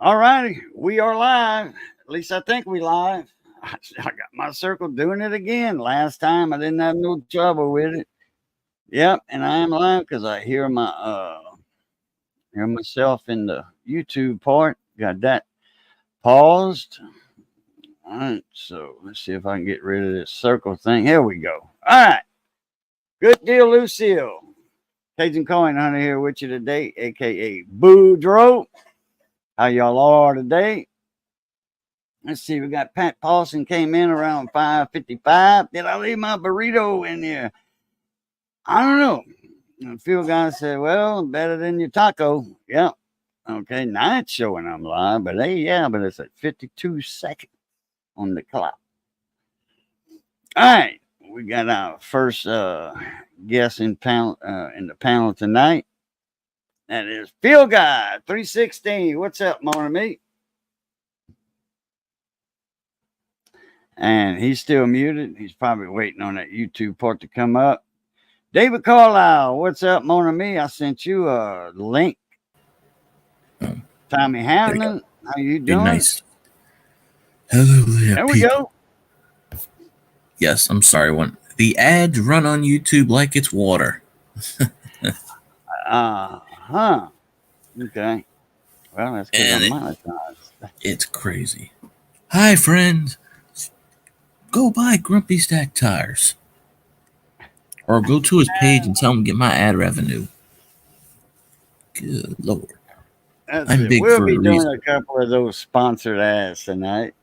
All righty, we are live. At least I think we live. I got my circle doing it again. Last time I didn't have no trouble with it. Yep, and I am live because I hear myself in the YouTube part. Got that paused. All right, so let's see if I can get rid of this circle thing. Here we go. All right, good deal, Lucille. Cajun Coin Hunter here with you today, aka Boudreaux. How y'all are today? Let's see, we got Pat Paulson came in around 5:55. Did I leave my burrito in there? I don't know. A few guys said, well, better than your taco. Yeah. Okay, now it's showing I'm live, but hey, yeah, but it's at 52 seconds on the clock. All right, we got our first guest in the panel tonight. That is Field Guy 316. What's up, mon ami? And he's still muted. He's probably waiting on that YouTube part to come up. David Carlisle, what's up, mon ami? I sent you a link. Tommy Hamlin, how you doing? Nice. Hello there we go. Yes, I'm sorry. When the ads run on YouTube like it's water. Okay. Well, that's because I'm monetized. It's crazy. Hi, friends. Go buy Grumpy Stack tires. Or go to his page and tell him to get my ad revenue. Good Lord. I'm big we'll be doing a couple of those sponsored ads tonight.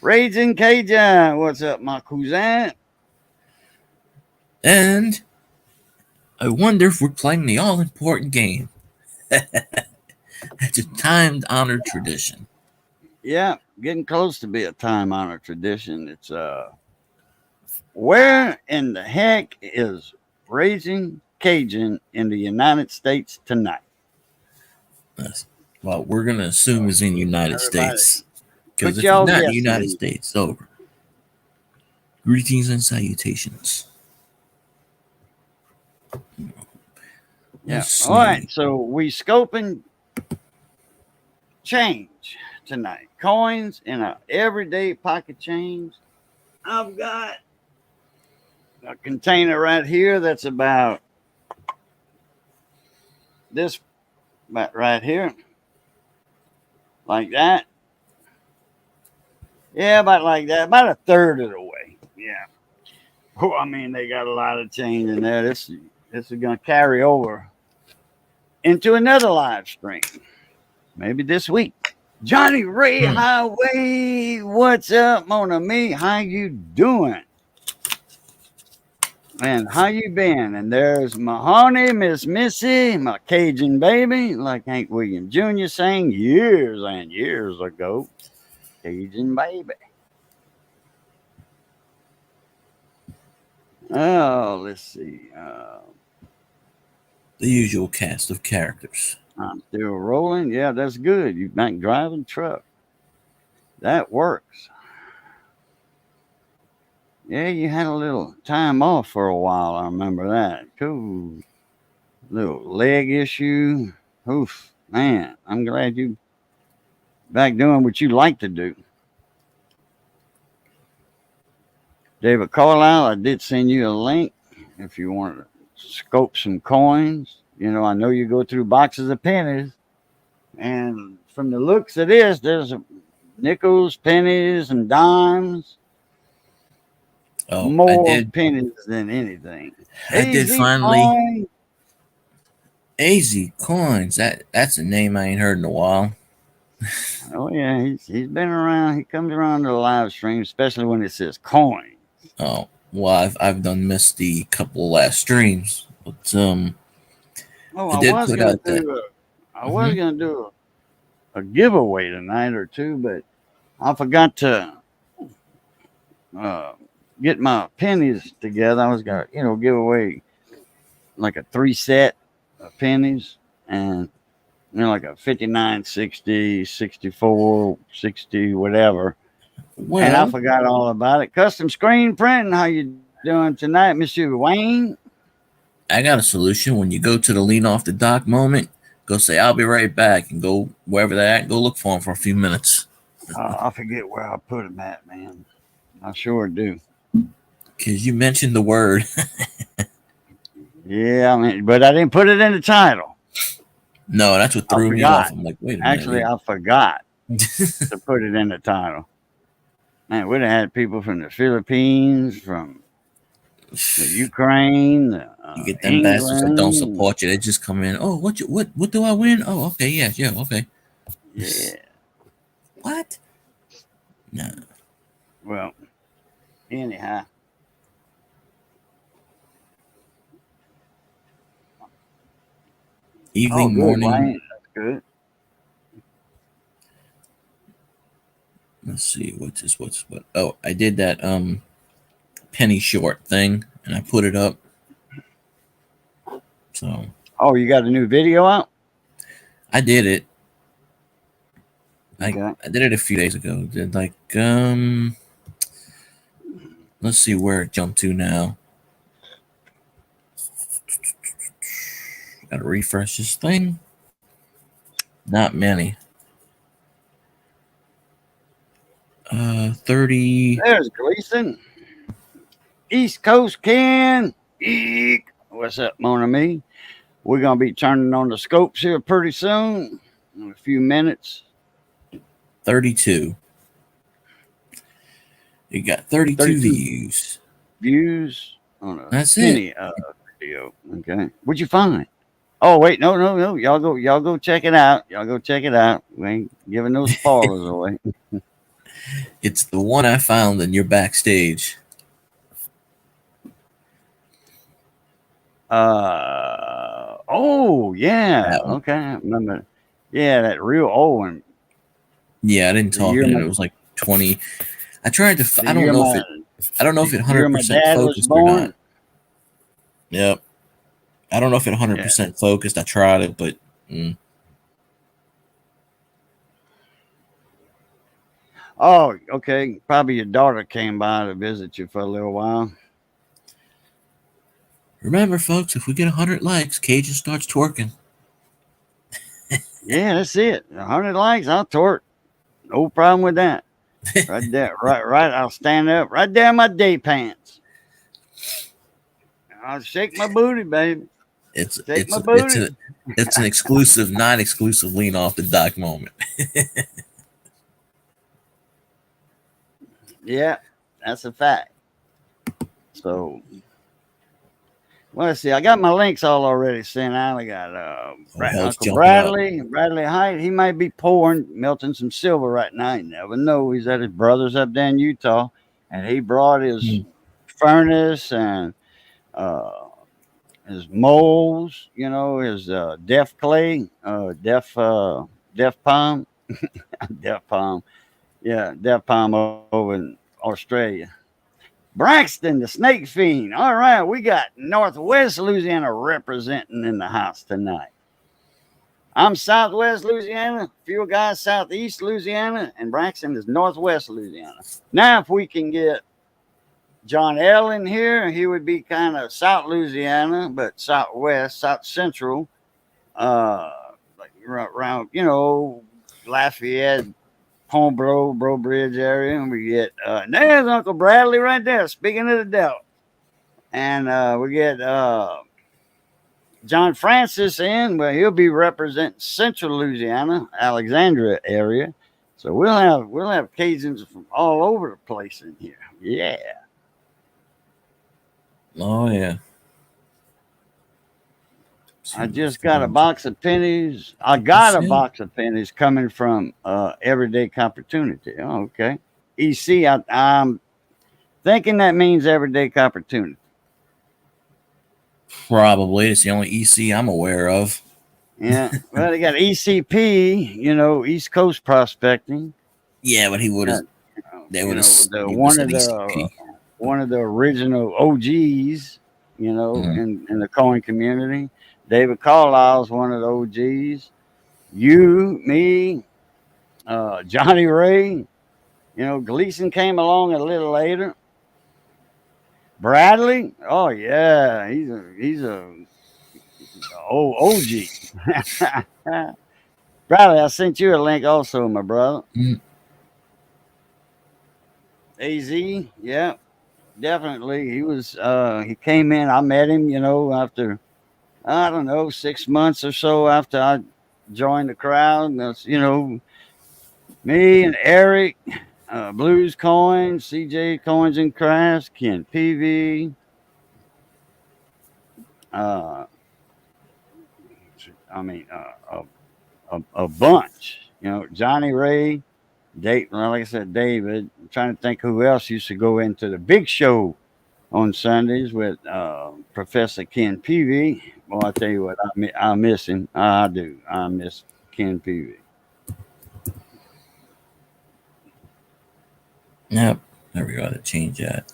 Raging Cajun, what's up, my cousin? And I wonder if we're playing the all-important game. It's a time-honored tradition. Yeah, getting close to be a time-honored tradition. It's where in the heck is Raging Cajun in the United States tonight? Well, we're gonna assume it's in the United States. Because if it's not in the United States, it's over. Greetings and salutations. Yeah. All right. So we scoping change tonight. Coins in a everyday pocket change. I've got a container right here that's about this, about right here, like that. Yeah, about like that, about a third of the way. Yeah. Oh, I mean, they got a lot of change in there. This is going to carry over into another live stream, maybe this week. Johnny Ray Highway, what's up, mon ami? How you doing? Man, how you been? And there's my honey, Miss Missy, my Cajun baby, like Hank Williams Jr. sang years and years ago. Cajun baby. Oh, let's see. The usual cast of characters. I'm still rolling. Yeah, that's good. You're back driving truck. That works. Yeah, you had a little time off for a while. I remember that. Cool. Little leg issue. Oof, man. I'm glad you back doing what you like to do. David Carlisle, I did send you a link if you want to scope some coins. You know, I know you go through boxes of pennies, and from the looks of this, there's nickels, pennies, and dimes. Oh, more pennies than anything. I did finally. AZ Coins. That's a name I ain't heard in a while. Oh yeah, he's been around. He comes around to the live stream, especially when it says coin. Oh well, I've done missed the couple of last streams, but I was gonna do a giveaway tonight or two, but I forgot to get my pennies together. I was gonna, give away like a 3 set of pennies, and like a 59, 60, 64, 60, whatever. Well, and I forgot all about it. Custom screen printing. How you doing tonight, Mr. Wayne? I got a solution. When you go to the lean off the dock moment, Go say, I'll be right back, and go wherever they're at, go look for them for a few minutes. I forget where I put them at, man. I sure do. Because you mentioned the word. Yeah, I mean, but I didn't put it in the title. No, that's what I threw me off. forgot. I'm like, wait a Actually, minute. I forgot to put it in the title. Man, we'd have had people from the Philippines, from the Ukraine, You get them bastards that don't England. support you. They just come in. Oh, what do I win? Oh, okay, yeah, okay. Yeah. What? No. Well, anyhow. Oh, Evening, good, morning. Wayne. That's good. Let's see. What? Oh, I did that penny short thing, and I put it up. So Oh, you got a new video out? I did it. Okay. I did it a few days ago. Did like let's see where it jumped to now. Gotta refresh this thing. Not many. 30. There's Gleason. East Coast Ken. Eek. What's up, mon ami? We're going to be turning on the scopes here pretty soon. In a few minutes. 32. You got 32 32 views. views on a That's it. penny video. Okay. What'd you find? Oh, wait. No. Y'all go check it out. Y'all go check it out. We ain't giving no spoilers away. It's the one I found in your backstage. Oh, yeah. That one. Okay. I remember. Yeah, that real old one. Yeah, I didn't The talk year in it. my, It was like 20. I tried to. the I don't year know if my, it. I don't know if the it year my 100% dad was focused or not. born. Yep. I don't know if it Yeah. 100% focused. I tried it, but Oh, okay. Probably your daughter came by to visit you for a little while. remember, folks, if we get 100 likes, Cajun starts twerking. Yeah, that's it. 100 likes, I'll twerk. No problem with that. Right there. Right. I'll stand up right there in my day pants. I'll shake my booty, baby. It's Shake it's my it's booty. a it's an exclusive, non-exclusive lean off the dock moment. Yeah, that's a fact. So, well, let's see. I got my links all already sent out. I got Oh, hell's Uncle jumping up. Bradley Height. He might be pouring, melting some silver right now. You never know. He's at his brother's up there in Utah, and he brought his Hmm. furnace and uh, his molds. You know, his deaf clay, deaf palm, deaf palm. Yeah, deaf palm over in Australia. Braxton, the snake fiend. All right, we got Northwest Louisiana representing in the house tonight. I'm Southwest Louisiana, a few guys Southeast Louisiana, and Braxton is Northwest Louisiana. Now, if we can get John L in here, he would be kind of South Louisiana, but Southwest, South Central, like around, Lafayette, Homebro, Bro Bridge area. And we get, there's Uncle Bradley right there, speaking of the devil. And we get John Francis in. Well, he'll be representing Central Louisiana, Alexandria area. So we'll have Cajuns from all over the place in here. Yeah. Oh yeah. I just got a box of pennies. I got a box of pennies coming from Everyday Opportunity. Oh, okay. EC, I'm thinking that means Everyday Opportunity. Probably. It's the only EC I'm aware of. Yeah. Well, they got ECP, East Coast Prospecting. Yeah, but he would have. They would have. The He would have said ECP. one of the original OGs, Mhm. in the Cohen community. David Carlisle's one of the OGs. You, me, Johnny Ray. Gleason came along a little later. Bradley, oh yeah, he's a Oh, OG. Bradley, I sent you a link also, my brother. Mm, AZ, yeah, definitely. He came in, I met him, after I don't know, 6 months or so after I joined the crowd. And that's, me and Eric, Blues Coins, CJ Coins and Crafts, Ken PV, uh, I mean, a bunch, Johnny Ray, well, like I said, David. I'm trying to think who else used to go into the big show on Sundays with Professor Ken Peavy. Well, I tell you what, I miss him. I do. I miss Ken Peavy. yep. There we go. To change that.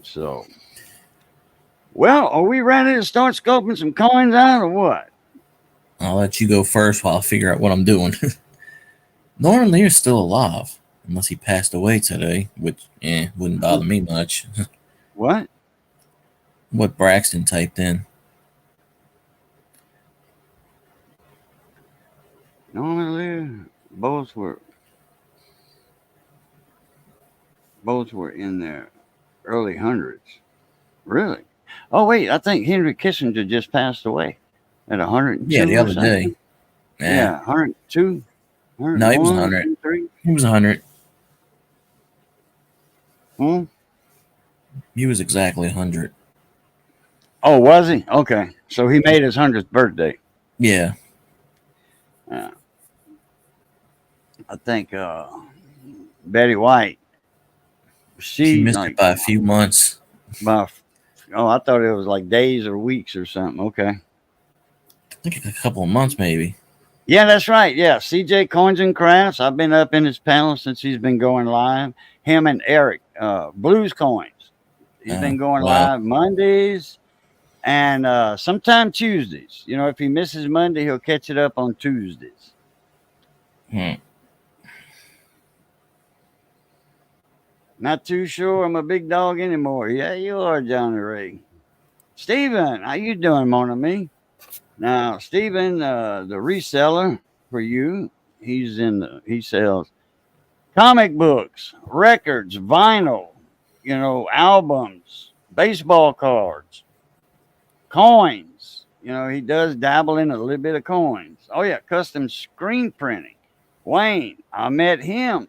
So, well, are we ready to start scoping some coins out or what? I'll let you go first while I figure out what I'm doing. Normally, you're still alive, unless he passed away today, which wouldn't bother me much. What? What Braxton typed in. Normally, both were in their early hundreds. Really? Oh wait, I think Henry Kissinger just passed away at Yeah, 102 the or other something. day. Yeah. Yeah, 102, No, he was 101, 100. 103. He was 100. Hmm? He was exactly 100. Oh, was he? Okay, so he made his 100th birthday. Yeah. Yeah, I think Betty White. She She missed it like by a few months. by. Oh, I thought it was like days or weeks or something. Okay. I think a couple of months, maybe. Yeah, that's right. Yeah, CJ Coins and Crafts. I've been up in his panel since he's been going live. Him and Eric, Blues Coins. He's been going Wow. live Mondays and sometime Tuesdays. If he misses Monday, he'll catch it up on Tuesdays. Hmm. Not too sure I'm a big dog anymore. Yeah, you are, Johnny Ray. Steven, how you doing, mon ami? Now, Steven, the reseller for you, he sells comic books, records, vinyl, albums, baseball cards, coins. He does dabble in a little bit of coins. Oh yeah, custom screen printing. Wayne, I met him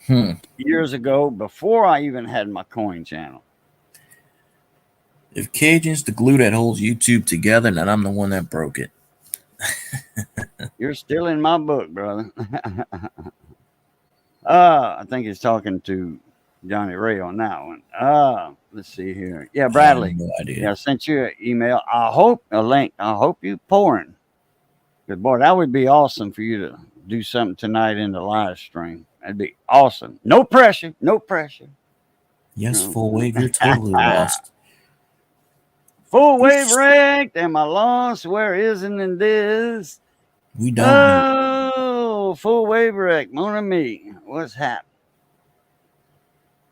Hmm. years ago before I even had my coin channel. If Cajun's the glue that holds YouTube together, then I'm the one that broke it. You're still in my book, brother. I think he's talking to Johnny Ray on that one. Let's see here. Yeah, I have Bradley. no idea. Yeah, I sent you an email. I hope a link. I hope you pouring. Good boy, that would be awesome for you to do something tonight in the live stream. That'd be awesome. No pressure. No pressure. Yes, full wave, you're totally lost. Full wave wrecked. Am I lost? Where isn't in this? We don't know. Oh, full wave wreck. Mon ami. What's happening?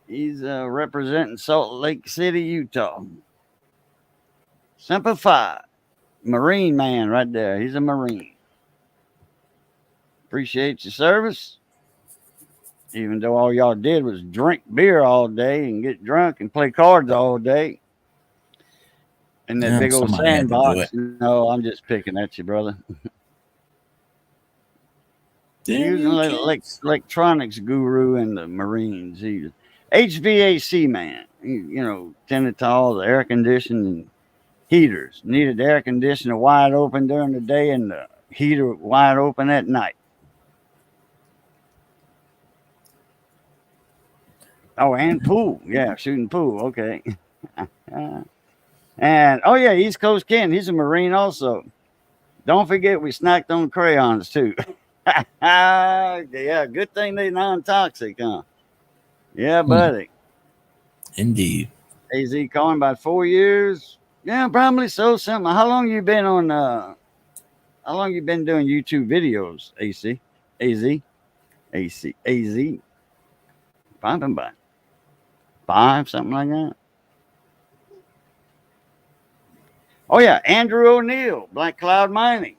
He's representing Salt Lake City, Utah. Simplified. Marine man right there. He's a Marine. Appreciate your service. Even though all y'all did was drink beer all day and get drunk and play cards all day in that big old Somebody had to do sandbox. it. No, I'm just picking at you, brother. Damn Using you, kids. electronics guru in the Marines. He's HVAC man. Tended to all the air conditioning heaters. Needed the air conditioner wide open during the day and the heater wide open at night. Oh, and pool. Yeah, shooting pool. Okay. And oh yeah, East Coast Ken. He's a Marine also. Don't forget we snacked on crayons too. Yeah, good thing they non-toxic, huh? Yeah, buddy. Indeed. AZ calling about 4 years. Yeah, probably so. Something. How long you been on? How long you been doing YouTube videos? AC, AZ, AC, AZ. Probably about 5, something like that. Oh yeah, Andrew O'Neill, Black Cloud Mining.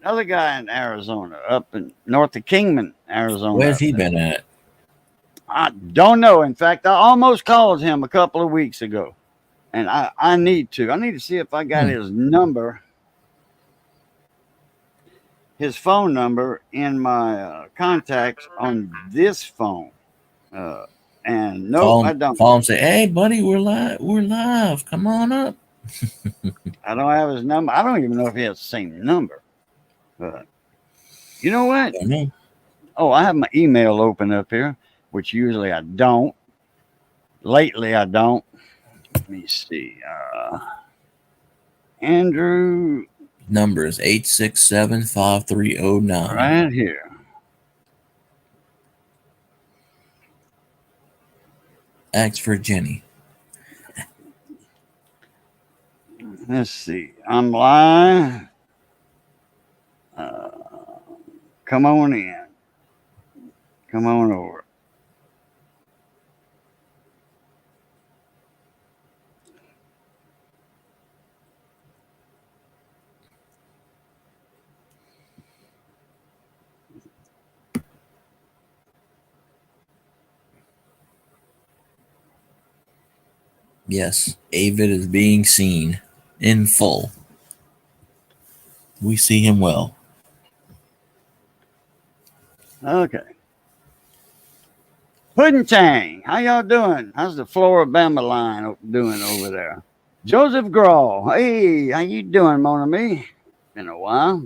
Another guy in Arizona, up in north of Kingman, Arizona. Where's Up he there. been at? I don't know. In fact, I almost called him a couple of weeks ago, and I need to. I need to see if I got Hmm. his number, his phone number in my contacts on this phone. Uh, and nope, I don't. Call him. Say, hey, buddy, we're live. We're live. Come on up. I don't have his number. I don't even know if he has the same number. But you know what? Don't know. Oh, I have my email open up here, which usually I don't. Lately, I don't. Let me see. Andrew, Number is 867-5309. right here. Ask for Jenny. Let's see. I'm live. Uh, come on in. Come on over. Yes, Avid is being seen in full. We see him well. Okay. Puddin' Tang, how y'all doing? How's the Floribama line doing over there? Joseph Grawl, hey, how you doing, mon ami? Been a while.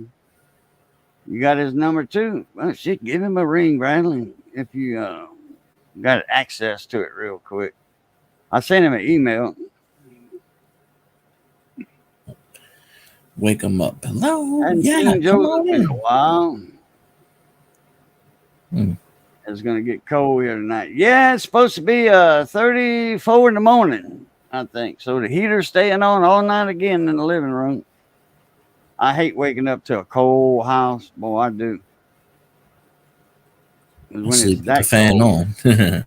You got his number too? Well, shit, give him a ring, Bradley, if you got access to it real quick. I sent him an email. Wake him up. Hello. Hadn't Yeah, seen come Joseph on in a in. while. Hmm. It's gonna get cold here tonight. Yeah, it's supposed to be 34 in the morning, I think. So the heater's staying on all night again in the living room. I hate waking up to a cold house. Boy, I do. 'Cause I'll when it's sleep with the that fan cold. on.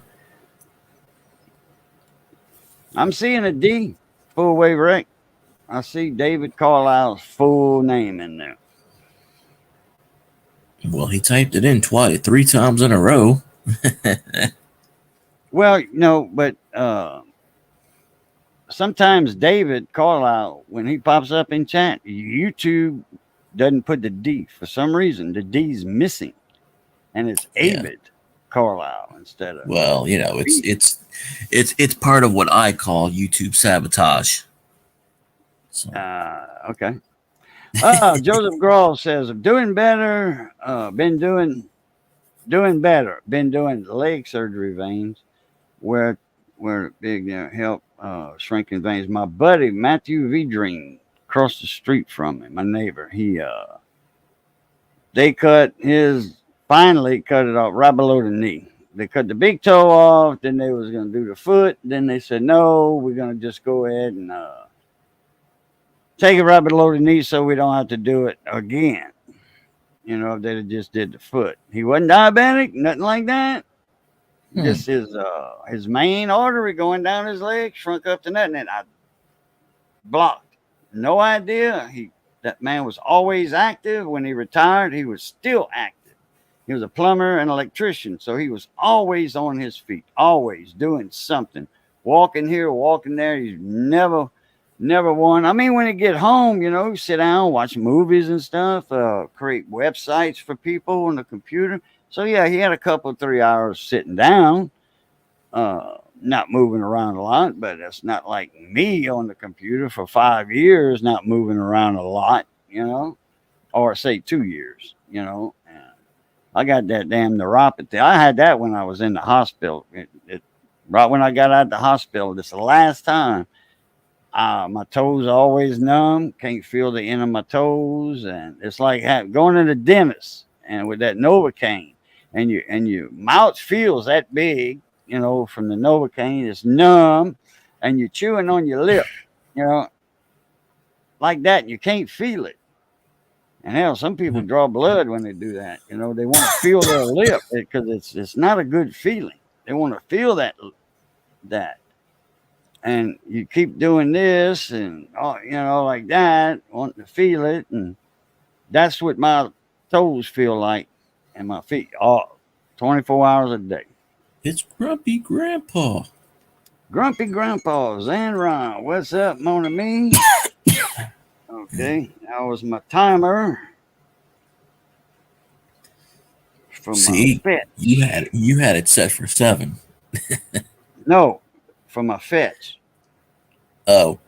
I'm seeing a D, full wave wreck. I see David Carlisle's full name in there. Well, he typed it in three times in a row. Well, no, but sometimes David Carlisle, when he pops up in chat, YouTube doesn't put the D for some reason. The D's missing, and it's Yeah. Avid Carlisle instead of Well, B. it's part of what I call YouTube sabotage. So Okay. Joseph Grawl says, I'm doing better. Been doing better. Been doing leg surgery veins where big help shrinking veins. My buddy Matthew Vedrine across the street from me, my neighbor, they finally cut it off right below the knee. They cut the big toe off, then they was gonna do the foot, then they said no, we're gonna just go ahead and take it right below the knee so we don't have to do it again. If they just did the foot. He wasn't diabetic, nothing like that. hmm. Just his main artery going down his leg shrunk up to nothing, and I blocked. No idea. That man was always active. When he retired, he was still active. He was a plumber and electrician, so he was always on his feet, always doing something, walking here, walking there. He's never won. I mean, when he get home, sit down, watch movies and stuff, create websites for people on the computer. So yeah, he had a couple 3 hours sitting down, not moving around a lot, but it's not like me on the computer for 5 years, not moving around a lot, or say 2 years, And I got that damn neuropathy. I had that when I was in the hospital. Right when I got out of the hospital, this is the last time. My toes are always numb. Can't feel the end of my toes, and it's like going to the dentist and with that Novocaine, and your mouth feels that big, from the Novocaine. It's numb, and you're chewing on your lip, you know, like that, and you can't feel it. And hell, some people draw blood when they do that. They want to feel their lip because it's not a good feeling. They want to feel that and you keep doing this and like that, wanting to feel it, and that's what my toes feel like, and my feet, all 24 hours a day. It's Grumpy Grandpa. Grumpy Grandpa, Zan Ron, what's up, Mona Me? Okay, that was my timer from my See, fetch. you had it set for 7. No, from my fetch. Oh,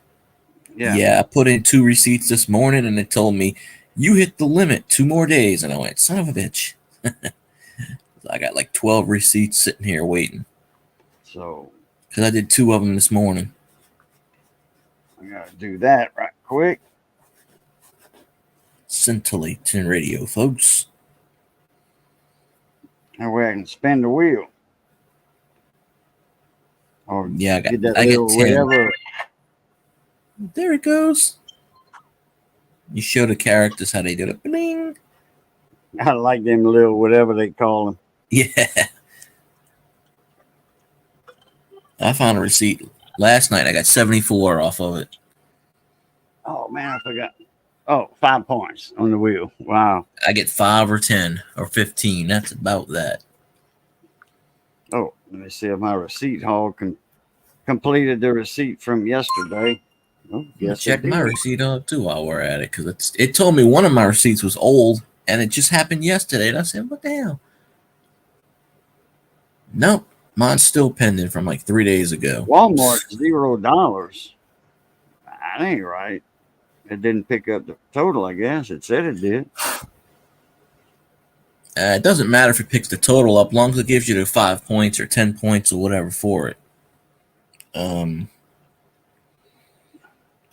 Yeah. yeah. I put in 2 receipts this morning, and it told me you hit the limit. 2 more days, and I went, son of a bitch. I got like 12 receipts sitting here waiting. So Because I did 2 of them this morning. I gotta do that right quick. Scintillating radio, folks. That way I can spin the wheel. Or Yeah, get that I little get 10. whatever. There it goes. You show the characters how they do it. Bling. I like them little whatever they call them. Yeah. I found a receipt last night. I got 74 off of it. Oh man, I forgot. Oh, 5 points on the wheel. Wow. I get 5 or 10 or 15. That's about that. Oh, let me see if my receipt haul completed the receipt from yesterday. Oh, yes, Check my receipt out too while we're at it, because it told me one of my receipts was old and it just happened yesterday. And I said, what the hell? Nope. Mine's still pending from like 3 days ago. Walmart, $0. That ain't right. It didn't pick up the total, I guess. It said it did. It doesn't matter if it picks the total up, long as it gives you the 5 points or 10 points or whatever for it.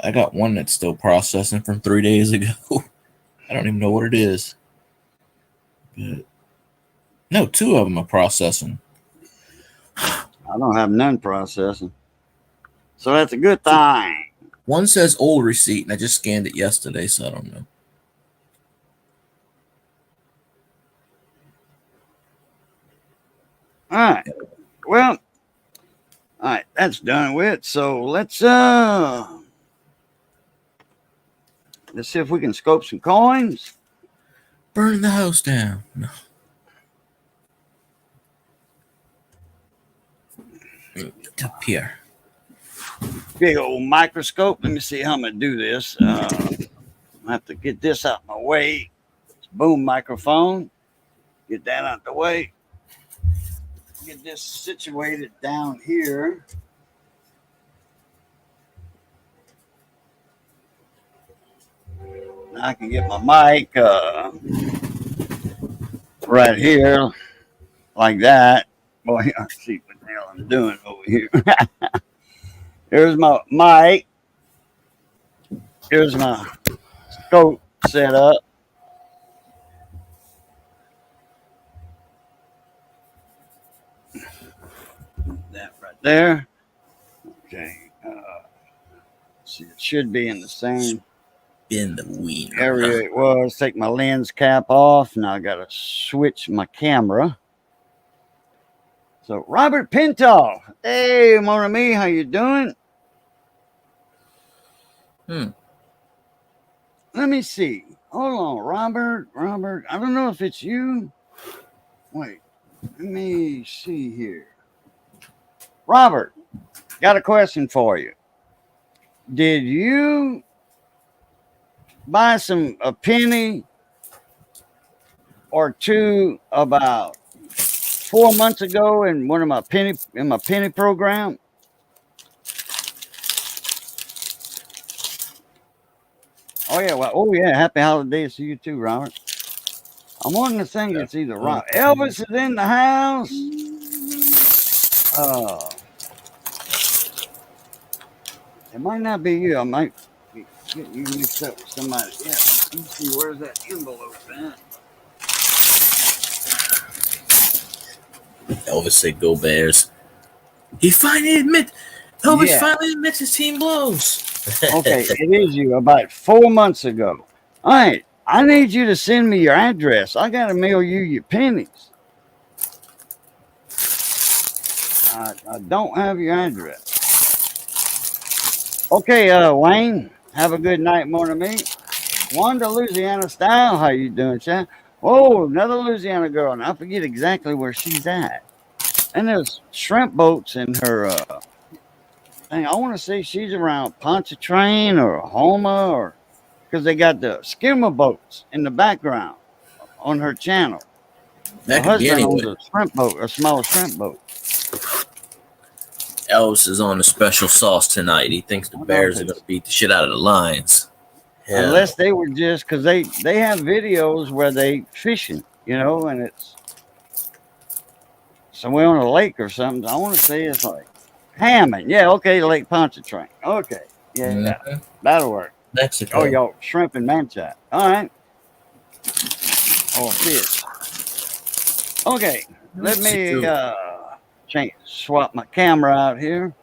I got one that's still processing from 3 days ago. I don't even know what it is. But no, 2 of them are processing. I don't have none processing. So that's a good thing. One says old receipt, and I just scanned it yesterday, so I don't know. All right. Well, all right, that's done with. So let's see if we can scope some coins. Burn the house down. No. Up here. Big old microscope. Let me see how I'm gonna do this. I have to get this out my way. It's boom microphone. Get that out the way. Get this situated down here. Now I can get my mic right here, like that. Boy, I see what the hell I'm doing over here. Here's my mic. Here's my scope set up. That right there. Okay. See, it should be in the same In the wiener. area it was. Take my lens cap off. Now I got to switch my camera. So Robert Pinto. Hey, mon ami, how you doing? Let me see. Hold on, Robert. I don't know if it's you. Wait. Let me see here. Robert, got a question for you. Did you buy a penny or two about 4 months ago in one of my penny program? Oh yeah, happy holidays to you too, Robert. I'm wanting to think it's either Robert. Elvis is in the house. It might not be you. I might get you mixed up with somebody. Yeah, let me see, where's that envelope at? Elvis said, "Go Bears." Elvis finally admits his team blows. Okay, it is you. About 4 months ago. All right, I need you to send me your address. I got to mail you your pennies. I don't have your address. Okay, Wayne, have a good night, mon ami. Wanda, Louisiana style. How you doing, Chad? Oh, another Louisiana girl. And I forget exactly where she's at. And there's shrimp boats in her thing. I want to say she's around Pontchartrain or Homa, or because they got the skimmer boats in the background on her channel. Her That could be husband owns anywhere. a shrimp boat, a small shrimp boat. Elvis is on a special sauce tonight. He thinks the I don't know Bears if are going to it's beat the shit out of the Lions. Hell, unless they were just because they have videos where they fishing, and it's somewhere on a lake or something. I want to say it's like Hammond. Yeah, okay, Lake Pontchartrain. Okay, yeah, mhm. that'll work. Oh, Mexico. y'all shrimp and manchot. All right, or fish. Okay, let me Mexico. change swap my camera out here.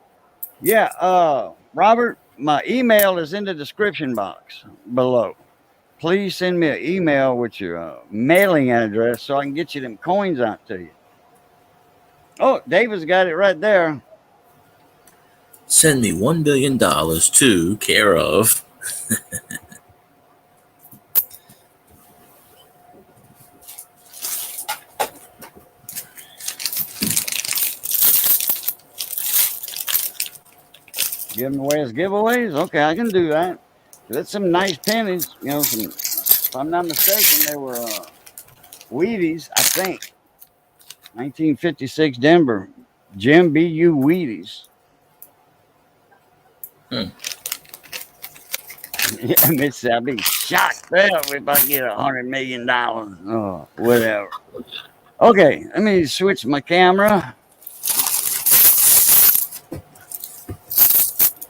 Yeah, Robert, my email is in the description box below. Please send me an email with your mailing address so I can get you them coins out to you. Oh, David's got it right there. Send me $1 billion to care of. Giving away as giveaways. Okay, I can do that. That's some nice pennies. Some. If I'm not mistaken, they were Wheaties. I think 1956 Denver Jim B.U. Wheaties. Hmm. Yeah, Miss, I'd be shocked if I get $100 million. Oh, whatever. Okay, let me switch my camera.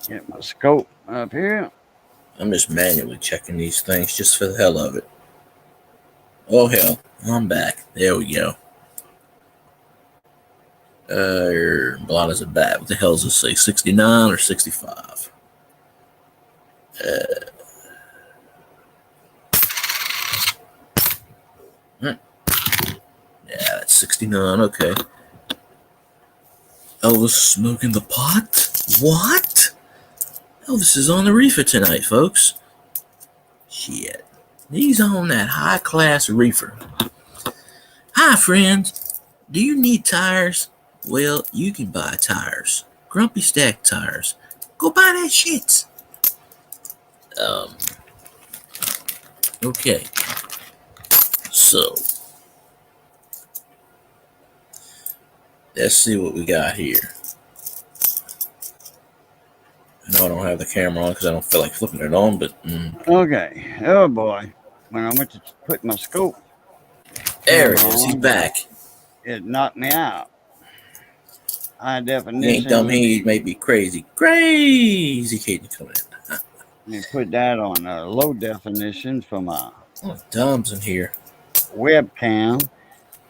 Get my scope up here. I'm just manually checking these things just for the hell of it. Oh hell, I'm back. There we go. Blot as a bat. What the hell does this say? 69 or 65? Yeah, that's 69. Okay. Elvis smoking the pot? What? Elvis is on the reefer tonight, folks. Shit. He's on that high class reefer. Hi, friends. Do you need tires? Well, you can buy tires. Grumpy Stack tires. Go buy that shit. Um. Okay. So, let's see what we got here. I know I don't have the camera on because I don't feel like flipping it on, but Okay. Oh boy. When I went to put my scope there camera he is. He's on, back. it knocked me out. High He ain't dumb. definition. He may be crazy. Crazy Katie coming in. Let me put that on low definition for my Oh, Dom's in here. webcam.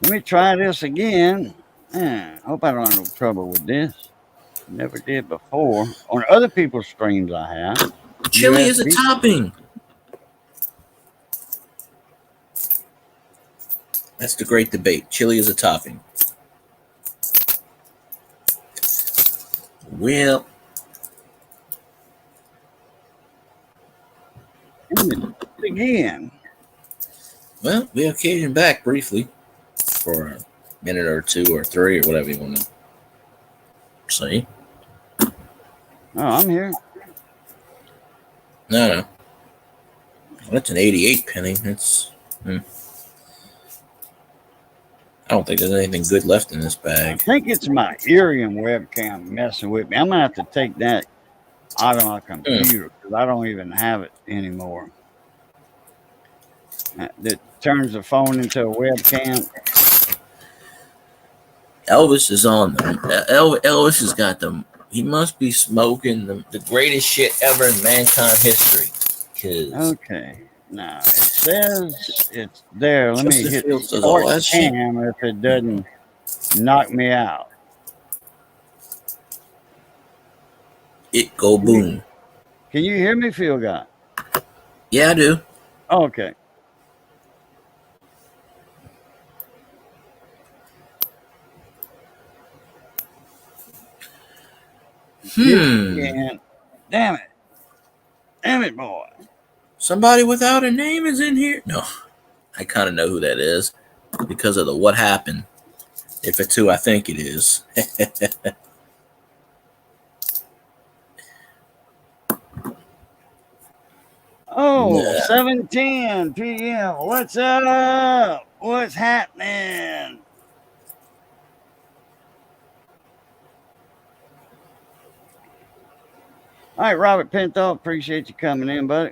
Let me try this again. Hope I don't have no trouble with this. Never did before. On other people's streams, I have. Chili is a USB. topping. That's the great debate. Chili is a topping. Well, Again. well, we occasion back briefly for a minute or two or three or whatever you want to say. Oh, I'm here. No. Well, that's an 88 penny. That's. I don't think there's anything good left in this I bag. think it's my Irium webcam messing with me. I'm gonna have to take that out of my computer because I don't even have it anymore. That turns the phone into a webcam. Elvis is on them. Elvis has got them. He must be smoking the greatest shit ever in mankind history. Cause Okay. Now it says it's there. Let me Justin hit Fields does all start that shit. cam if it doesn't knock me out. It go boom. Can you hear me, Phil God? Yeah, I do. Okay. Hmm. And damn it. Damn it, boy. Somebody without a name is in here. No, I kind of know who that is because of the what happened. If it's who I think it is. Oh, Nah. 7:10 p.m. What's up? What's happening? All right, Robert Pinto, appreciate you coming in, buddy.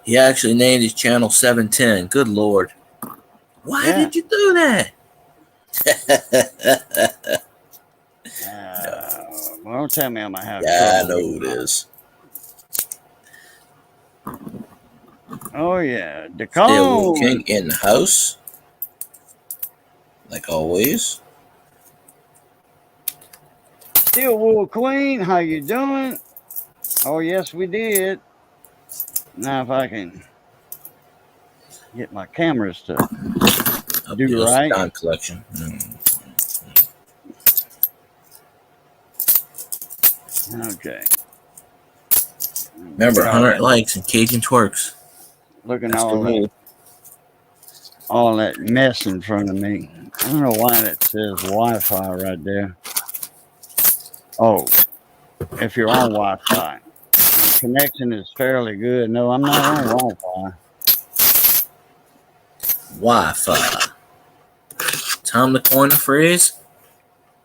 He actually named his channel 710. Good Lord. Why did you do that? Well, don't tell me I'm going to have Yeah, trouble. I know who it is. Oh, yeah. Steel Decone. King in the house. Like always. Steel Wool Queen, how you doing? Oh, yes, we did. Now, if I can get my cameras to do right. Time collection. Okay. Remember, 100 likes and Cajun twerks. Looking all that mess in front of me. I don't know why that says Wi-Fi right there. Oh, if you're on Wi-Fi. My connection is fairly good. No, I'm not on Wi-Fi. Wi-Fi. Time to coin a phrase?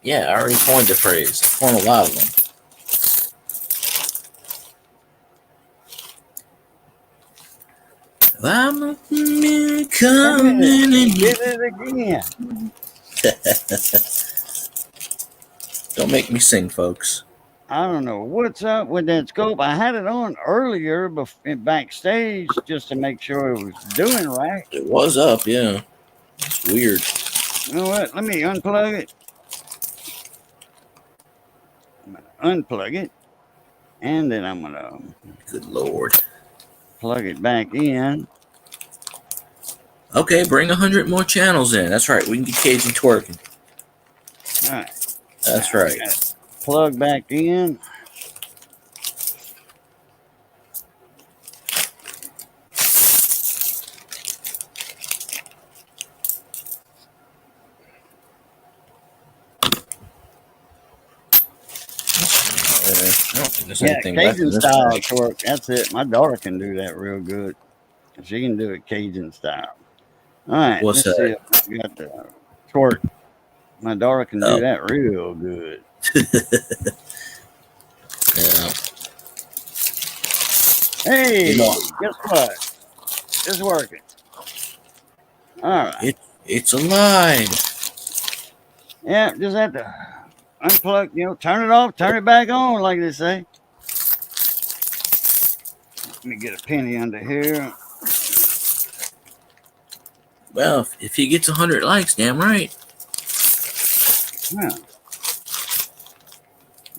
Yeah, I already coined the phrase. I coined a lot of them. I'm coming in. Did it again. Don't make me sing, folks. I don't know what's up with that scope. I had it on earlier backstage just to make sure it was doing right. It was up, yeah. It's weird. You know what? Let me unplug it. I'm going to unplug it. And then I'm going to... Good Lord. Plug it back in. Okay, bring 100 more channels in. That's right. We can get Cajun twerking. All right. That's right. Plug back in. Cajun style twerk. That's it. My daughter can do that real good. She can do it Cajun style. All right. What's let's that? see if I got the twerk. My daughter can do that real good. Yeah. Hey, guess what? It's working. All right. It's alive. Yeah, just have to unplug, turn it off, turn it back on, like they say. Let me get a penny under here. Well, if he gets 100 likes, damn right. Yeah.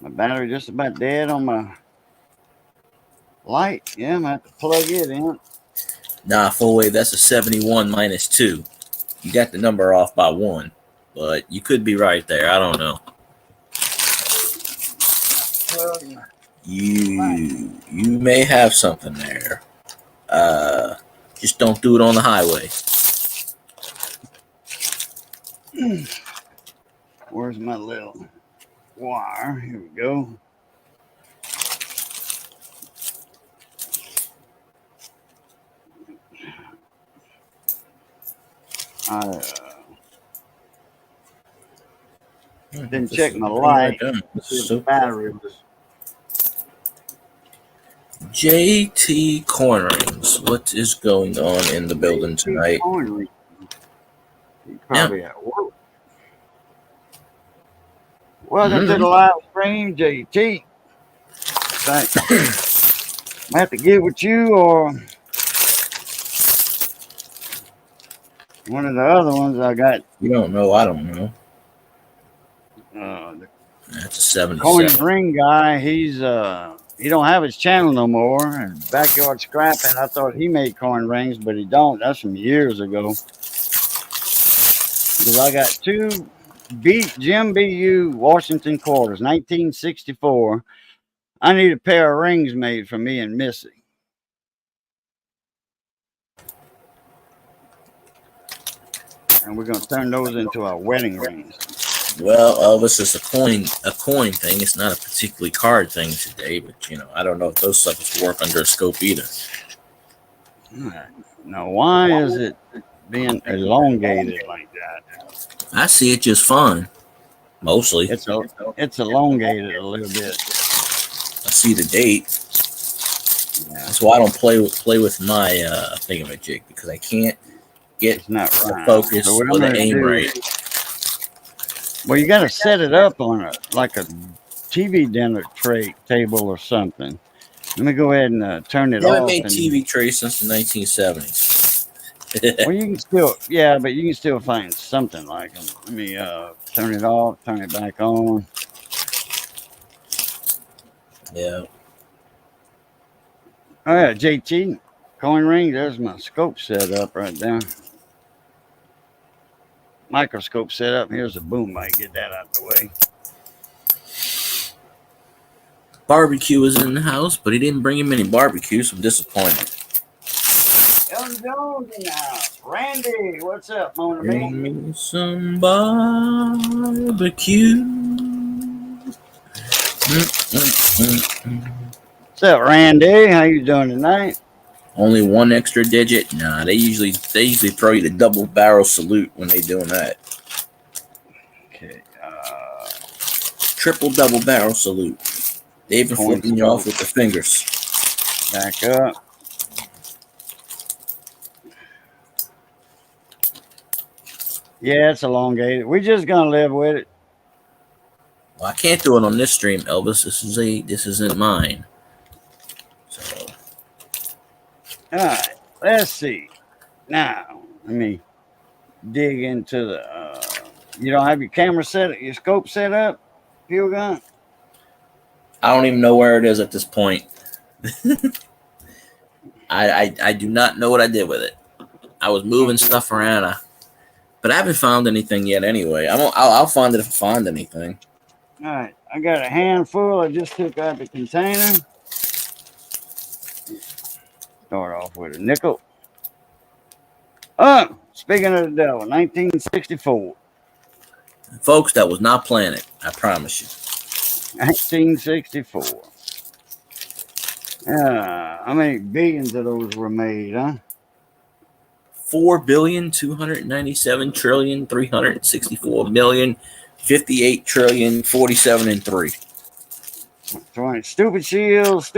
My battery just about dead on my light. Yeah, I'm going to have to plug it in. Nah, full wave, that's a 71 minus 2. You got the number off by 1. But you could be right there. I don't know. You may have something there. Just don't do it on the highway. Where's my little wire? Here we go. Didn't check my light. So battery was. JT Cornerings. What is going on in the building tonight? He's probably at work. Welcome to the live stream, JT. I have to get with you or one of the other ones I got. You don't know. I don't know. That's a 77. Coin Ring guy. He don't have his channel no more. And Backyard Scrapping. I thought he made coin rings, but he don't. That's from years ago. Because I got two Jim BU Washington quarters, 1964. I need a pair of rings made for me and Missy. And we're gonna turn those into our wedding rings. Well, Elvis, it's a coin thing. It's not a particularly card thing today, but I don't know if those suckers work under a scope either. Now, why is it being elongated like that? I see it just fine. Mostly. It's elongated a little bit. I see the date. Yeah. That's why I don't play with my thingamajig, because I can't get the focus or the aim right. Well, you got to set it up on like a TV dinner table or something. Let me go ahead and turn it off. They haven't made TV trays since the 1970s. Well, you can still, yeah, but you can still find something like them. Let me turn it off, turn it back on. Yeah. Oh yeah, JT, coin ring. There's my scope set up right there. Microscope set up. Here's a boom mic. Get that out the way. Barbecue is in the house, but he didn't bring him any barbecue, so I'm disappointed. Elton Jones in the house. Randy, what's up, Mona? Bring me some barbecue. What's up, Randy? How you doing tonight? Only one extra digit? Nah, they usually throw you the double barrel salute when they doing that. Okay. Triple double barrel salute. They even flipping you off with the fingers. Back up. Yeah, it's elongated. We're just gonna live with it. Well, I can't do it on this stream, Elvis. This isn't mine. So. All right, let's see. Now, let me dig into the. You don't have your camera set, your scope set up, fuel gun. I don't even know where it is at this point. I do not know what I did with it. I was moving stuff around, but I haven't found anything yet. Anyway, I'll find it if I find anything. All right, I got a handful. I just took out the container. Start off with a nickel. Oh, speaking of the devil, 1964. Folks, that was not Planet. I promise you. 1964. How many billions of those were made, huh? 4,297,364,058,047 and 3. 20. Stupid shields.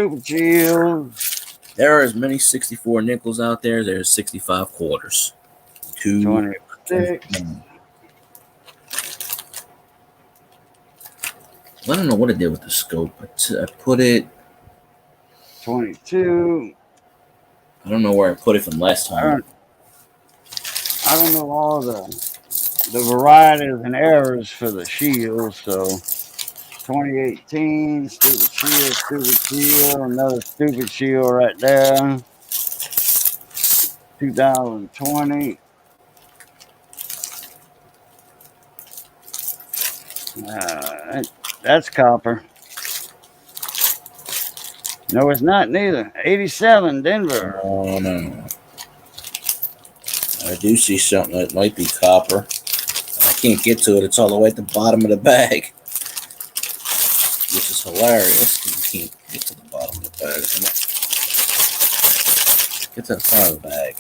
There are as many 64 nickels out there. There's 65 quarters. 26. I don't know what I did with the scope. I put it. 22. I don't know where I put it from last time. I don't know all the varieties and errors for the shields. So 2018, stupid shield, another stupid shield right there. 2020. That's copper. No, it's not neither. 87, Denver. Oh, no. I do see something that might be copper. I can't get to it. It's all the way at the bottom of the bag. Which is hilarious. You can't get to the bottom of the bag. Come on. Get to the front of the bag.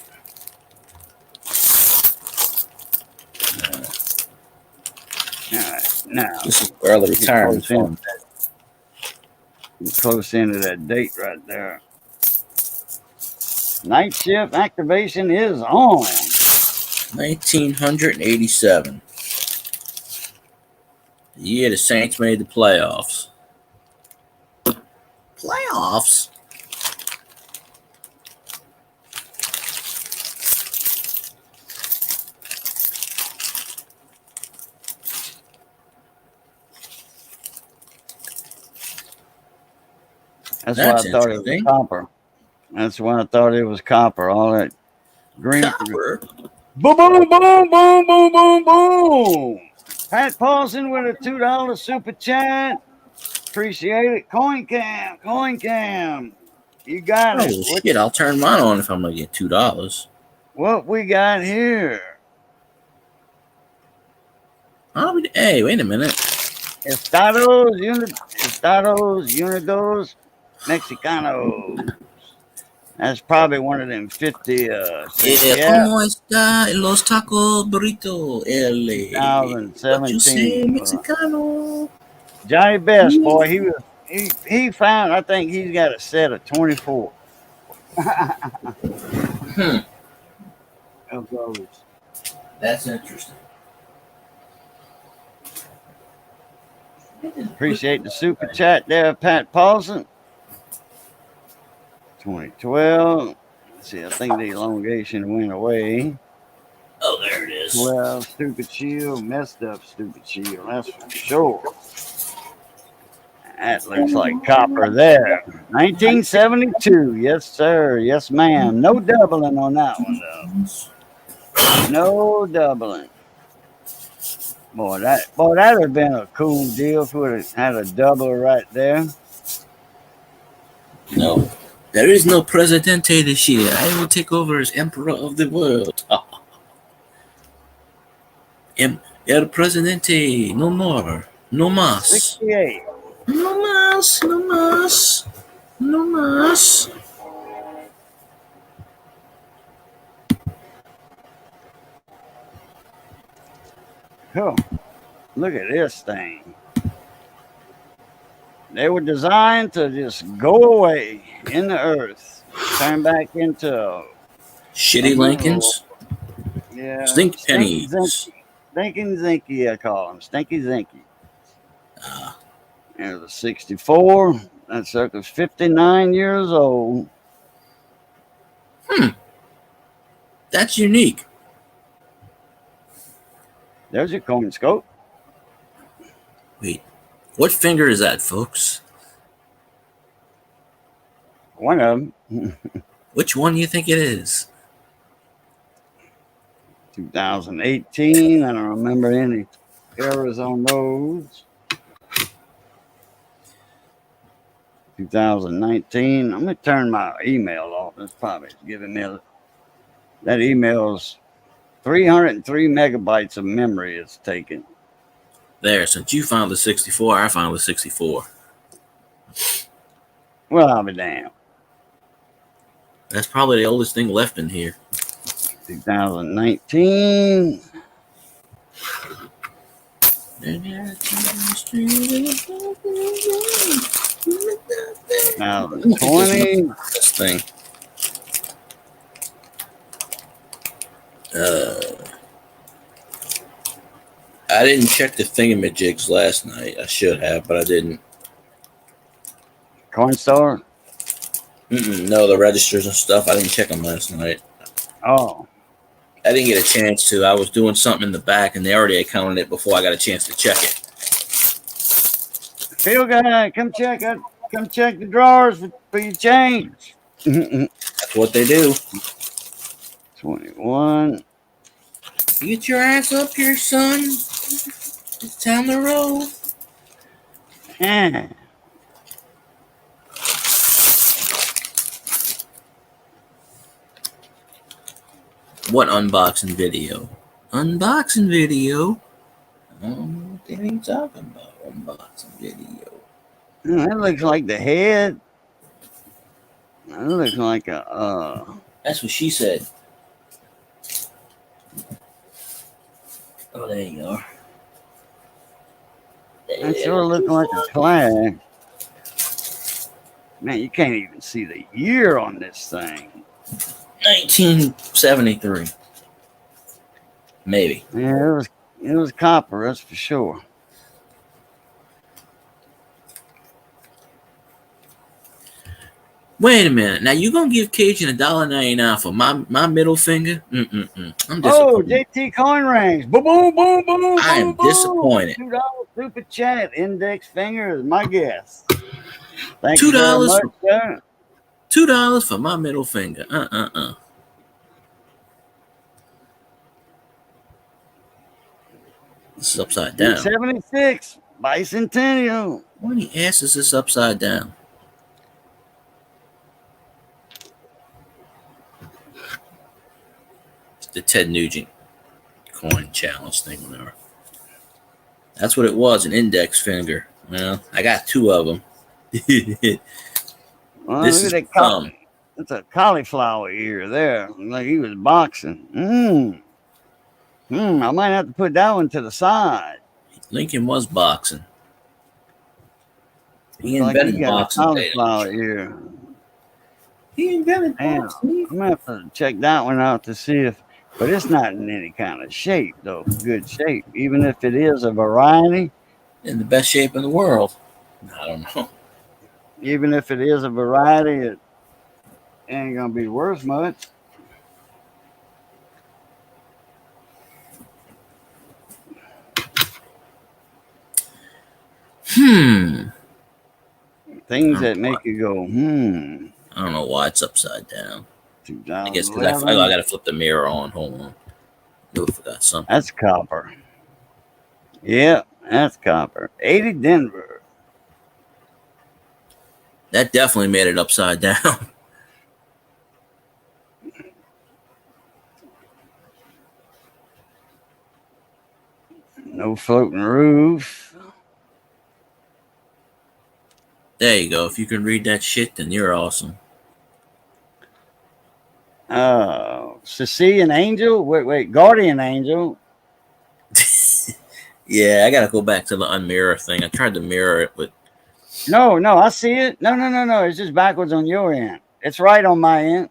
All right, now. This is early retirement fund. Close into that date right there. Night shift activation is on. 1987. The year the Saints made the playoffs. Playoffs? That's why I thought it was copper. That's why I thought it was copper. All that green. Copper. Boom, boom, boom, boom, boom, boom, boom. Pat Paulson with a $2 super chat. appreciate it. Coin cam. You got it. Oh shit! I'll turn mine on if I'm gonna get $2. What we got here? Hey, wait a minute. Estados Unidos Mexicanos. That's probably one of them 50 cents. Yeah, ¿Cómo está los tacos burrito? What you say, 2017. Mexicano? Johnny Best, boy, he found, I think he's got a set of 24 Hmm. of those. That's interesting. Appreciate the super chat there, Pat Paulson. 2012. Let's see, I think the elongation went away. Oh, there it is. 12, stupid shield, messed up stupid shield, that's for sure. That looks like copper there. 1972, yes sir, yes ma'am. No doubling on that one though. No doubling. Boy, that'd have been a cool deal if we would have had a doubler right there. No, there is no Presidente this year. I will take over as Emperor of the world. El Presidente, no more, no más. 68. No más, no más, no más. Oh, look at this thing. They were designed to just go away in the earth, turn back into Shitty Lincolns. Yeah, Stink pennies. Stinking Zinky, I call him. Stinky Zinky. There's a 64. That sucker's 59 years old. That's unique. There's your coin scope. Wait, what finger is that, folks? One of them. Which one do you think it is? 2018. I don't remember any errors on those. 2019. I'm going to turn my email off. That's probably giving me that email's 303 megabytes of memory it's taken. There, since you found the 64, I found the 64. Well, I'll be damned. That's probably the oldest thing left in here. 2019. 2020. This thing. I didn't check the thingamajigs last night. I should have, but I didn't. Coin store? No, the registers and stuff. I didn't check them last night. Oh. I didn't get a chance to. I was doing something in the back, and they already accounted it before I got a chance to check it. Field guy, come check it. Come check the drawers for your change. That's what they do. 21. Get your ass up here, son. It's time to roll. Yeah. What unboxing video? Unboxing video? I don't know what they ain't talking about. Unboxing video. That looks like the head. That looks like a That's what she said. Oh, there you go. that sure looks like a flag. Man, you can't even see the year on this thing. 1973. Maybe. Yeah, it was copper, that's for sure. Wait a minute. Now you gonna give Cajun $1.99 for my middle finger? I'm disappointed. Oh, JT coin rings. Boom, boom, boom, boom. I am disappointed. $2 super chat. Index finger is my guess. Thank $2 you very much, sir. $2 for my middle finger. This is upside down. 76 bicentennial. Why the ass is this upside down? It's the Ted Nugent coin challenge thing, whatever. That's what it was, an index finger. Well, I got 2 of them. Well, This look is at the that thumb. that's a cauliflower ear there. Like he was boxing. I might have to put that one to the side. Lincoln was boxing. He Looks like he invented got a boxing, ladies and cauliflower gentlemen. ear. He invented Damn. boxing. I'm gonna have to check that one out to see if, but it's not in any kind of shape though. Good shape, even if it is a variety. In the best shape in the world. I don't know. Even if it is a variety, it ain't gonna be worth much. Hmm. Things I don't that know why, make you go, I don't know why it's upside down. I guess because I 2011. got to flip the mirror on. Hold on. I forgot something. That's copper. Yeah, that's copper. 80 Denver. That definitely made it upside down. No floating roof. There you go. If you can read that shit, then you're awesome. Sicilian Angel. Wait, Guardian Angel. Yeah, I got to go back to the unmirror thing. I tried to mirror it, but No, I see it. No. It's just backwards on your end. It's right on my end.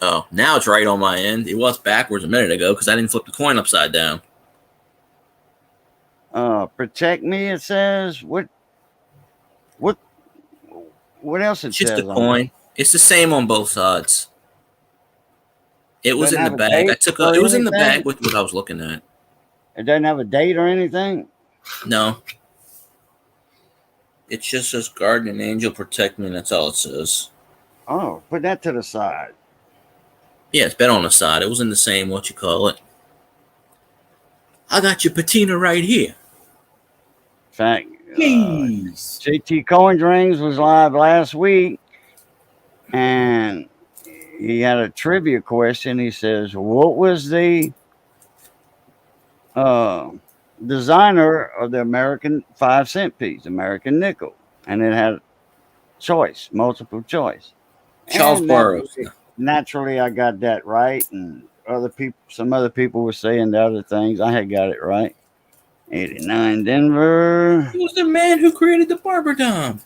oh, now it's right on my end. It was backwards a minute ago because I didn't flip the coin upside down. Protect me. It says what what else it It's just a says on it? coin. It's the same on both sides. It was Doesn't in the have a bag. date It or was in the anything. bag with what I was looking at. It doesn't have a date or anything. No, it just says guardian angel protect me, and that's all it says. Oh, put that to the side. Yeah, it's been on the side. It was in the same what you call it. I got your patina right here. In fact, Jeez. JT Coins Rings was live last week, and he had a trivia question. He says, "What was the uh, designer of the American 5 cent piece, American nickel?" And it had choice, multiple choice. Charles And Burroughs. No. naturally, I got that right. And some other people were saying the other things. I had got it right. 89 Denver. He was the man who created the barber dom.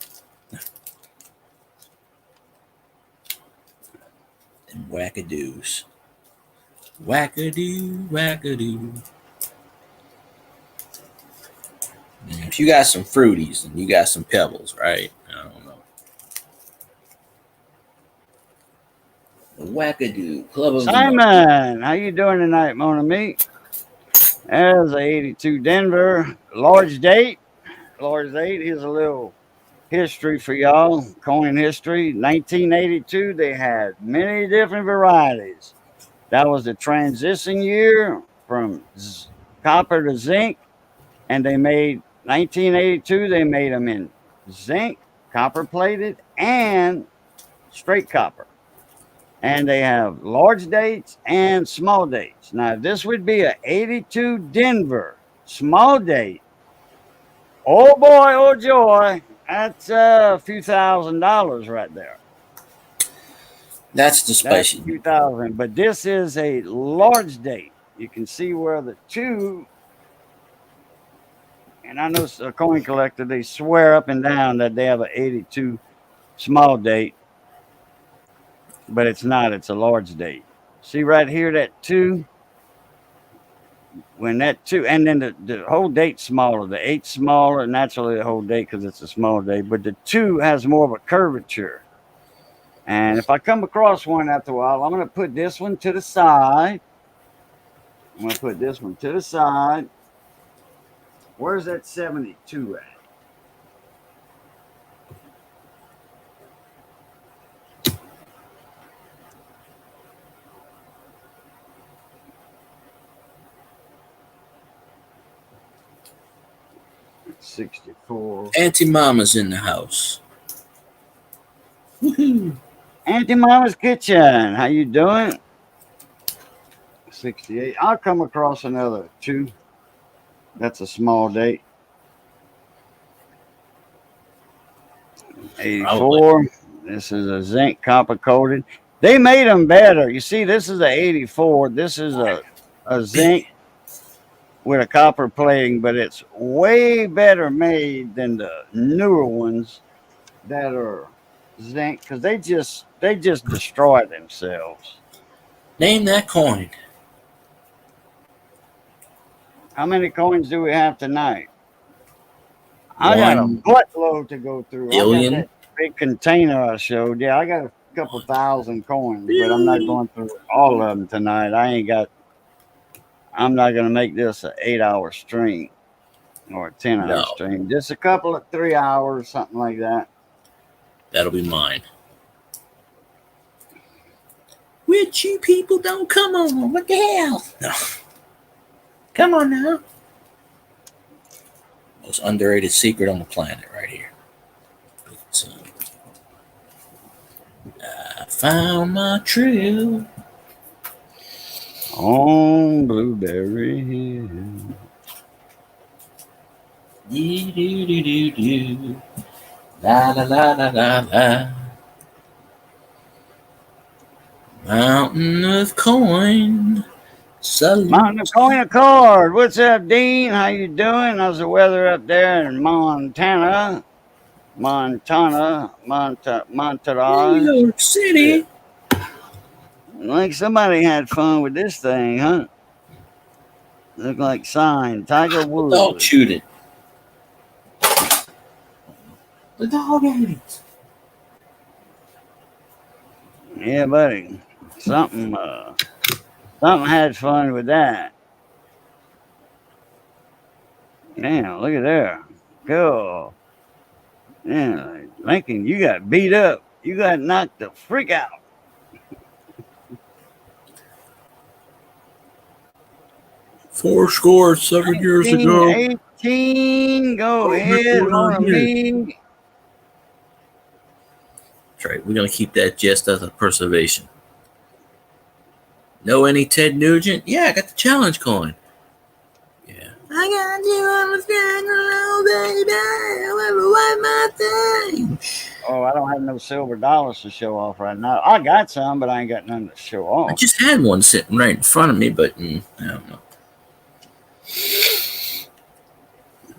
And wackadoos. Wackadoo, wackadoo. If you got some fruities and you got some pebbles, right? I don't know. The wackadoo club of the month. Simon, how you doing tonight, mon ami? There's a 82 Denver. Large date. Large date. Here's a little history for y'all. Coin history. 1982, they had many different varieties. That was the transition year from copper to zinc. And they made 1982, they made them in zinc, copper plated, and straight copper. And they have large dates and small dates. Now, this would be a 82 Denver small date. Oh boy, oh joy. That's a few $1,000s right there. That's the That's spicy. 2,000. But this is a large date. You can see where the two, and I know a coin collector, they swear up and down that they have an 82 small date, but it's not. It's a large date. See right here, that two? When that two, and then the whole date's smaller. The eight's smaller, naturally the whole date because it's a small date, but the two has more of a curvature. And if I come across one after a while, I'm going to put this one to the side. I'm going to put this one to the side. Where's that 72 at? 64. Auntie Mama's in the house. Woohoo! Auntie Mama's Kitchen. How you doing? 68. I'll come across another 2. That's a small date. 84. This is a zinc copper coated. They made them better. You see, this is a 84. This is a zinc with a copper plating, but it's way better made than the newer ones that are zinc because they just destroy themselves. Name that coin. How many coins do we have tonight? I got a buttload to go through. Billion. I got that big container I showed. Yeah, I got a couple thousand coins, but I'm not going through all of them tonight. I'm not going to make this an 8-hour stream or a 10-hour stream. Just a couple of 3 hours, something like that. That'll be mine. Which you people don't come on. What the hell? No. Come on now. Most underrated secret on the planet right here. I found my trail on Blueberry Hill. Do-do-do-do-do. La la la la la la. Mountain of coin. Salute. Mountain of coin accord. What's up, Dean? How you doing? How's the weather up there in Montana? Monterey. New York City. Like somebody had fun with this thing, huh? Look like sign. Tiger Woods. The dog chewed it. The dog ate it. Yeah, buddy. Something had fun with that. Damn, look at there. Cool. Yeah, Lincoln, you got beat up. You got knocked the freak out. Four score 7 years ago. 18. Go ahead on me. That's right. We're going to keep that just as a preservation. Know any Ted Nugent? Yeah, I got the challenge coin. Yeah. I got you on the schedule, baby. I'll wipe my thing. Oh, I don't have no silver dollars to show off right now. I got some, but I ain't got none to show off. I just had one sitting right in front of me, but I don't know. This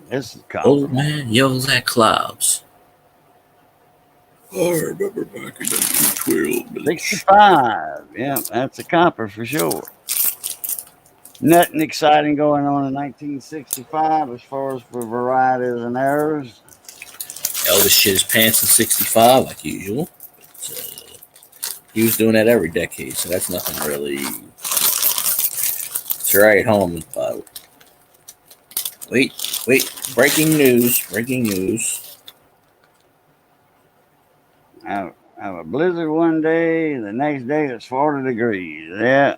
is copper. Old man yells at clouds. I remember back in 1912. 65. Yeah, that's a copper for sure. Nothing exciting going on in 1965 as far as for varieties and errors. Elvis shit his pants in 65 like usual. But, he was doing that every decade, so that's nothing really. It's right home about. Wait. Breaking news. I have a blizzard one day, the next day it's 40 degrees. Yeah.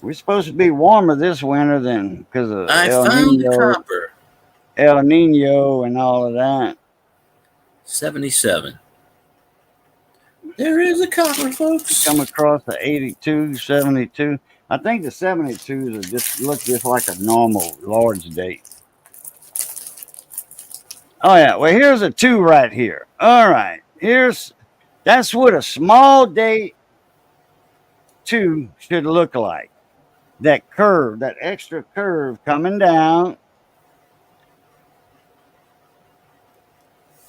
We're supposed to be warmer this winter than because of El Nino and all of that. 77. There is a copper, folks. Come across the 82, 72. I think the 72s are just like a normal large date. Oh yeah, well here's a 2 right here. All right, that's what a small date 2 should look like. That curve, that extra curve coming down.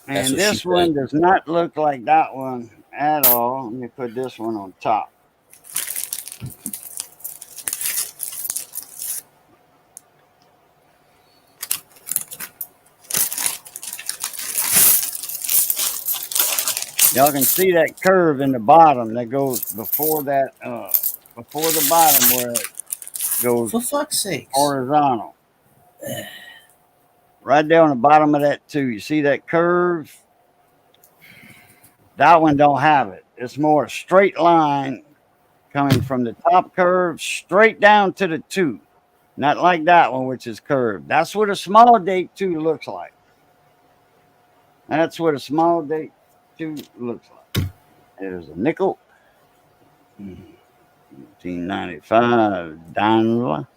And this one does not look like that one at all. Let me put this one on top. Y'all can see that curve in the bottom that goes before that, before the bottom where it goes. For fuck's sake. Horizontal. Right there on the bottom of that too. You see that curve? That one don't have it. It's more a straight line coming from the top curve straight down to the 2. Not like that one, which is curved. That's what a small date 2 looks like. That's what a small date 2 looks like. There's a nickel. 1995 Daimler.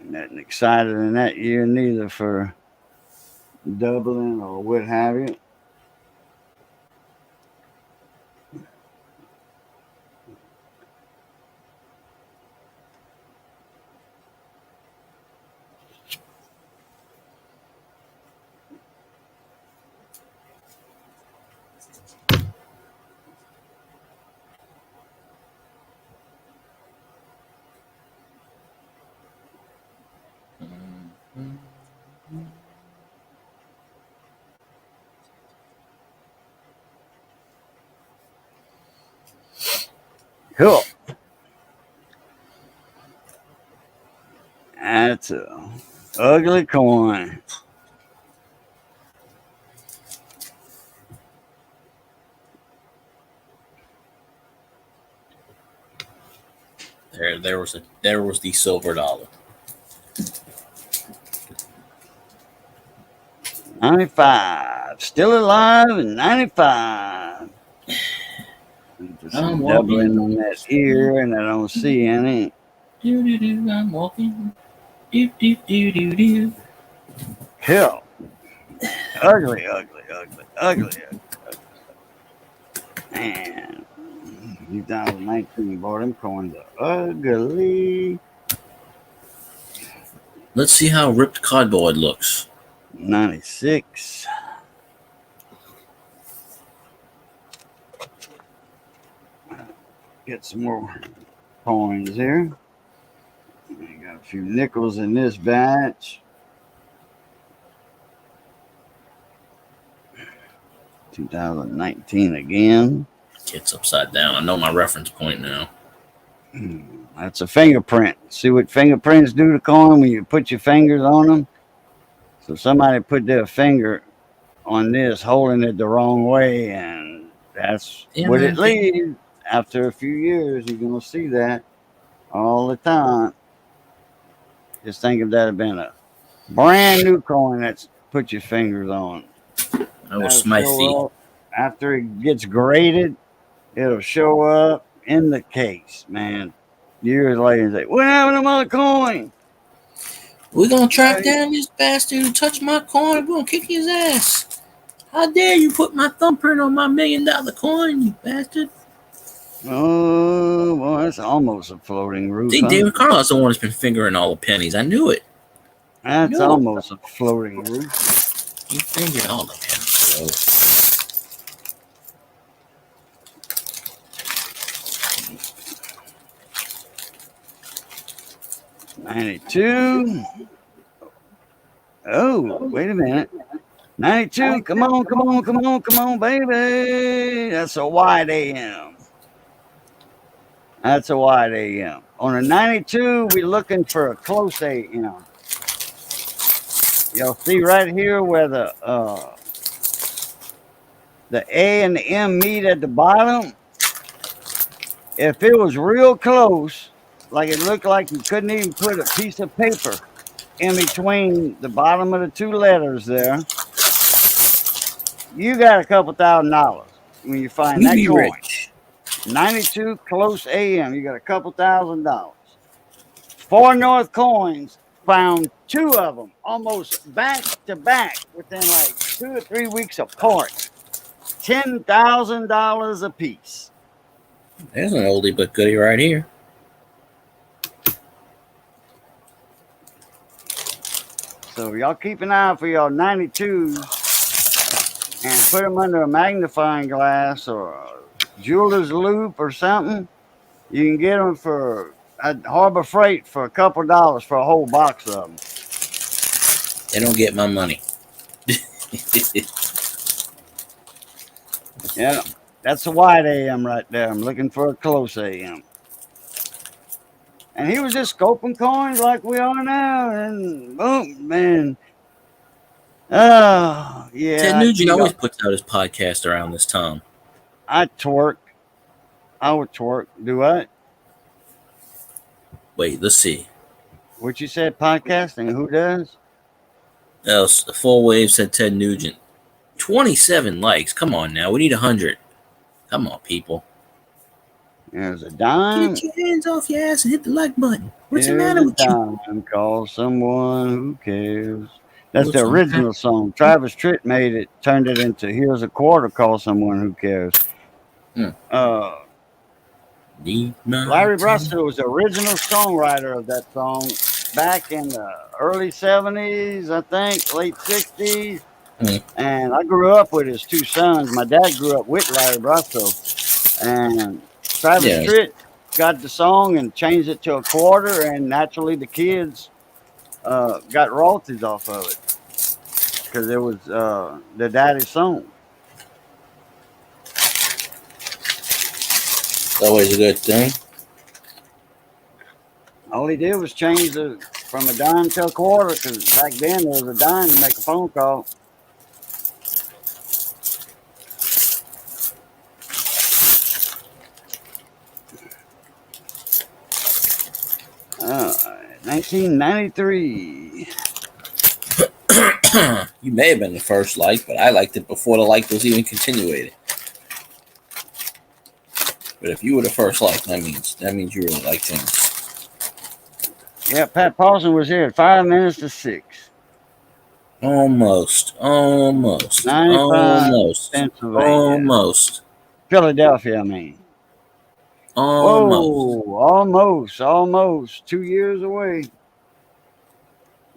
Nothing excited in that year neither for doubling or what have you. Cool. That's a ugly coin. There was the silver dollar. 95. Still alive in 95. I'm doubling walking. on that ear, and I don't see any. I'm walking. Do. Cool. Ugly, ugly, ugly, ugly, ugly. Man, 2019, boy, them coins are ugly. Let's see how ripped cardboard looks. 96. Get some more coins here. We got a few nickels in this batch. 2019 again. It's upside down. I know my reference point now. That's a fingerprint. See what fingerprints do to coin when you put your fingers on them? So somebody put their finger on this, holding it the wrong way, and that's what it leaves. After a few years, you're going to see that all the time. Just think if that had been a brand new coin that's put your fingers on. That was my feet. After it gets graded, it'll show up in the case, man. Years later, say, "What happened to my coin?" We're gonna track down this bastard who touched my coin. We're gonna kick his ass. How dare you put my thumbprint on my $1 million coin, you bastard? Oh, boy, that's almost a floating roof. See, David Carlos the one that's been fingering all the pennies. I knew it. That's almost a floating roof. He fingered all the pennies, bro. 92. Oh, wait a minute. 92. Come on, baby. That's a wide AM. That's a wide AM. On a 92, we're looking for a close AM. You'll see right here where the A and the M meet at the bottom. If it was real close, like it looked like you couldn't even put a piece of paper in between the bottom of the two letters there, you got a couple $1,000 when you find that coin. Rich. 92 close AM, you got a couple $1,000. 4 North coins, found 2 of them almost back to back within like 2 or 3 weeks apart. $10,000 a piece. There's an oldie but goodie right here. So y'all keep an eye for y'all 92s and put them under a magnifying glass or a jeweler's loop or something. You can get them for at Harbor Freight for a couple dollars for a whole box of them. They don't get my money. Yeah, that's a wide AM right there. I'm looking for a close AM. And he was just scoping coins like we are now, and boom, man. Oh, yeah. Ted Nugent always puts out his podcast around this time. I would twerk. Do what? Wait, let's see. What you said, podcasting? Who does? Full Wave said Ted Nugent. 27 likes. Come on now. We need 100. Come on, people. There's a dime. Get your hands off your ass and hit the like button. What's the Here's matter a with you? dime. Call someone who cares. That's What's the the original song. Travis Tritt made it, turned it into Here's a Quarter. Call someone who cares. Hmm. Larry Russell was the original songwriter of that song back in the early 70s, I think, late 60s. And I grew up with his two sons. My dad grew up with Larry Russell. And Travis Tritt got the song and changed it to a quarter. And naturally, the kids got royalties off of it because it was the daddy's song. Always a good thing. All he did was change from a dime to a quarter because back then there was a dime to make a phone call. Uh, 1993. You may have been the first like, but I liked it before the like was even continuated. But if you were the first like, that means you really liked him. Yeah, Pat Paulson was here at 5 minutes to 6. Almost. 95, Pennsylvania. Philadelphia, I mean. Almost. Whoa, almost 2 years away.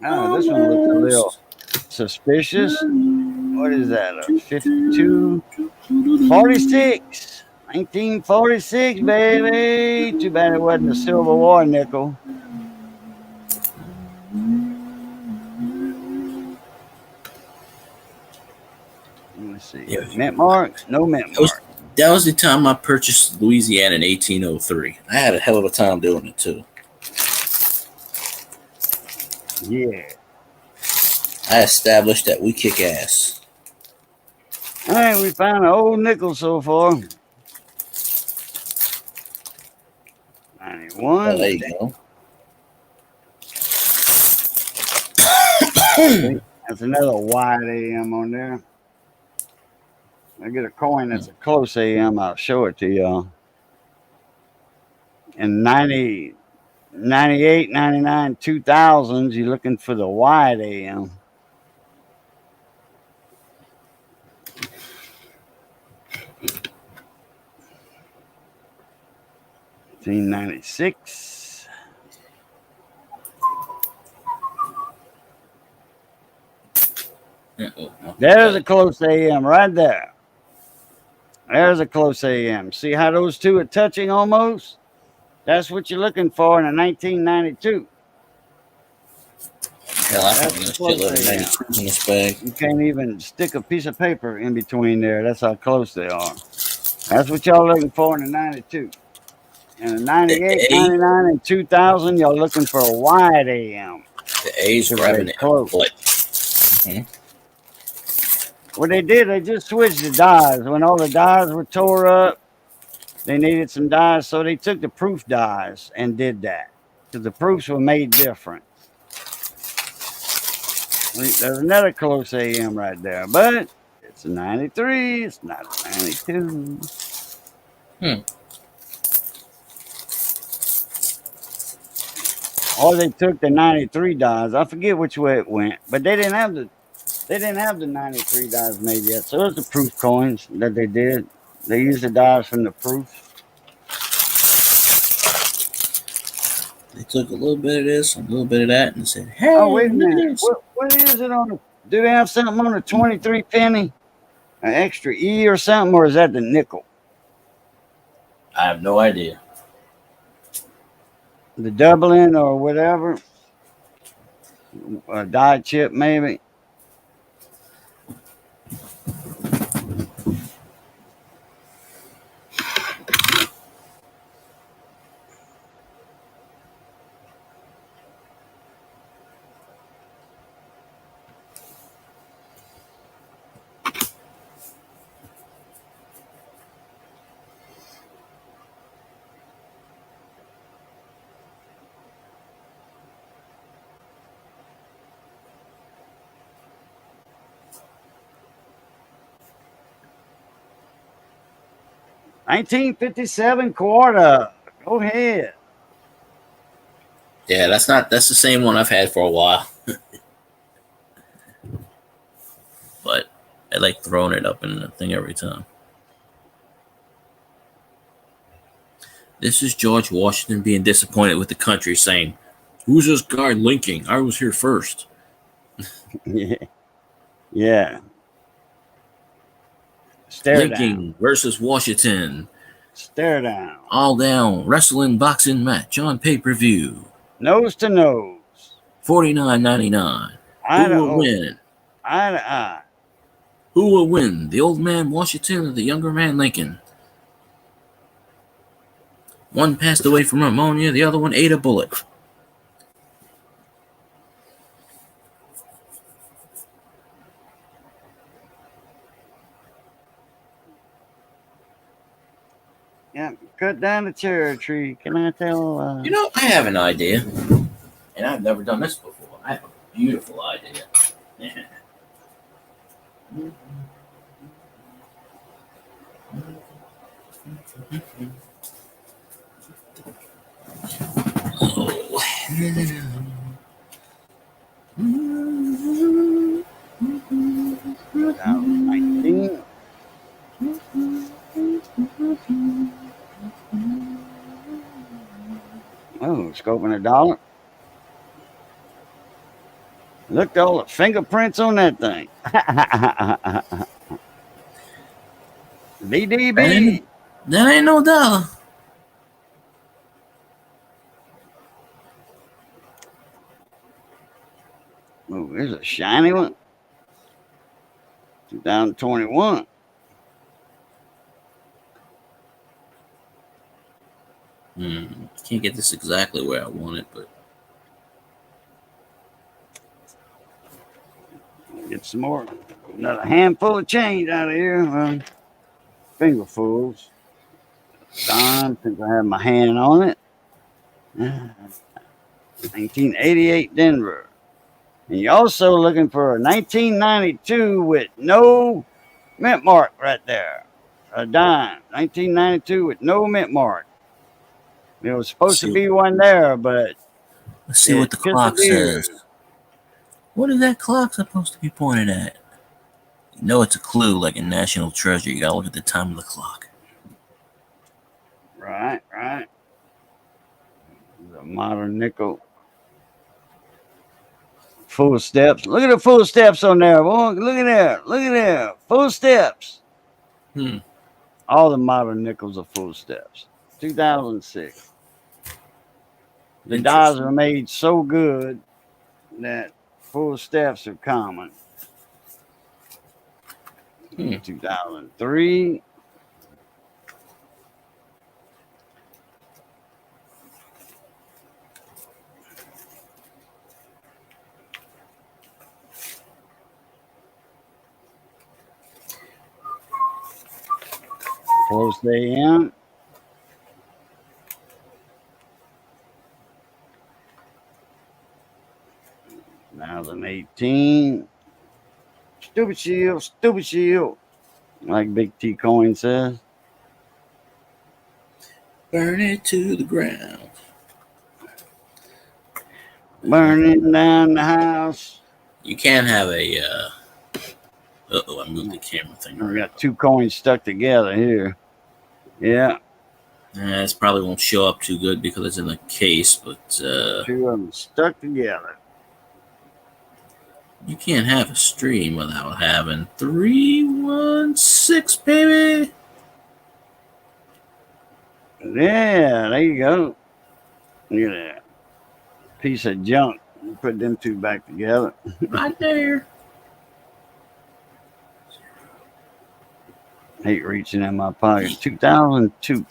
This one looks a little suspicious. What is that? 52, 46, 1946, baby. Too bad it wasn't a Civil War nickel. Let's see. Yeah. Mint marks? No mint marks. That was the time I purchased Louisiana in 1803. I had a hell of a time doing it too. Yeah. I established that we kick ass. All right, we found an old nickel so far. 91. Oh, there you go. That's another wide AM on there. I get a coin that's a close AM. I'll show it to y'all. In 90, 98, 99, 2000s, you're looking for the wide AM. $1996. There's a close AM right there. There's a close AM. See how those two are touching almost? That's what you're looking for in a 1992. Hell, I found a shitload of 92s in this bag. You can't even stick a piece of paper in between there. That's how close they are. That's what y'all looking for in the 92. In the 98, 99, and 2000, y'all looking for a wide AM. The A's grabbing it close. What they did, they just switched the dies. When all the dies were tore up, they needed some dies, so they took the proof dies and did that. Because the proofs were made different. There's another close AM right there, but it's a 93, it's not a 92. Or they took the 93 dies. I forget which way it went, but they didn't have the 93 dies made yet. So those are proof coins that they did. They used the dies from the proof. They took a little bit of this, a little bit of that, and said, "Hey, oh wait a minute, what is it on the? Do they have something on the 23 penny? An extra E or something, or is that the nickel? I have no idea. The doubling or whatever, a die chip maybe. 1957 quarter. Go ahead. Yeah, that's the same one I've had for a while. But I like throwing it up in the thing every time. This is George Washington being disappointed with the country, saying, "Who's this guy linking? I was here first." Yeah. Yeah. Stare down. Linking versus Washington. Stare down. All down wrestling boxing match on pay-per-view. Nose to nose. $49.99. Eye Who to will eye. win? Eye to eye. Who will win? The old man Washington or the younger man Lincoln? One passed away from pneumonia, the other one ate a bullet. Yeah. Cut down the cherry tree. Can I tell? You know, I have an idea, and I've never done this before. I have a beautiful idea. Now, 19. Oh, scoping $1. Look at all the fingerprints on that thing. DDB. That ain't no dollar. Oh, there's a shiny one. 2021. Can't get this exactly where I want it, but Get some more. Another handful of change out of here. Well, fingerfuls. Don, since I have my hand on it. 1988 Denver. And you're also looking for a 1992 with no mint mark right there. A dime. 1992 with no mint mark. There was supposed to be one there, but let's see what the clock says. What is that clock supposed to be pointed at? You know it's a clue, like in National Treasure. You gotta look at the time of the clock. Right. The modern nickel. Full steps. Look at the full steps on there. Boy. Look at there. Full steps. All the modern nickels are full steps. 2006. The dies are made so good that full steps are common. 2003. Close AM. Now 2018. Stupid shield. Like Big T Coin says. Burn it to the ground. Burning down the house. You can't have a. I moved the camera thing. We got 2 coins stuck together here. Yeah. This probably won't show up too good because it's in a case, but 2 of them stuck together. You can't have a stream without having 316, baby. Yeah, there you go. Look at that. Piece of junk. Put them 2 back together. Right there. Hate reaching in my pocket. 2002.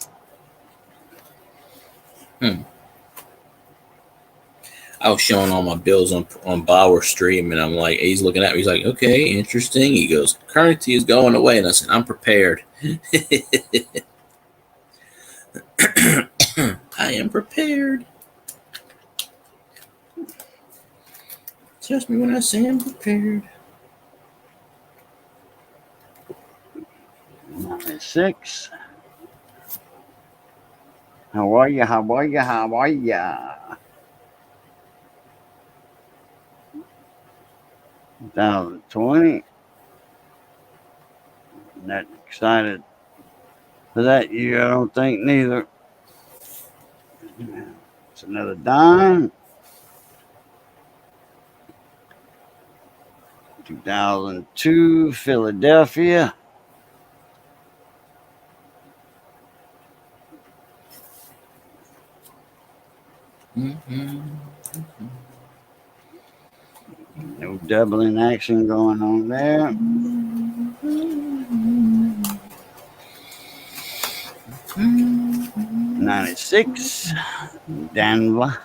I was showing all my bills on Bauer Stream, and I'm like, he's looking at me. He's like, okay, interesting. He goes, currency is going away. And I said, I'm prepared. I am prepared. Trust me when I say I'm prepared. 96. How are you? How are you? How are ya? 2020. Not excited for that year, I don't think, neither. It's another dime. 2002, Philadelphia. No doubling action going on there. 96, Denver.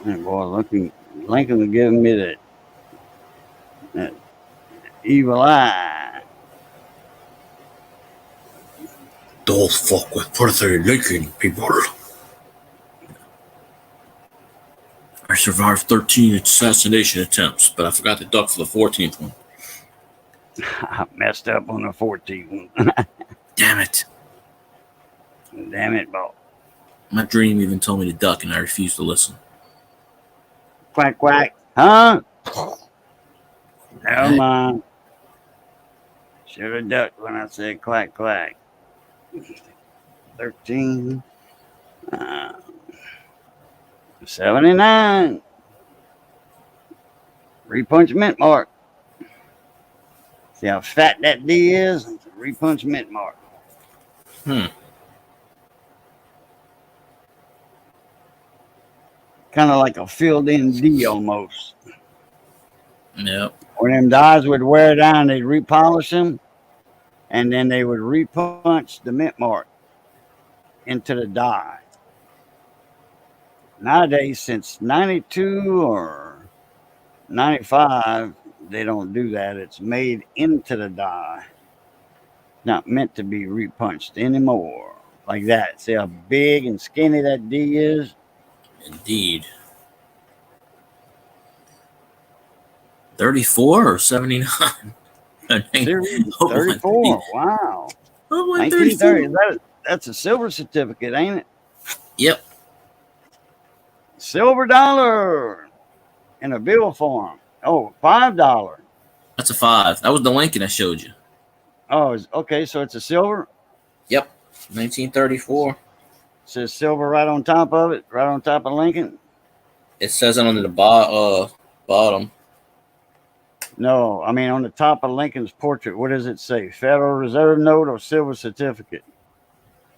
And boy, Lincoln was giving me that evil eye. Don't fuck with Puerto Rican people. I survived 13 assassination attempts, but I forgot to duck for the 14th one. I messed up on the 14th one. Damn it. Damn it, boy. My dream even told me to duck, and I refused to listen. Quack, quack. Huh? Never mind. Should have ducked when I said quack, quack. 13. 79. Repunch mint mark. See how fat that D is? It's a repunch mint mark. Kind of like a filled in D almost. Yep. When them dies would wear down, they'd repolish them, and then they would repunch the mint mark into the die. Nowadays, since 92 or 95, they don't do that. It's made into the die. Not meant to be repunched anymore. Like that. See how big and skinny that D is? Indeed. 34 or 79? 34. Wow. Oh, 1930. That's a silver certificate, ain't it? Yep. Silver dollar in a bill form. Oh, $5. That's a 5. That was the Lincoln I showed you. Oh, okay. So it's a silver? Yep. 1934. It says silver right on top of it, right on top of Lincoln. It says it on the bottom. No, I mean on the top of Lincoln's portrait. What does it say? Federal Reserve note or silver certificate?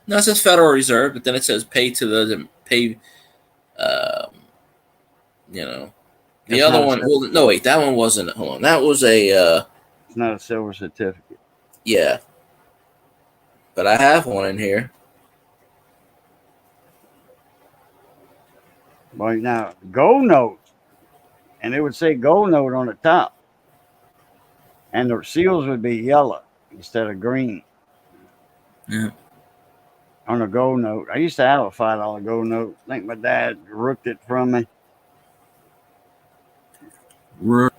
No, it says Federal Reserve, but then it says pay to the pay. The other one. Well, no, wait, that one wasn't. Hold on, that was a. It's not a silver certificate. Yeah, but I have one in here. Well, now gold note, and it would say gold note on the top, and the seals would be yellow instead of green. Yeah. On a gold note, I used to have a $5 gold note. I think my dad rooked it from me. While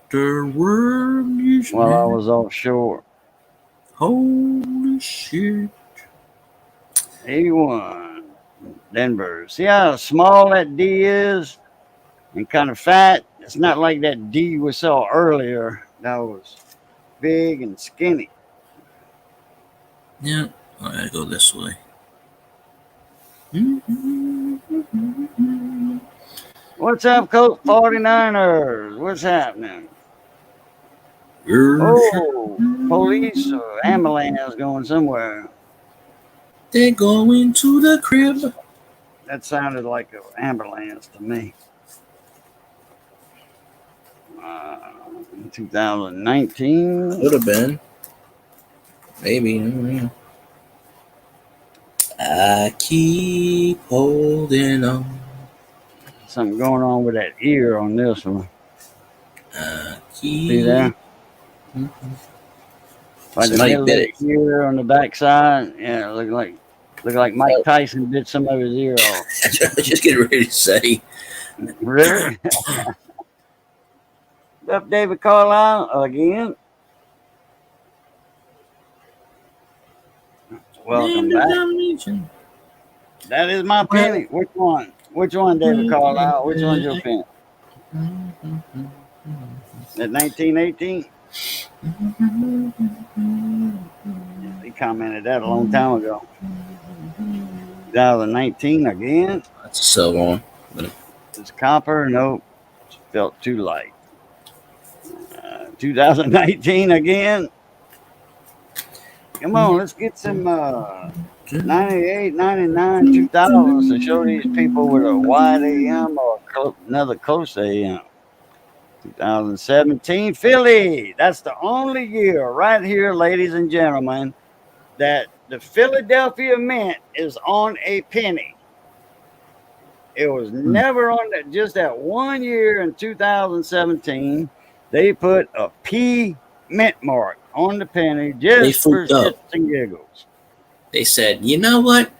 I was offshore. Holy shit. 81. Denver. See how small that D is and kind of fat? It's not like that D we saw earlier. That was big and skinny. Yeah. I gotta go this way. What's up, Coach 49ers? What's happening? Oh, police or ambulance going somewhere. They're going to the crib. That sounded like an ambulance to me. 2019. Could have been. Maybe. I don't know. I keep holding on. Something going on with that ear on this one. See there? Mm-hmm. Like the middle of the ear on the backside. Yeah, look like Mike Tyson bit some of his ear off. I was just getting ready to say. Really? Up, David Carlisle again. Welcome back. That is my penny. Which one? Which one, David Carlisle? Which one's your penny? That 1918? He commented that a long time ago. 2019 again. That's a silver one. It's copper. Nope. It felt too light. 2019 again. Come on, let's get some 98, 99, 2000s to show these people with a wide AM or another close AM. 2017 Philly. That's the only year right here, ladies and gentlemen, that the Philadelphia Mint is on a penny. It was never on that. Just that 1 year in 2017, they put a P mint mark on the penny just for shits and giggles. They said, you know what?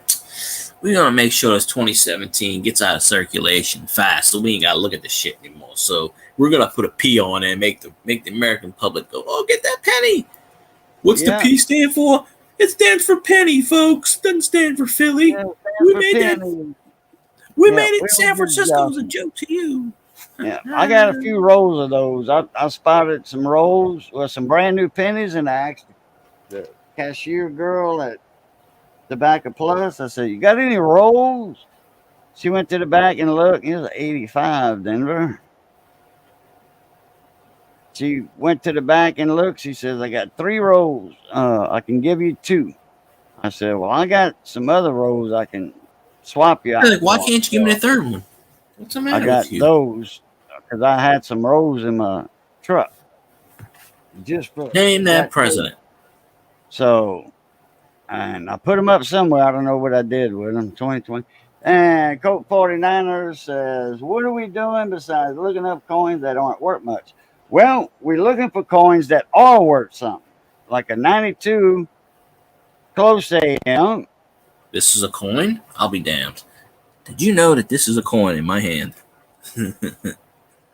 We're going to make sure this 2017 gets out of circulation fast so we ain't got to look at this shit anymore. So we're going to put a P on it and make the American public go, oh, get that penny. What's the P stand for? It stands for penny, folks. Doesn't stand for Philly. Yeah, we made that. We made it in San Francisco as a joke to you. Yeah, I got a few rolls of those. I spotted some rolls with some brand new pennies, and I asked the cashier girl at the back of Plus, I said, you got any rolls? She went to the back and looked. It was 85, Denver. She went to the back and looked. She says, I got 3 rolls. I can give you 2. I said, well, I got some other rolls I can swap you out. Like, why can't you give me the third one? What's the matter I got with you? those because I had some rolls in my truck. Just for Name that president. So, and I put them up somewhere. I don't know what I did with them. 2020. And Colt 49ers says, what are we doing besides looking up coins that aren't worth much? Well, we're looking for coins that are worth something, like a 92 close AM. This is a coin? I'll be damned. Did you know that this is a coin in my hand?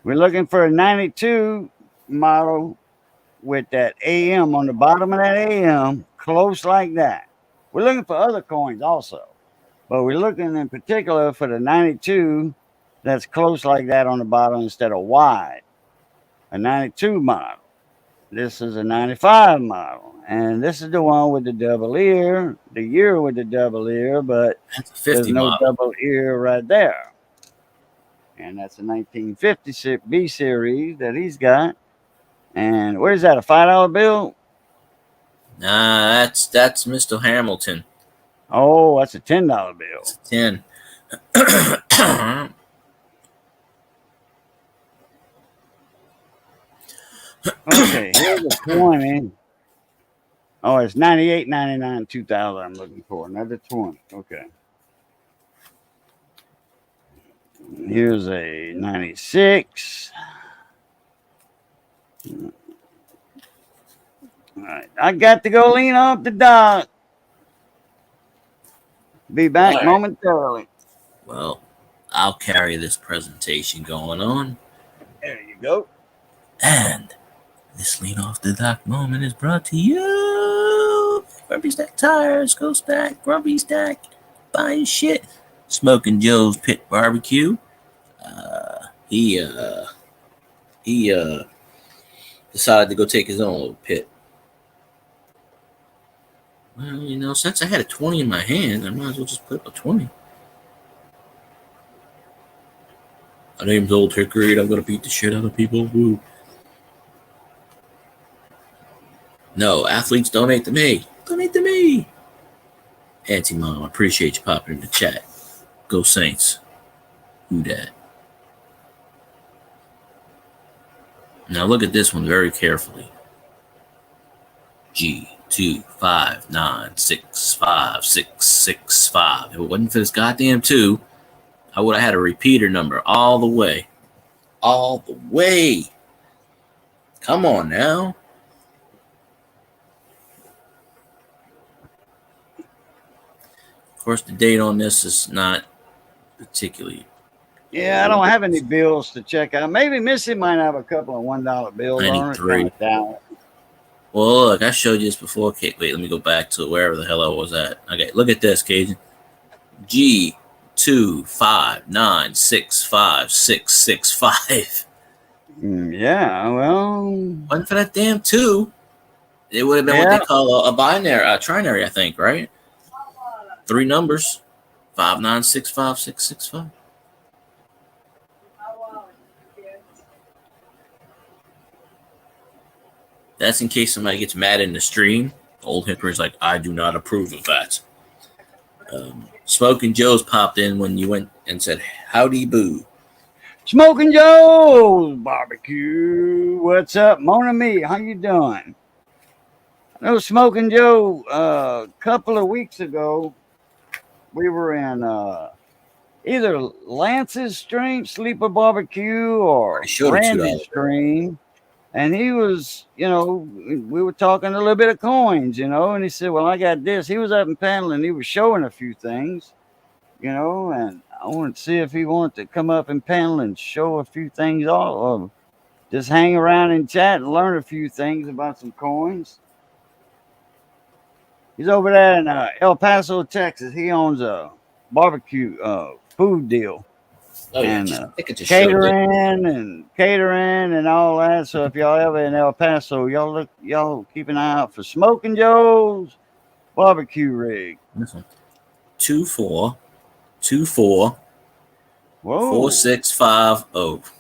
We're looking for a 92 model with that AM on the bottom of that AM, close like that. We're looking for other coins also, but we're looking in particular for the 92 that's close like that on the bottom instead of wide. A 92 model. This is a 95 model, and this is the one with the double ear, the year with the double ear, but there's no model. double ear right there. And that's a 1950 B series that he's got. And what is that, a $5 bill? Nah, that's Mr. Hamilton. Oh, that's a $10 bill. It's a 10. Okay, here's a 20. Oh, it's 98, 99, 2000 I'm looking for. Another 20. Okay. Here's a 96. All right. I got to go lean off the dock. Be back momentarily. Well, I'll carry this presentation going on. There you go. And this lean off the dock moment is brought to you. Grumpy Stack Tires, Go Stack, Grumpy Stack, buying shit. Smoking Joe's Pit Barbecue. He decided to go take his own little pit. Well, you know, since I had a 20 in my hand, I might as well just put up a 20. My name's Old Hickory, and I'm gonna beat the shit out of people. Woo. No, athletes donate to me. Donate to me. Auntie Mom, I appreciate you popping in the chat. Go Saints. Who dat? Now look at this one very carefully. G259656665. If it wasn't for this goddamn 2, I would have had a repeater number all the way. All the way. Come on now. Of course, the date on this is not particularly. Yeah, I don't have any bills to check out. Maybe Missy might have a couple of $1 bills 93. on it. Well, look, I showed you this before. Okay, wait, let me go back to wherever the hell I was at. Okay, look at this, Cajun. G259656665. Yeah, well, Wasn't for that damn 2. It would have been what yeah. they call a binary, a trinary, I think, right? 3 numbers. 5965665. That's in case somebody gets mad in the stream. Old Hickory's like, I do not approve of that. Smoking Joe's popped in when you went and said, howdy boo. Smoking Joe's barbecue. What's up, Mona Me? How you doing? I know Smoking Joe. A couple of weeks ago, we were in either Lance's stream, Sleeper Barbecue, or Short of Randy's $2. stream, and he was, we were talking a little bit of coins, and he said, "Well, I got this." He was up in panel and he was showing a few things, and I wanted to see if he wanted to come up and panel and show a few things, or just hang around and chat and learn a few things about some coins. He's over there in El Paso, Texas. He owns a barbecue food deal. Oh, yeah. And I think it just showed catering and all that. So if y'all ever in El Paso, y'all keep an eye out for Smoking Joe's barbecue rig. This one. 2424 Whoa. 4650.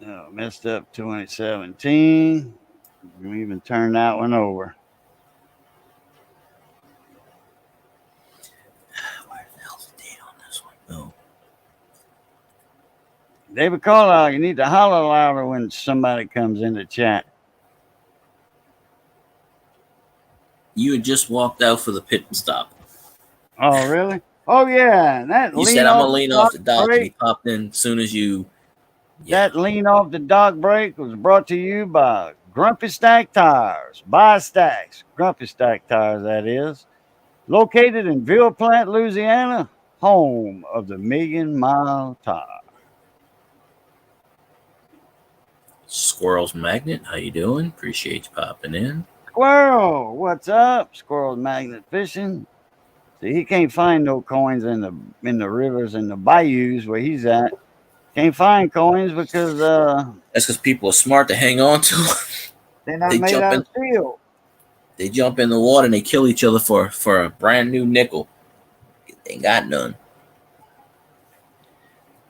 Oh, messed up 2017. You even turn that one over. Where the hell's the date on this one? Oh. David Carlisle, you need to holler louder when somebody comes in the chat. You had just walked out for the pit stop. Oh, really? Oh, yeah. And that You said I'm going to lean off the dock, and he popped in as soon as you... Yeah. That lean off the dock break was brought to you by Grumpy Stack Tires. Buy stacks. Grumpy Stack Tires, that is. Located in Ville Platte, Louisiana, home of the Million Mile Tire. Squirrel's Magnet, how you doing? Appreciate you popping in. Squirrel, what's up? Squirrel's Magnet Fishing. See, he can't find no coins in the rivers and the bayous where he's at. Can't find coins because that's because people are smart to hang on to. They're not made out of steel. They jump in the water and they kill each other for a brand new nickel. They ain't got none.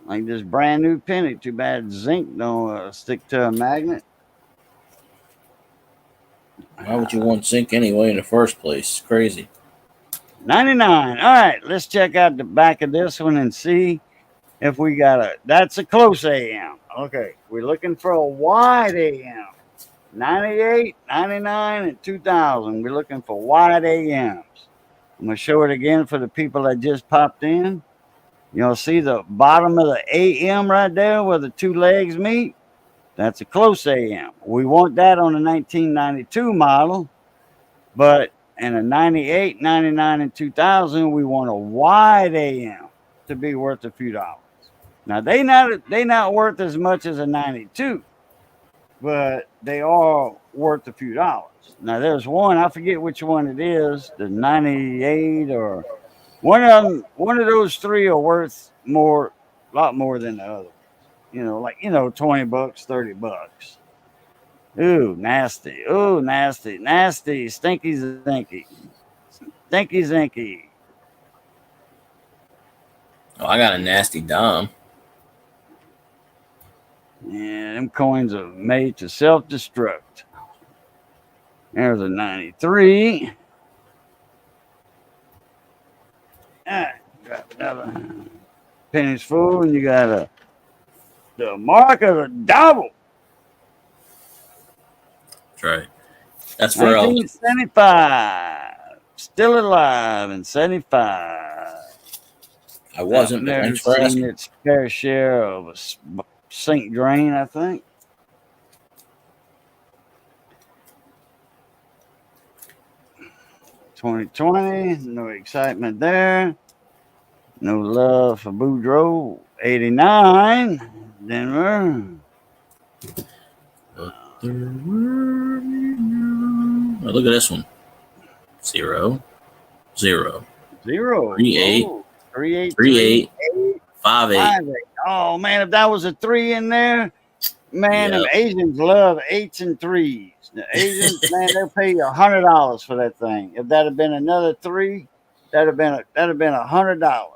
Like this brand new penny. Too bad zinc don't stick to a magnet. Why would you want zinc anyway in the first place? It's crazy. 99. All right, let's check out the back of this one and see if we got that's a close AM. Okay, we're looking for a wide AM. 98, 99, and 2000. We're looking for wide AMs. I'm going to show it again for the people that just popped in. You'll see the bottom of the AM right there where the two legs meet. That's a close AM. We want that on a 1992 model, but in a 98, 99, and 2000, we want a wide AM to be worth a few dollars. Now, they not worth as much as a 92, but they are worth a few dollars. Now, there's one, I forget which one it is, the 98 or one of those three are worth a lot more than the other. Like, $20, $30. Ooh, nasty. Ooh, nasty. Nasty. Stinky zinky. Stinky zinky. Oh, I got a nasty dime. Yeah, them coins are made to self-destruct. There's a 93. Got another pennies full, and you got the mark of the double. That's right. That's for 1975. Still alive in 75. I wasn't, but thanks for asking. Its fair share of a sink drain, I think. $2020, no excitement there. No love for Boudreaux. 89, Denver. Oh, look at this one. 0, 0, 0. 3, 8, Oh, 3, 8, 3, 8, 8, 5, 8. 5, 8. Oh, man, if that was a 3 in there, man, them Yep. Asians love 8s and 3s. The Asians, man, they'll pay you $100 for that thing. If that had been another 3, that'd have been $100.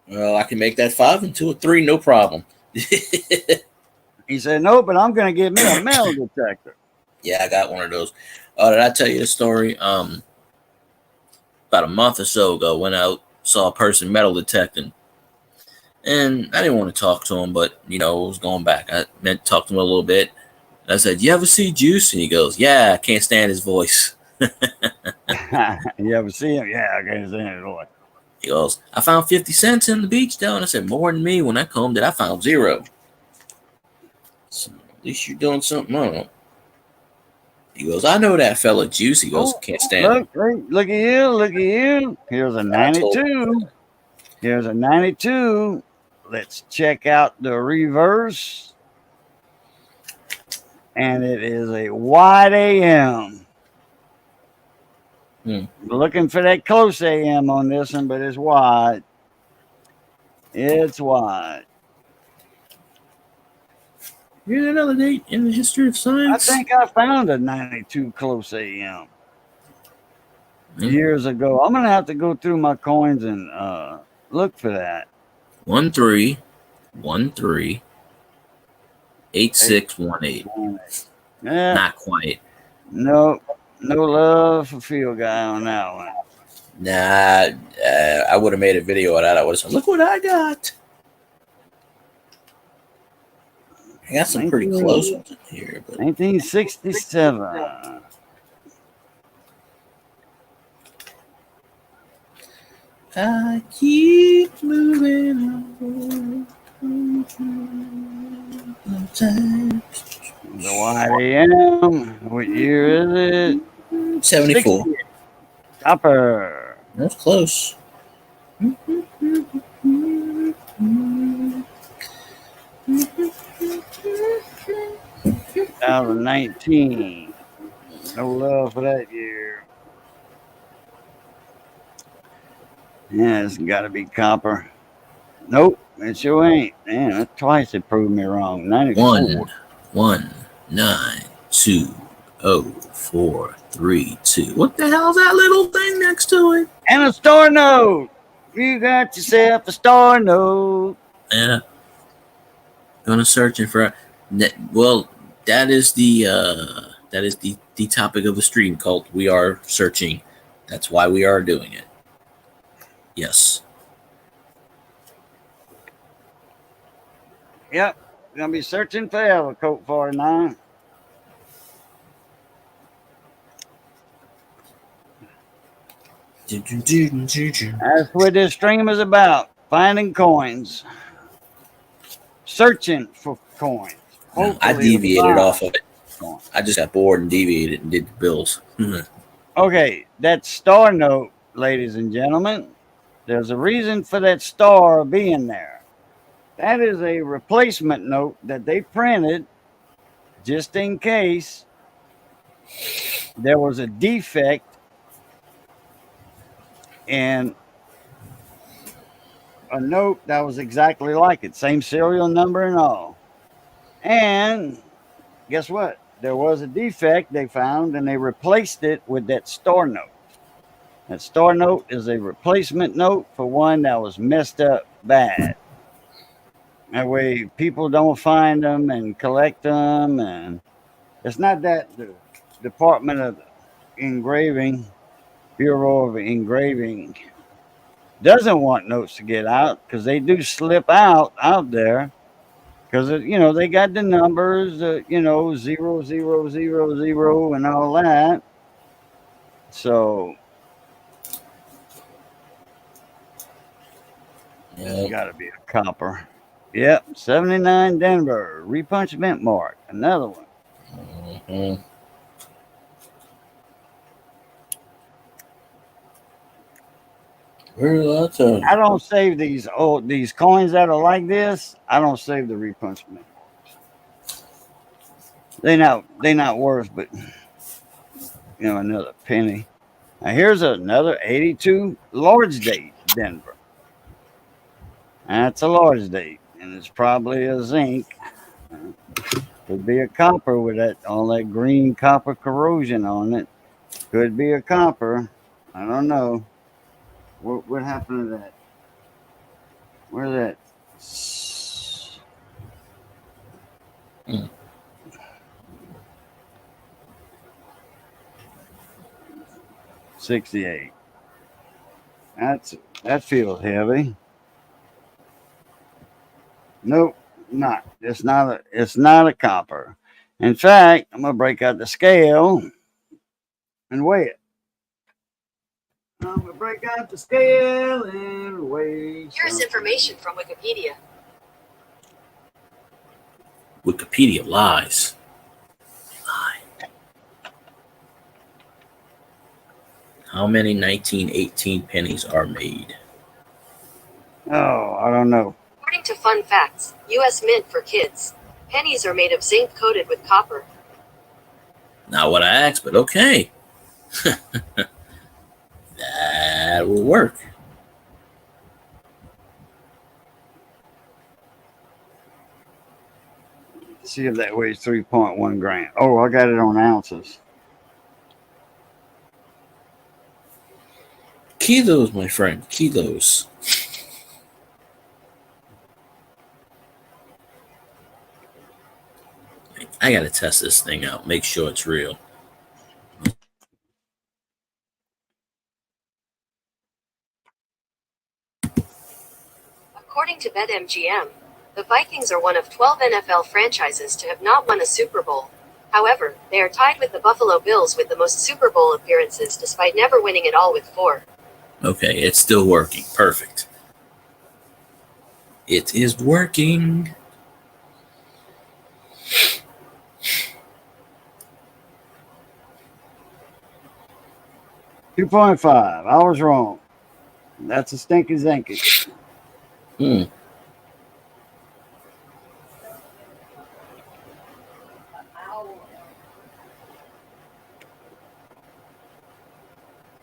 Well, I can make that 5 into a 3, no problem. He said, no, but I'm going to get me a metal detector. Yeah, I got one of those. Did I tell you the story? About a month or so ago, went out, saw a person metal detecting, and I didn't want to talk to him, but I was going back. I meant to talk to him a little bit. I said, "You ever see Juice?" And he goes, "Yeah, I can't stand his voice." You ever see him? Yeah, I can't stand it. Boy. He goes, "I found 50 cents in the beach, though." And I said, "More than me. When I combed it, I found 0. So at least you're doing something wrong." He goes, "I know that fella Juice." He goes, "Can't stand him." Look at you, look at you. Here's a I told him 92. Here's a 92. Let's check out the reverse. And it is a wide AM. Looking for that close AM on this one, but it's wide. It's wide. Here's another date in the history of I science. think I found a 92 close AM years ago. I'm going to have to go through my coins and look for that. 1 3 1 3 8 6 1 8. Yeah. Not quite. No love for field guy on that one. Nah, I would have made a video of that. I would have said, "Look what I got." I got some pretty close ones in here. But 1967. I keep moving on. The wide AM. What year is it? 74. 60. Copper. That's close. 2019. No love for that year. Yeah, it's got to be copper. Nope, it sure ain't. Man, that's twice it proved me wrong. 94. 1 9 2 0 4 3 2. What the hell's that little thing next to it? And a star note. You got yourself a star note. Yeah. Gonna searching for. Well, that is the topic of the stream called "We Are Searching." That's why we are doing it. Yes. Yep, gonna be searching forever, Colt 49. That's what this stream is about. Finding coins. Searching for coins. I deviated off of it. I just got bored and deviated and did the bills. Okay, that star note, ladies and gentlemen, there's a reason for that star being there. That is a replacement note that they printed just in case there was a defect in a note that was exactly like it, same serial number and all. And guess what? There was a defect they found and they replaced it with that star note. That star note is a replacement note for one that was messed up bad. That way people don't find them and collect them. And it's not that the Department of Engraving, Bureau of Engraving, doesn't want notes to get out, because they do slip out there. Because, they got the numbers, 0000 and all that. So, it's got to be a copper. Yep, 79 Denver, repunch mint mark, another one. Mm-hmm. I don't save these coins that are like this. I don't save the repunch mint. They not worth, but another penny. Now here's another 82 Lord's Date, Denver. That's a Lord's Date, and it's probably a zinc. Could be a copper with all that green copper corrosion on it. Could be a copper. I don't know. What happened to that? Where's that? Hmm. 68. That feels heavy. Nope, not. It's not a copper. In fact, I'm gonna break out the scale and weigh it. I'm gonna break out the scale and weigh. Here's information from Wikipedia. Wikipedia lies. How many 1918 pennies are made? Oh, I don't know. According to Fun Facts, U.S. Mint for kids, pennies are made of zinc coated with copper. Not what I asked, but okay. That will work. See if that weighs 3.1 grams. Oh, I got it on ounces. Kilos, my friend. Kilos. I gotta test this thing out. Make sure it's real. According to BetMGM, the Vikings are one of 12 NFL franchises to have not won a Super Bowl. However, they are tied with the Buffalo Bills with the most Super Bowl appearances despite never winning it all with 4. Okay, it's still working. Perfect. It is working. $2.5. I was wrong. That's a stinky zinky. Hmm.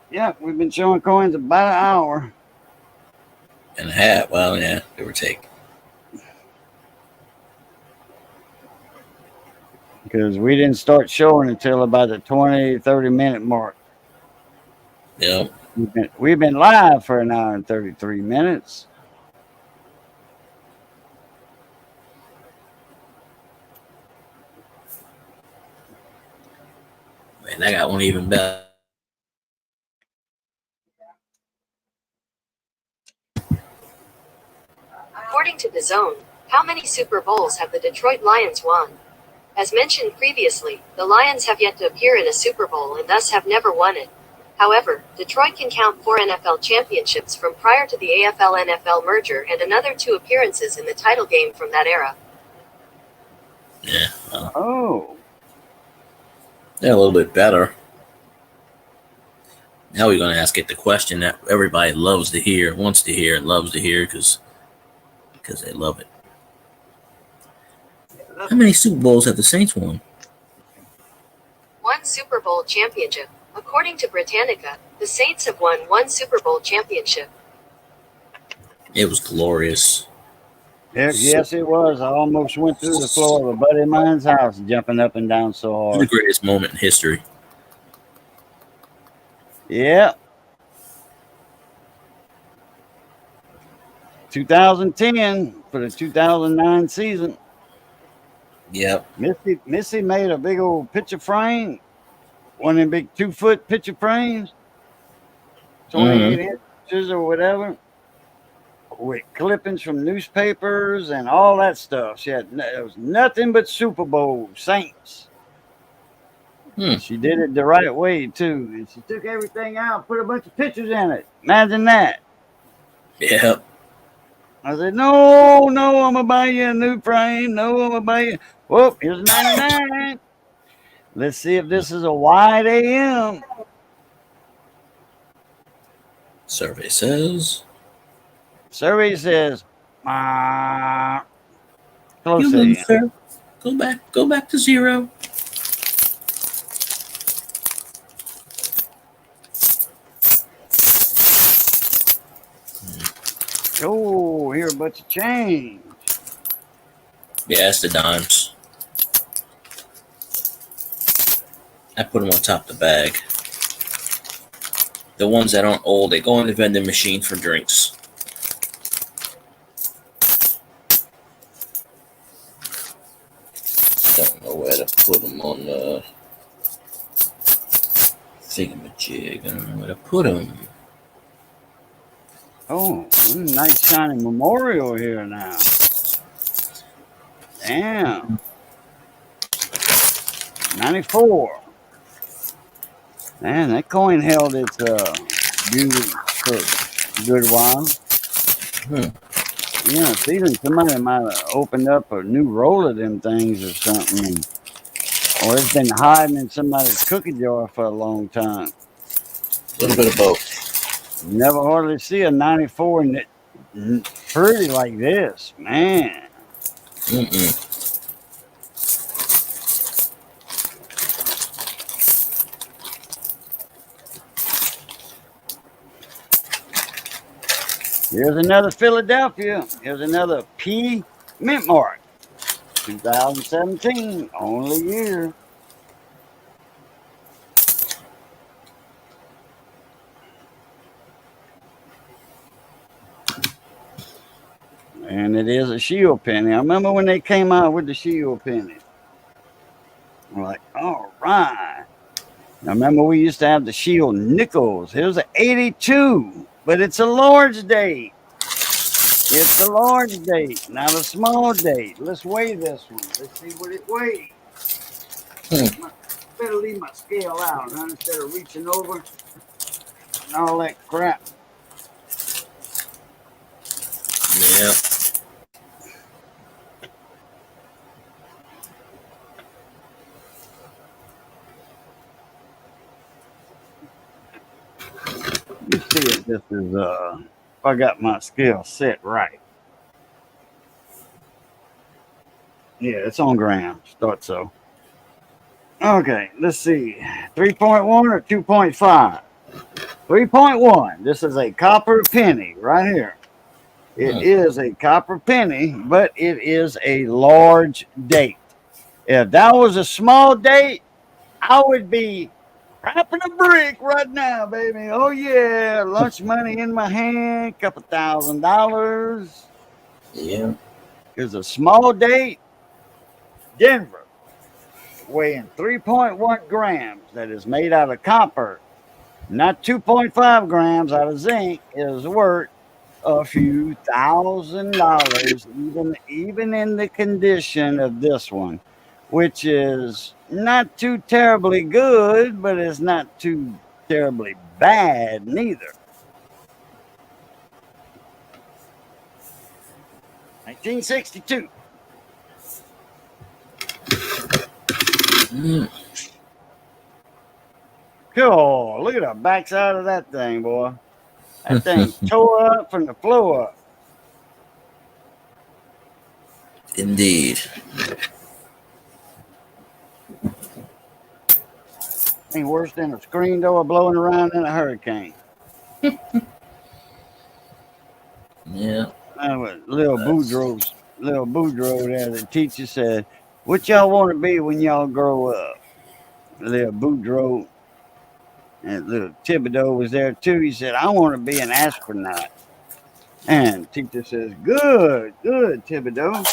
Yeah, we've been showing coins about an hour. And a half. Well, yeah, give or take. Because we didn't start showing until about the 20, 30-minute mark. Yep. We've been live for an hour and 33 minutes. Man, I got one even better. According to The Zone, how many Super Bowls have the Detroit Lions won? As mentioned previously, the Lions have yet to appear in a Super Bowl and thus have never won it. However, Detroit can count 4 NFL championships from prior to the AFL-NFL merger and another 2 appearances in the title game from that era. Yeah. Well, Oh. they're a little bit better. Now we're going to ask it the question that everybody loves to hear, wants to hear, and loves to hear because they love it. How many Super Bowls have the Saints won? 1 Super Bowl championship. According to Britannica, the Saints have won 1 Super Bowl championship. It was glorious. Yes, it was. I almost went through the floor of a buddy of mine's house jumping up and down so It was hard. the greatest moment in history. Yeah. 2010 for the 2009 season. Yep. Missy made a big old picture frame, one of them big 2-foot picture frames, 28 inches or whatever, with clippings from newspapers and all that stuff. It was nothing but Super Bowl Saints. She did it the right way too, and she took everything out, put a bunch of pictures in it. Imagine that. Yep. I said, no, I'm gonna buy you a new frame. No, I'm gonna buy you. Whoop, here's 99. Let's see if this is a wide AM. Survey says. Survey says, close You AM. lose, sir. Go back to 0. Oh, here a bunch of change. Yeah, it's the dimes. I put them on top of the bag. The ones that aren't old, they go in the vending machine for drinks. Don't know where to put them on the thingamajig. I don't know where to put them. Oh, nice shiny memorial here now. Damn. 94. Man, that coin held its beauty for a good while. You know, it's even somebody might have opened up a new roll of them things or something. Or it's been hiding in somebody's cookie jar for a long time. A little bit of both. Never hardly see a 94 pretty like this, man. Here's another Philadelphia. Here's another P Mint Mark. 2017, only year. And it is a shield penny. I remember when they came out with the shield penny. I'm like, all right. I remember we used to have the shield nickels. Here's an 82, but it's a large date. It's a large date, not a small date. Let's weigh this one. Let's see what it weighs. Better leave my scale out, huh? Instead of reaching over and all that crap. Yeah. You see if this is if I got my scale set right. Yeah, it's on grams. Thought so. Okay, let's see. 3.1 or 2.5? 3.1. This is a copper penny right here. It is a copper penny, but it is a large date. If that was a small date, I would be wrapping a brick right now, baby. Oh yeah, lunch money in my hand, couple $1,000. Yeah. Here's a small date, Denver, weighing 3.1 grams. That is made out of copper, not 2.5 grams out of zinc. Is worth a few $1,000, even in the condition of this one, which is not too terribly good, but it's not too terribly bad neither. 1962. Cool. Look at the backside of that thing, boy. That thing tore up from the floor up. Indeed. Ain't worse than a screen door blowing around in a hurricane. Yeah. Little Boudreaux there, the teacher said, what y'all want to be when y'all grow up? Little Boudreaux and little Thibodeau was there too. He said, I want to be an astronaut. And teacher says, good, Thibodeau.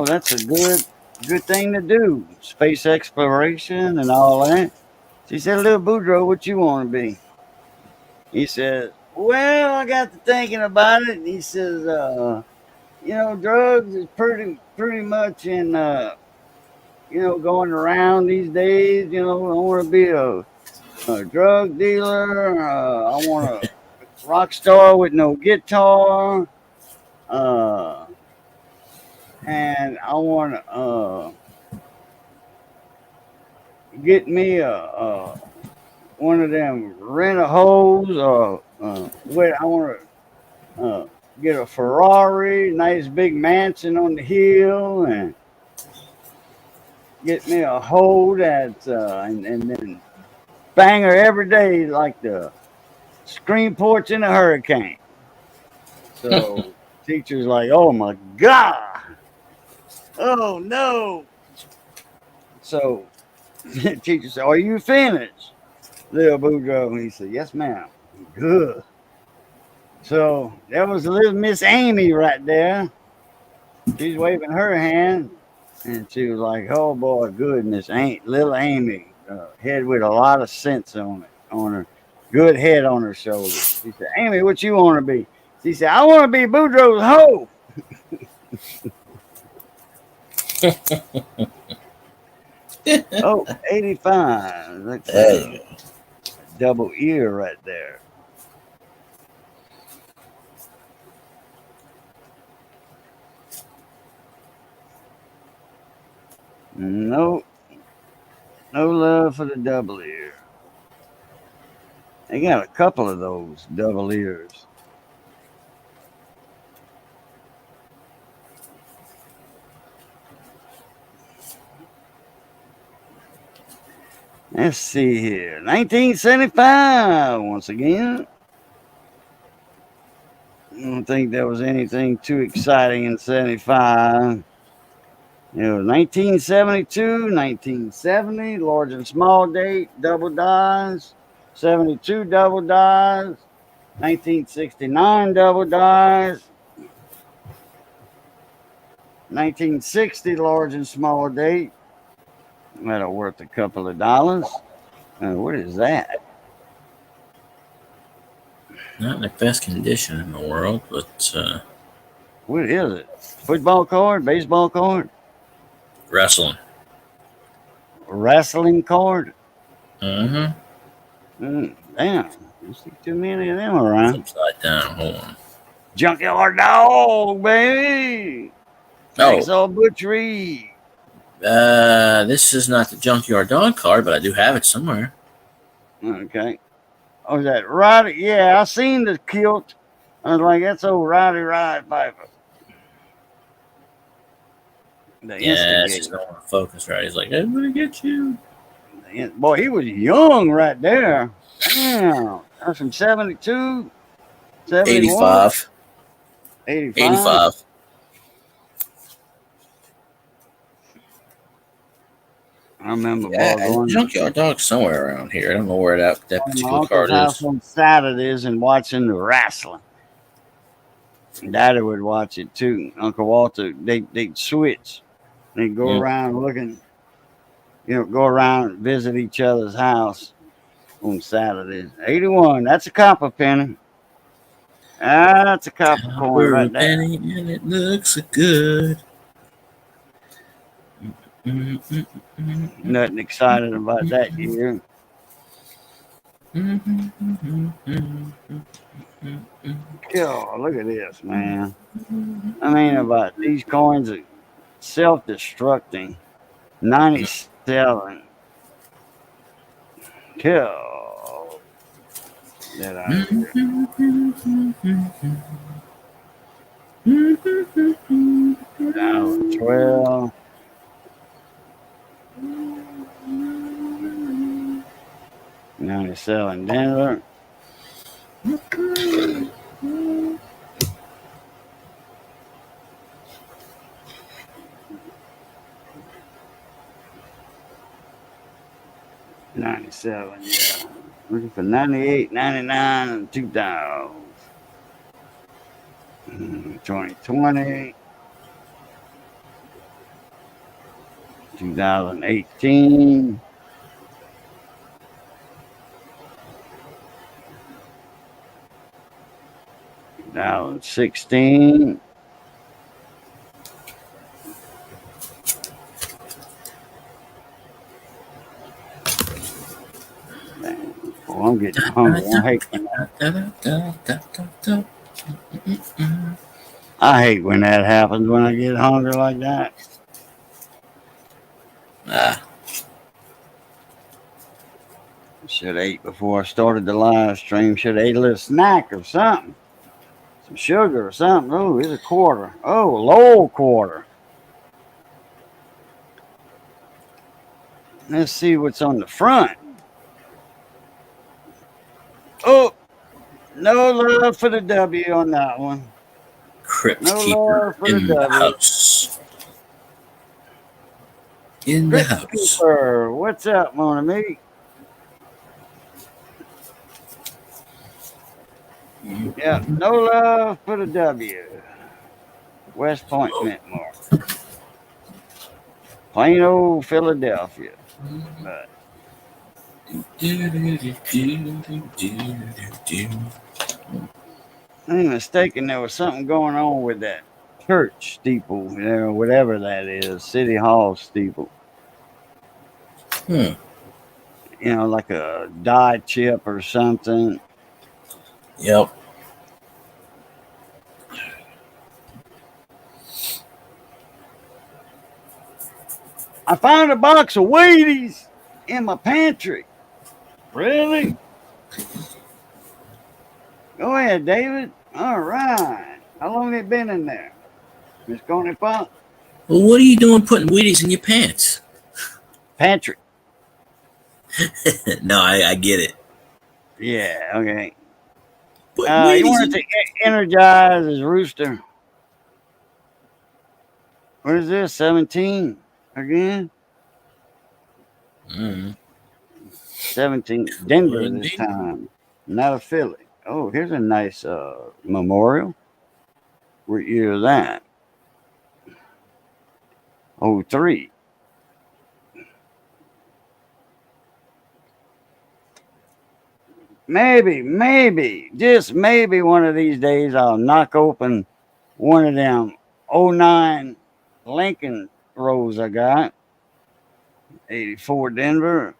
That's a good thing to do. Space exploration and all that. She said, little Boudreaux, what you want to be? He says, well, I got to thinking about it. And he says, drugs is pretty much in, going around these days. I want to be a drug dealer. I want a rock star with no guitar. And I want to get me one of them rent-a-hoes or I want to get a Ferrari, nice big mansion on the hill, and get me a hoe and then bang her every day like the screen porch in a hurricane. So teacher's like, oh my God. Oh no. So teacher said, are you finished? Little Boudreaux. He said, yes, ma'am. Good. So there was little Miss Amy right there. She's waving her hand. And she was like, oh boy, goodness, ain't little Amy, head with a lot of sense on her, good head on her shoulders. She said, Amy, what you want to be? She said, I want to be Boudreaux's hoe. Oh, 85. That's There you go. a double ear right there. No, no love for the double ear. They got a couple of those double ears. Let's see here. 1975, once again. I don't think there was anything too exciting in 75. It was 1972, 1970, large and small date, double dies. 72 double dies. 1969 double dies. 1960 large and small date. That'll worth a couple of dollars. What is that? Not in the best condition in the world, but What is it? Football card? Baseball card? wrestling. Wrestling card? Mm-hmm. Damn. You see too many of them around. Upside down. Hold on. Junkyard Dog, baby. Hacksaw Butchery. This is not the Junkyard Dog card, but I do have it somewhere. Okay. Oh, is that Roddy? Yeah, I seen the kilt. I was like, that's old Roddy Rod Piper. Yeah, it's just not want to focus right. He's like, I'm gonna get you. Boy, he was young right there. Damn. That's from 72, 71, 85. 85. I remember Yeah, Junkyard Dog somewhere around here. I don't know where that particular card house is. on Saturdays and watching the wrestling. Daddy would watch it too. Uncle Walter, they'd switch. They'd go around looking, go around and visit each other's house on Saturdays. 81, that's a copper penny. That's a copper coin right there. Penny and it looks good. Nothing excited about that year. Oh, look at this, man. I mean, about these coins are self-destructing. 97. Kill. That out of here. Now 12. Now they're selling Denver. $97, yeah. Looking for 98, 99, and 2000. 2020. 2018. 2016. Oh, I'm getting hungry. I hate when that happens, when I get hungry like that. Should have ate before I started the live stream. Should have ate a little snack or something. Some sugar or something. Oh, it's a quarter. Oh, Lowell quarter. Let's see what's on the front. Oh, no love for the W on that one. Crypt No Keeper love for the in the W. house. In the Crypt house. Keeper, what's up, mon ami? Yeah, no love for the W. West Point Mint Mark. Plain old Philadelphia. But I'm mistaken, there was something going on with that church steeple, whatever that is, City Hall steeple. Hmm. Like a dye chip or something. Yep. I found a box of Wheaties in my pantry. Really? Go ahead, David. All right. How long they been in there? Miss Coney Pop? Well, what are you doing putting Wheaties in your pants? Pantry. No, I get it. Yeah, okay. Put You Wheaties wanted in. to energize his rooster. What is this? 17 again? Mm. 17. Denver One this day. time. Not a Philly. Oh, here's a nice memorial. What year is that? 03. Maybe, just maybe one of these days I'll knock open one of them '09 Lincoln Rolls I got. 84 Denver.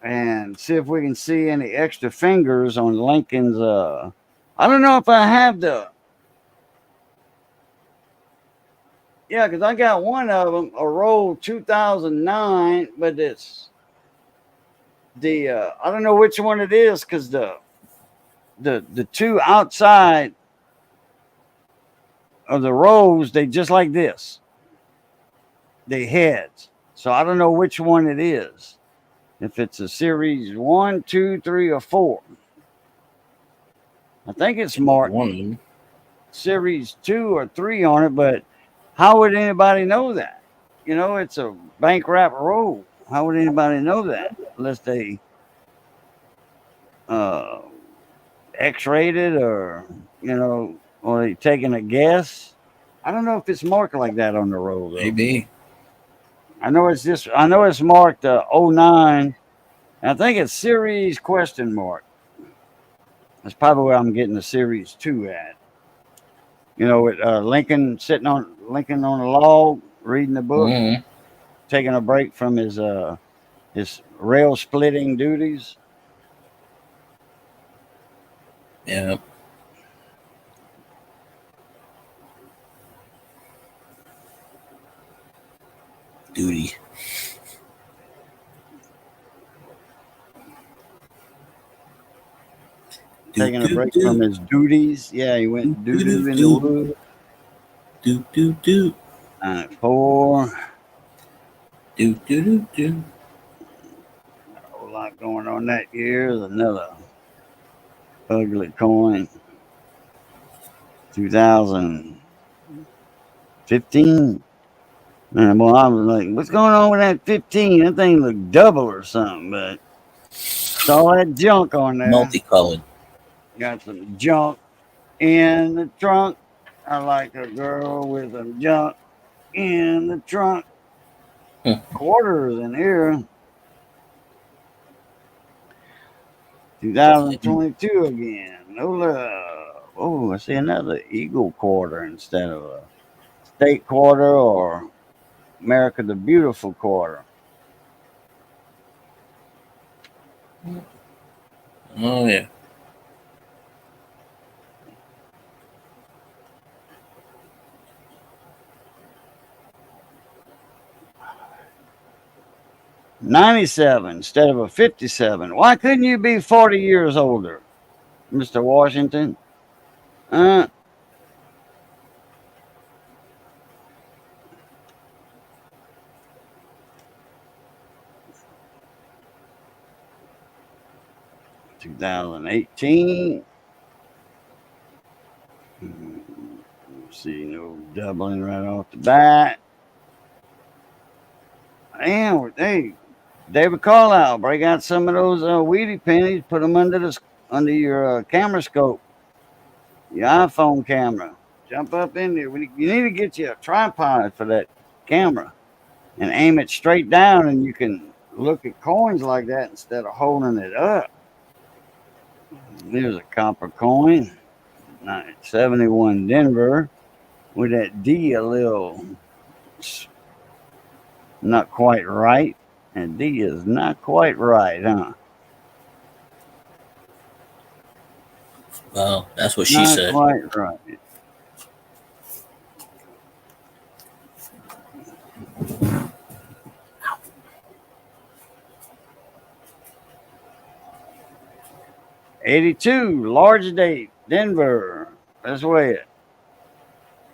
And see if we can see any extra fingers on Lincoln's. I don't know if I have the. Yeah, because I got one of them, a roll 2009, but it's the. I don't know which one it is because the two outside of the rows, they just like this. They heads. So I don't know which one it is. If it's a series 1, 2, 3, or 4. I think it's marked One of them. series 2 or 3 on it, but how would anybody know that? It's a bank wrap roll. How would anybody know that unless they uh, X-rated or they taking a guess? I don't know if it's marked like that on the roll though. Maybe. I know it's marked '09. I think it's series question mark. That's probably where I'm getting the series 2 at. With Lincoln on the log, reading the book, Mm. taking a break from his rail splitting duties. Yeah. Duty. Do Taking a do break from do his duties. Yeah, he do went doo do doo do in the do woods. do do do 94. do do do do. A whole lot going on that year. There's another ugly coin. 2015. Man, well, I was like, what's going on with that 15? That thing looked double or something, but it's all that junk on there. Multicolored. Got some junk in the trunk. I like a girl with some junk in the trunk. Hmm. Quarters in here. 2022 again. No love. Oh, I see another Eagle quarter instead of a State quarter or America the Beautiful quarter. Oh yeah. 97 instead of a 57. Why couldn't you be 40 years older? Mr. Washington. Uh, $2,018. See, no doubling right off the bat. And hey, David Carlisle, break out some of those weedy pennies, put them under your camera scope, your iPhone camera. Jump up in there. You need to get you a tripod for that camera and aim it straight down, and you can look at coins like that instead of holding it up. There's a copper coin, 71 Denver, with that D a little not quite right. And D is not quite right, huh? Well, that's what she Not said. quite right. $82, large date, Denver. Let's weigh it.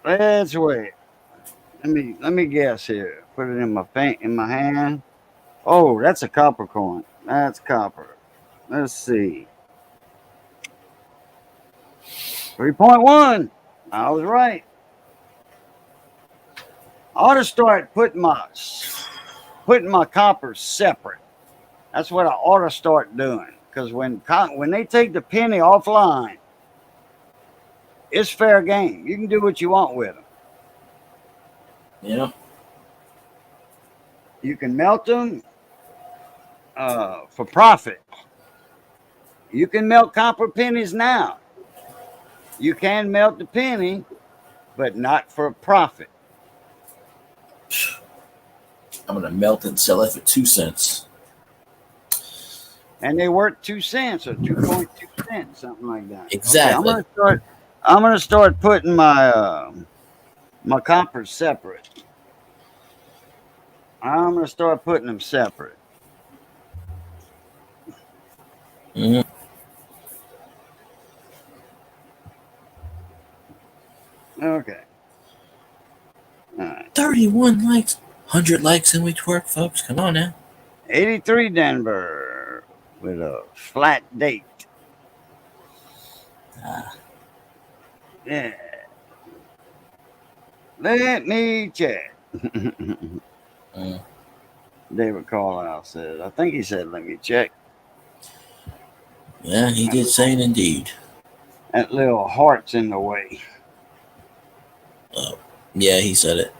Let's weigh it. Let me guess here. Put it in my hand. Oh, that's a copper coin. That's copper. Let's see. 3.1. I was right. I ought to start putting my coppers separate. That's what I ought to start doing. Because when they take the penny offline, it's fair game. You can do what you want with them. Yeah. You can melt them for profit. You can melt copper pennies now. You can melt the penny, but not for profit. I'm gonna melt it and sell it for 2 cents. And they worth 2 cents or 2.2 cents, something like that. Exactly. Okay, I'm gonna start putting my my coppers separate. I'm gonna start putting them separate. Mm-hmm. Okay. All right. 31 likes, 100 likes, and we twerk, folks. Come on now. 83 Denver with a flat date. Yeah. Let me check. David Carlisle said. I think he said, "Let me check." Yeah, he did say it indeed. That little heart's in the way. Oh, yeah, he said it.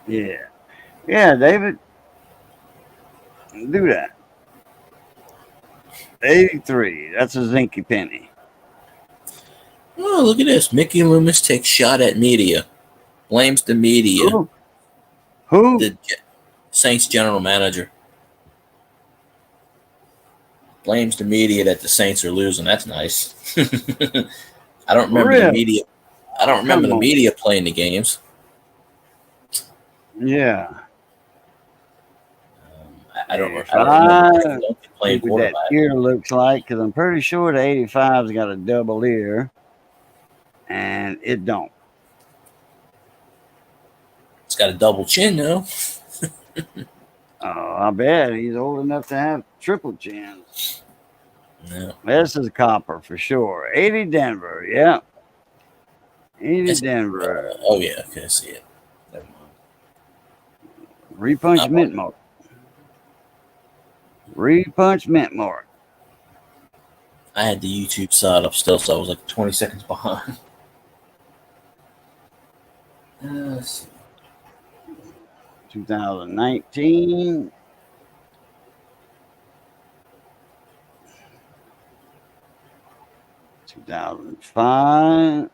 Yeah. Yeah, David. Do that. 83. That's a zinky penny. Oh, look at this. Mickey Loomis takes shot at media. Blames the media. Who? The Saints general manager. Blames the media that the Saints are losing. That's nice. I don't remember the media. I don't remember the media playing the games. Yeah. I don't remember playing quarterback. That ear looks like, because I'm pretty sure the 85's got a double ear, and it don't. It's got a double chin, though. Oh, I bet he's old enough to have triple chins. Yeah. This is copper for sure. 80 Denver, yeah. 80 Denver. Oh, yeah, okay, I see it. Never mind. Repunch mint mark. Repunch mint mark. I had the YouTube side up still, so I was like 20 seconds behind. Let's see. 2019. $2,005.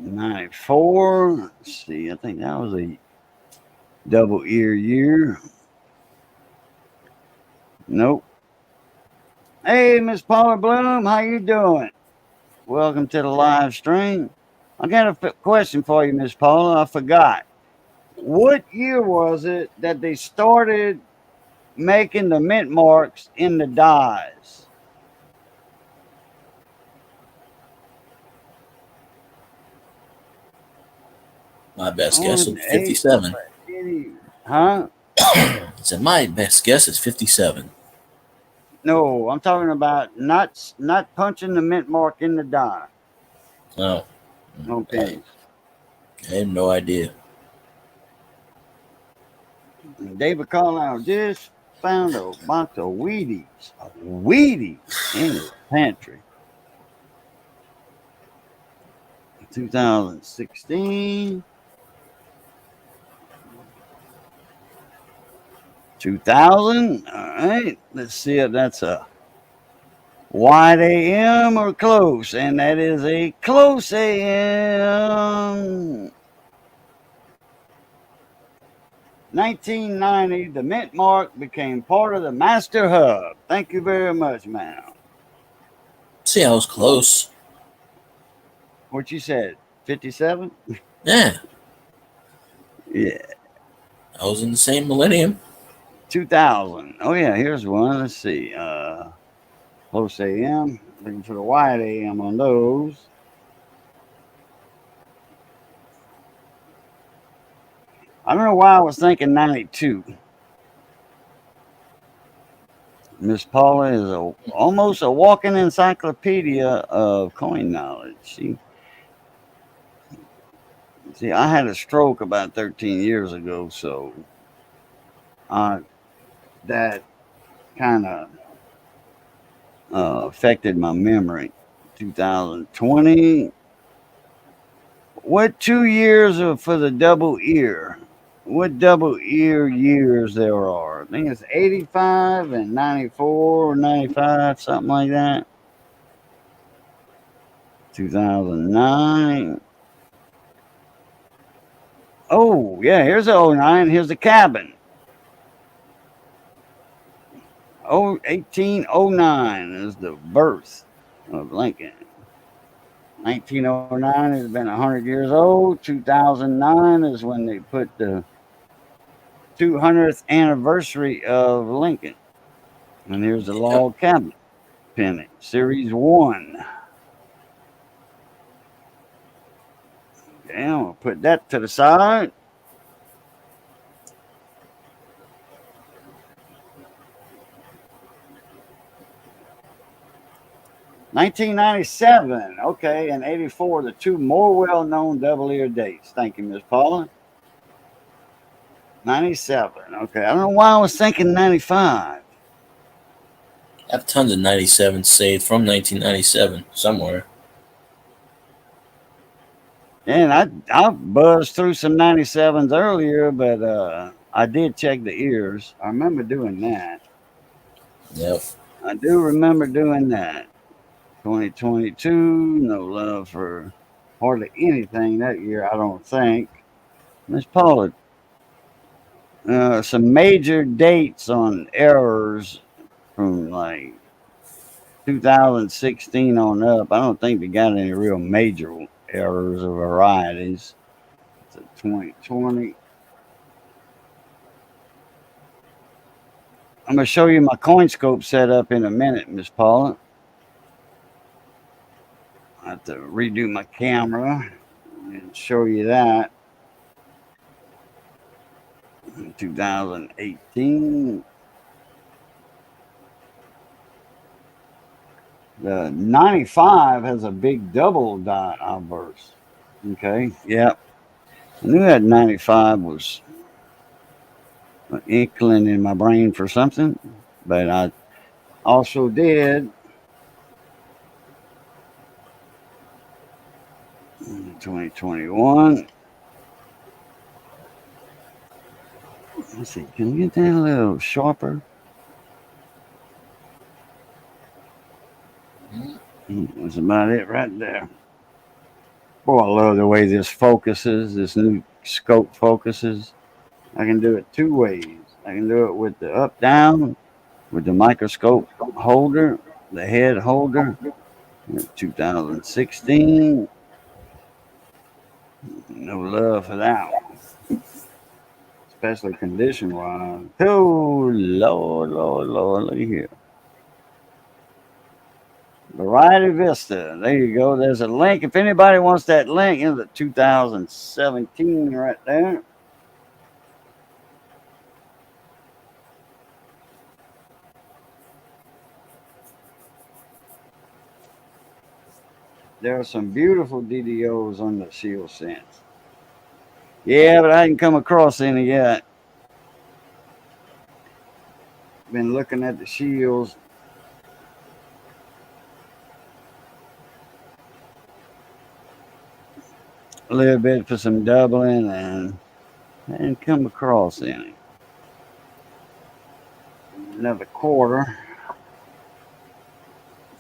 $94. Let's see, I think that was a double ear year. Nope. Hey, Miss Paula Bloom, how you doing? Welcome to the live stream. I got a question for you, Miss Paula. I forgot. What year was it that they started making the mint marks in the dyes? My best guess On is eight, 57. huh? So my best guess is 57. No, I'm talking about not punching the mint mark in the dye Oh, on pennies. I have no idea. David Carlisle just found a box of Wheaties in his pantry. 2016. 2000. All right. Let's see if that's a wide AM or close. And that is a close AM. 1990, the mint mark became part of the master hub. Thank you very much, ma'am. See, I was close. What you said? 57? Yeah, Yeah. I was in the same millennium. 2000. Oh yeah, here's one. Let's see. Close AM. Looking for the wide AM on those. I don't know why I was thinking 92. Miss Paula is almost a walking encyclopedia of coin knowledge. See, I had a stroke about 13 years ago, so that kind of affected my memory. 2020. What 2 years for the double ear? What double ear years there are? I think it's 85 and 94 or 95, something like that. 2009. Oh, yeah, here's the 09. Here's the cabin. 1809 is the birth of Lincoln. 1909 has been 100 years old. 2009 is when they put the 200th anniversary of Lincoln. And here's the log cabin penny, Series 1. Okay, I'm going to put that to the side. $1997, okay, and 84, the two more well-known double-ear dates. Thank you, Miss Paula. 97, okay. I don't know why I was thinking 95. I have tons of 97 saved from 1997 somewhere. And I buzzed through some 97s earlier, but I did check the ears. I remember doing that. Yep. I do remember doing that. 2022, no love for hardly anything that year, I don't think. Miss Paula, some major dates on errors from like 2016 on up. I don't think they got any real major errors or varieties. It's a 2020. I'm going to show you my coin scope setup in a minute, Miss Paula. I have to redo my camera and show you that. 2018. The 95 has a big double dot obverse. Okay, yep. I knew that 95 was an inkling in my brain for something, but I also did 2021. Let's see, can we get that a little sharper? That's about it right there. Boy, I love the way this focuses, this new scope focuses. I can do it two ways. I can do it with the up down, with the microscope holder, the head holder, 2016. No love for that one. Especially condition wise. Oh, Lord, look here. Variety Vista. There you go. There's a link. If anybody wants that link, it's the 2017 right there. There are some beautiful DDOs on the Shield Sense. Yeah, but I hadn't come across any yet. Been looking at the shields. A little bit for some doubling and hadn't come across any. Another quarter.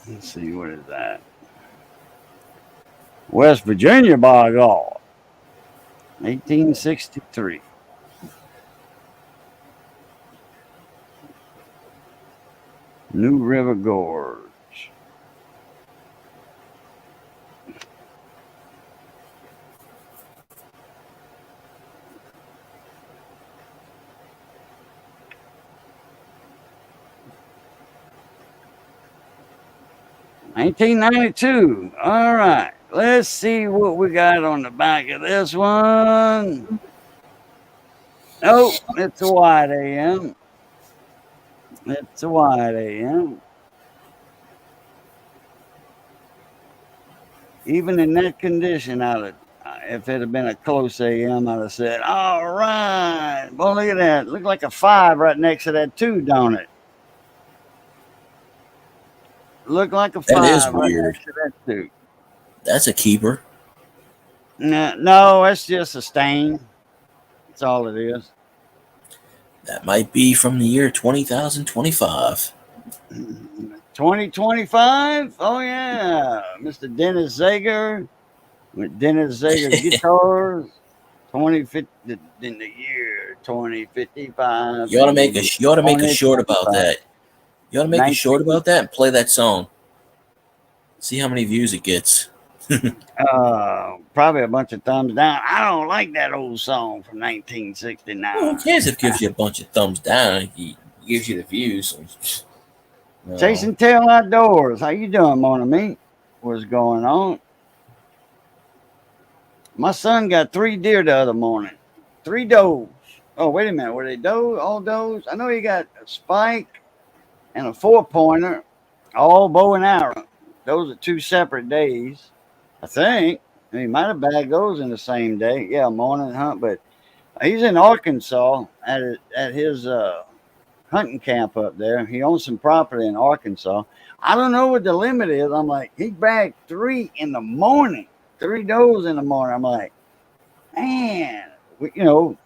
Let's see, what is that? West Virginia, by God. 1863. New River Gorge. $19.92. All right. Let's see what we got on the back of this one. Nope, it's a wide AM. It's a wide AM. Even in that condition, if it had been a close AM, I'd have said, all right. Well, look at that. Look like a 5 right next to that 2, don't it? Look like a That is 5 right weird. next to that 2. That's a keeper. No, it's just a stain. That's all it is. That might be from the year 2025. 2025? Oh, yeah. Mr. Dennis Zager with Dennis Zager Guitars. 2050 in the year 2055. You ought to make a short about 2025. that. You ought to make a short about that and play that song. See how many views it gets. Probably a bunch of thumbs down. I don't like that old song from 1969. Well, who cares if it gives you a bunch of thumbs down? He gives you the views. No. Chasing Tail Outdoors. How you doing, Mona Me? What's going on? My son got 3 deer the other morning. 3 does. Oh, wait a minute. Were they does? All does? I know he got a spike and a 4-pointer, all bow and arrow. Those are 2 separate days, I think. He might have bagged those in the same day. Yeah, morning hunt, but he's in Arkansas at his hunting camp up there. He owns some property in Arkansas. I don't know what the limit is. I'm like, he bagged 3 in the morning, 3 does in the morning. I'm like, man,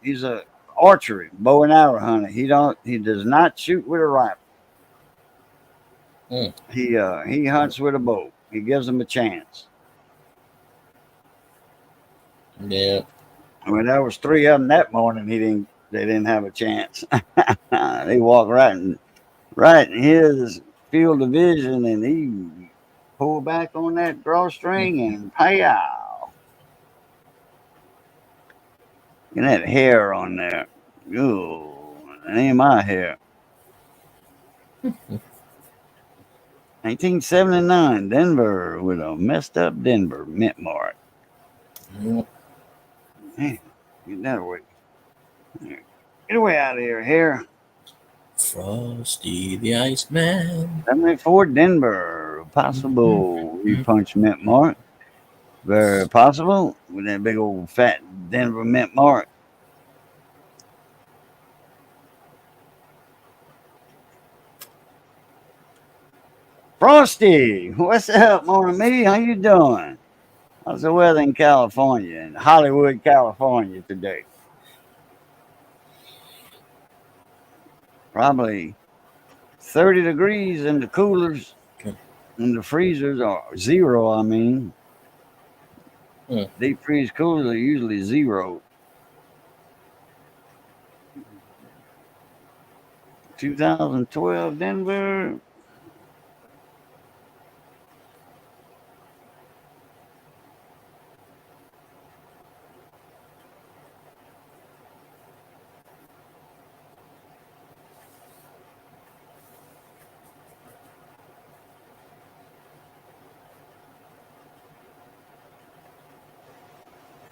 he's a archery bow and arrow hunter. He does not shoot with a rifle. He hunts with a bow. He gives them a chance. Yeah. Well, there was 3 of them that morning. They didn't have a chance. They walked right in his field of vision, and he pulled back on that drawstring and pow. And that hair on there. Ooh, that ain't my hair. 1979, Denver with a messed up Denver mint mark. Yeah. Man, get that away. Get away out of here. Frosty the Iceman. 74 Denver. Possible punch mint mark. Very possible with that big old fat Denver mint mark. Frosty, what's up, Mona Me? How you doing? How's the weather in California, in Hollywood, California today? Probably 30 degrees in the coolers, and the freezers are 0, I mean. Deep freeze coolers are usually 0. 2012 Denver.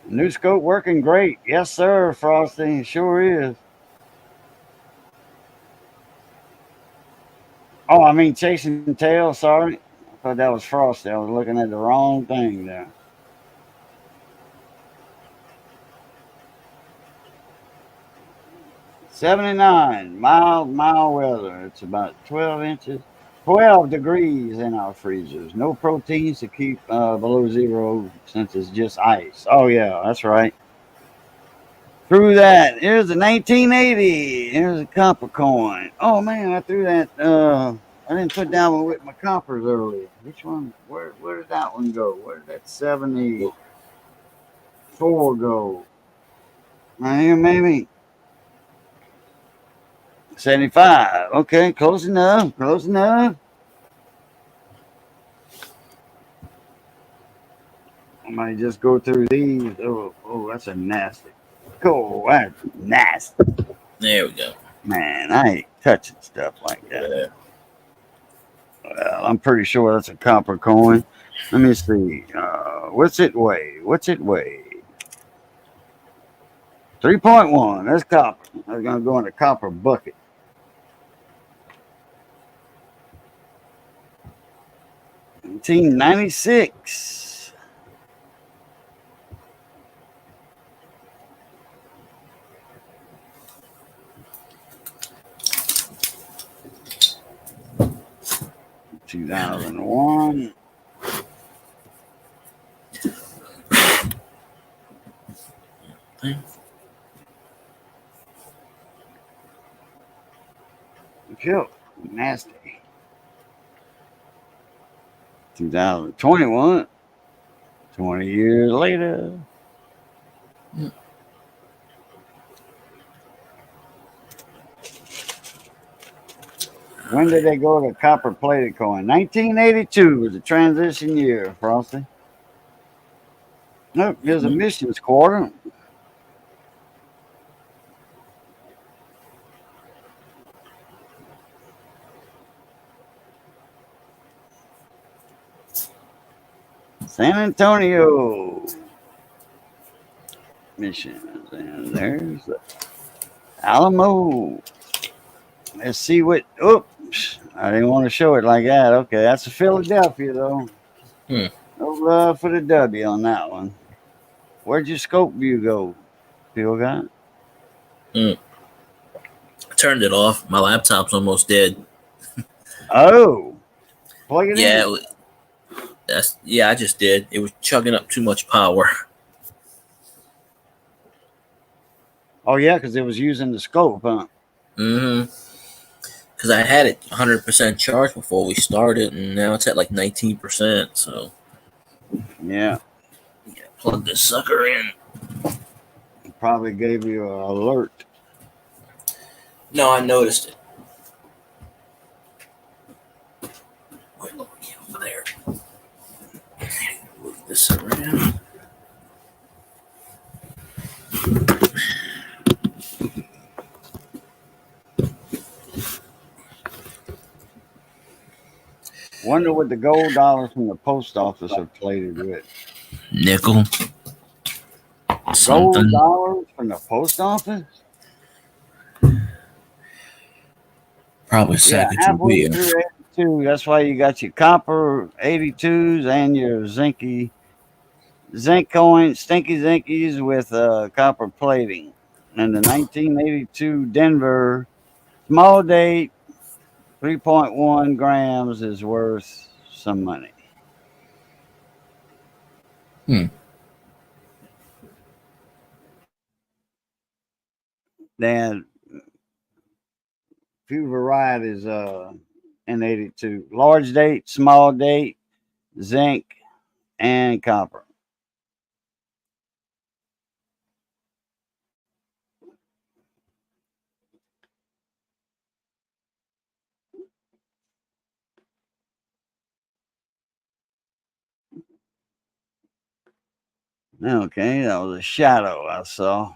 New scope working great. Yes, sir, Frosty. Sure is. Oh, I mean chasing tail. Sorry, I thought that was Frosty. I was looking at the wrong thing there. 79, mild weather. It's about 12 inches, 12 degrees in our freezers. No proteins to keep below zero since it's just ice. Oh, yeah, that's right. Threw that. Here's a 1980. Here's a copper coin. Oh, man, I threw that. I didn't put that one with my coppers earlier. Which one? Where did that one go? Where did that 74 go? Right here, maybe. 75. Okay, close enough. Close enough. I might just go through these. Oh, that's a nasty. Cool, that's nasty. There we go. Man, I ain't touching stuff like that. Yeah. Well, I'm pretty sure that's a copper coin. Let me see. What's it weigh? What's it weigh? 3.1. That's copper. That's gonna go in a copper bucket. 1996. – 2001. Kill. Nasty. 2021. 20 years later. When did they go to copper plated coin? 1982 was the transition year, Frosty. Nope, here's a missions quarter. San Antonio missions. And there's the Alamo. Let's see what. Oops. I didn't want to show it like that. Okay, that's a Philadelphia, though. Hmm. No love for the W on that one. Where'd your scope view go, Phil got? I turned it off. My laptop's almost dead. Oh, plug it Yeah, in. I just did. It was chugging up too much power. Oh, yeah, because it was using the scope, huh? Mm-hmm. Because I had it 100% charged before we started, and now it's at like 19%. So Yeah. yeah, plug this sucker in. Probably gave you an alert. No, I noticed it. Wait, look, over there. Move this around. Wonder what the gold dollars from the post office are plated with. Nickel. Gold Something. dollars from the post office? Probably Yeah, halfway Sacagawea. through 82. That's why you got your copper 82s and your zinc coins, stinky zinkies with copper plating. And the 1982 Denver small date 3.1 grams is worth some money. Hmm. Then few varieties in 82. Large date, small date, zinc, and copper. Okay, that was a shadow I saw.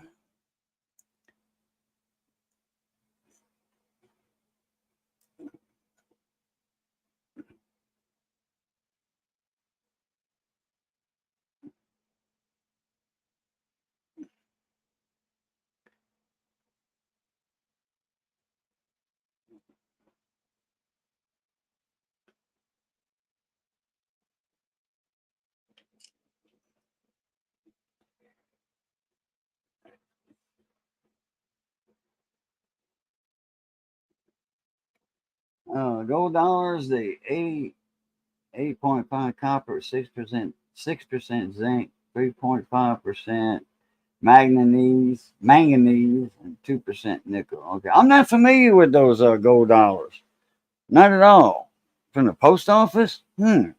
Gold dollars, the 8.5 copper, 6% zinc, 3.5% manganese, and 2% nickel. Okay, I'm not familiar with those gold dollars. Not at all. From the post office? Not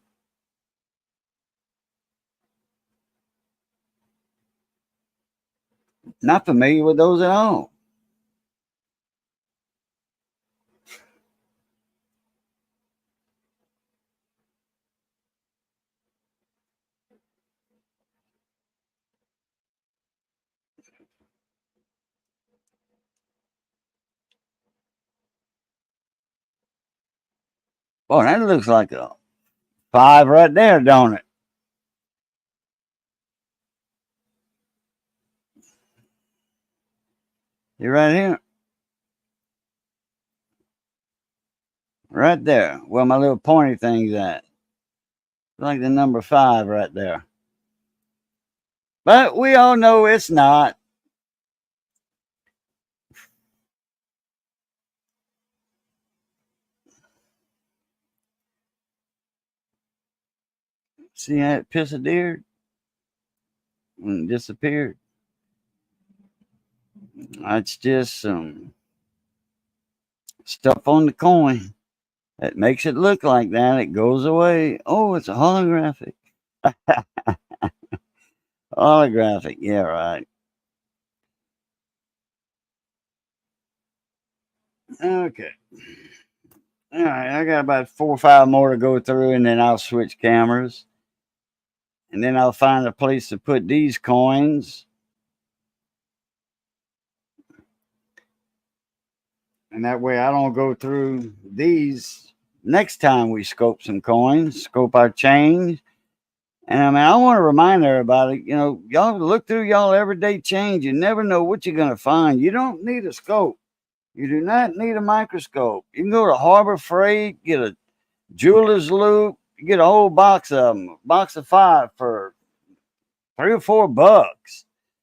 familiar with those at all. Boy, that looks like a 5 right there, don't it? You right here? Right there. Where my little pointy thing's at. Like the number 5 right there. But we all know it's not. See how it disappeared? And disappeared. That's just some stuff on the coin that makes it look like that. It goes away. Oh, it's a holographic. Holographic. Yeah, right. Okay. All right. I got about 4 or 5 more to go through, and then I'll switch cameras. And then I'll find a place to put these coins. And that way I don't go through these next time we scope some coins, scope our change. And I mean, I want to remind everybody, y'all look through y'all everyday change. You never know what you're going to find. You don't need a scope. You do not need a microscope. You can go to Harbor Freight, get a jeweler's loop, get a whole box of them, box of 5 for $3 or $4.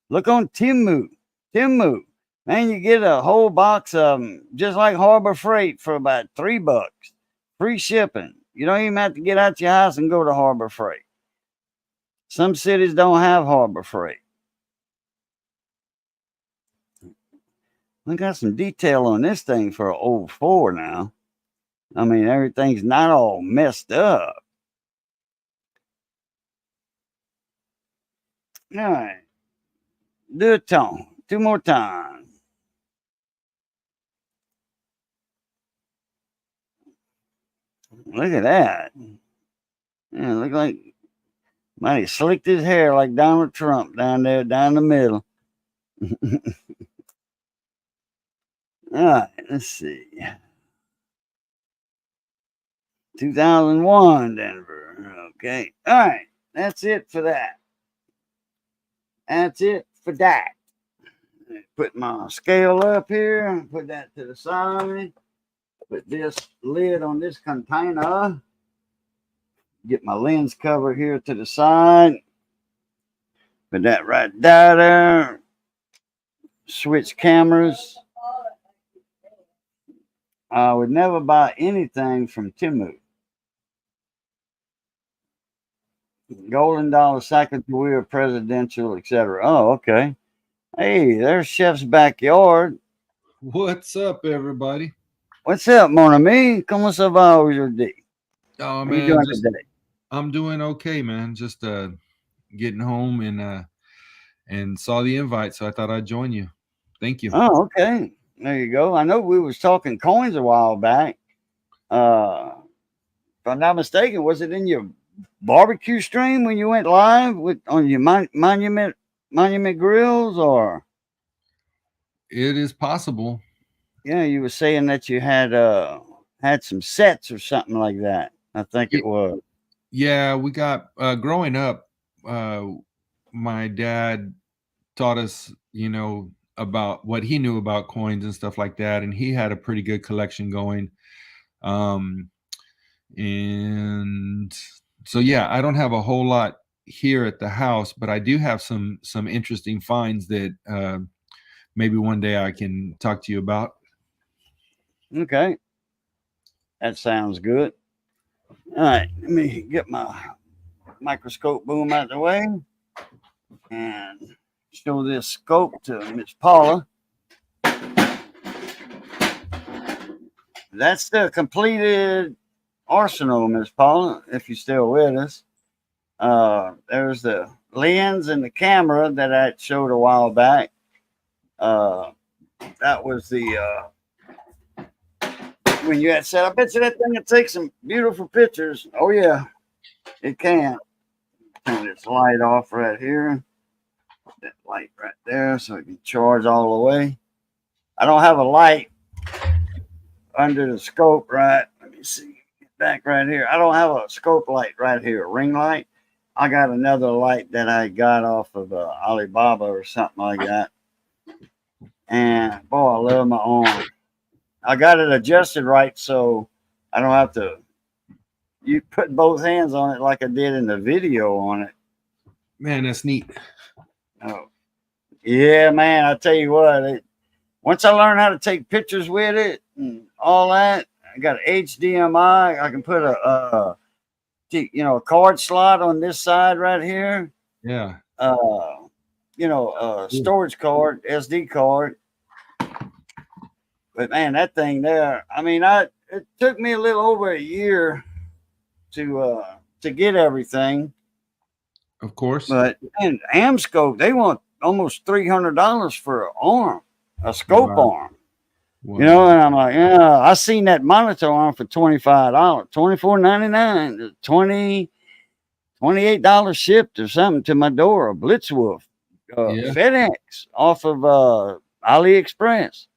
Look on Timu. Man, you get a whole box of them, just like Harbor Freight, for about $3. Free shipping. You don't even have to get out your house and go to Harbor Freight. Some cities don't have Harbor Freight. I got some detail on this thing for an old 4 now. I mean, everything's not all messed up. All right. Do a tone. 2 more times. Look at that. Yeah, look like man, he slicked his hair like Donald Trump down there, down the middle. All right, let's see. 2001 Denver. Okay. All right. That's it for that. That's it for that. Put my scale up here. Put that to the side. Put this lid on this container. Get my lens cover here to the side. Put that right there. Switch cameras. I would never buy anything from Timu. Golden Dollar, Sacagawea, Presidential, etc. Oh, okay. Hey, there's Chef's backyard. What's up, everybody? What's up, mon ami? ¿Cómo se va aujourd'hui? Oh How you man, doing today? I'm doing okay, man. Just getting home and saw the invite, so I thought I'd join you. Thank you. Oh, okay. There you go. I know we was talking coins a while back. If I'm not mistaken, was it in your barbecue stream when you went live on your monument grills, or? It is possible. Yeah, you were saying that you had some sets or something like that. I think it was. Yeah, we got growing up. My dad taught us, about what he knew about coins and stuff like that, and he had a pretty good collection going. And so yeah, I don't have a whole lot here at the house, but I do have some interesting finds that maybe one day I can talk to you about. Okay, that sounds good. All right, let me get my microscope boom out of the way and show this scope to Miss Paula. That's the completed arsenal, Miss Paula, if you're still with us. There's the lens and the camera that I showed a while back. That was the when you had said, I bet you that thing can take some beautiful pictures. Oh yeah, it can. Turn this light off right here. That light right there so it can charge all the way. I don't have a light under the scope, right? Let me see. Get back right here. I don't have a scope light right here, a ring light. I got another light that I got off of Alibaba or something like that. And boy, I love my arm. I got it adjusted right so I don't have to. You put both hands on it like I did in the video on it. Man, that's neat. Oh, yeah, man. I tell you what. Once I learned how to take pictures with it and all that, I got an HDMI. I can put a card slot on this side right here. Yeah. Storage card, SD card. But man, that thing there. I mean, it took me a little over a year to get everything. Of course. But man, Amscope, they want almost $300 for an arm, a scope arm. Wow. You know, and I'm like, yeah, I seen that monitor arm for $25, $24.99, $28 shipped or something to my door, a Blitzwolf, FedEx off of AliExpress.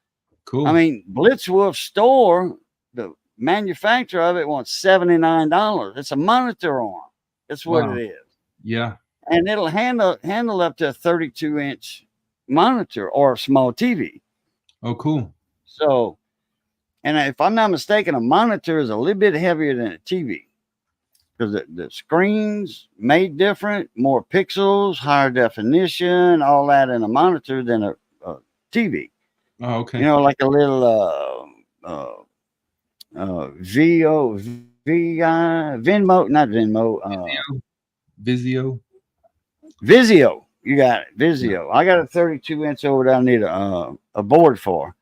Cool. I mean, Blitzwolf store, the manufacturer of it wants $79. It's a monitor arm. That's what it is. Yeah. And it'll handle up to a 32-inch monitor or a small TV. Oh, cool. So, and if I'm not mistaken, a monitor is a little bit heavier than a TV because the screen's made different, more pixels, higher definition, all that in a monitor than a TV. Oh, okay. You know, like a little Vizio. You got it, Vizio. I got a 32-inch over there I need a board for.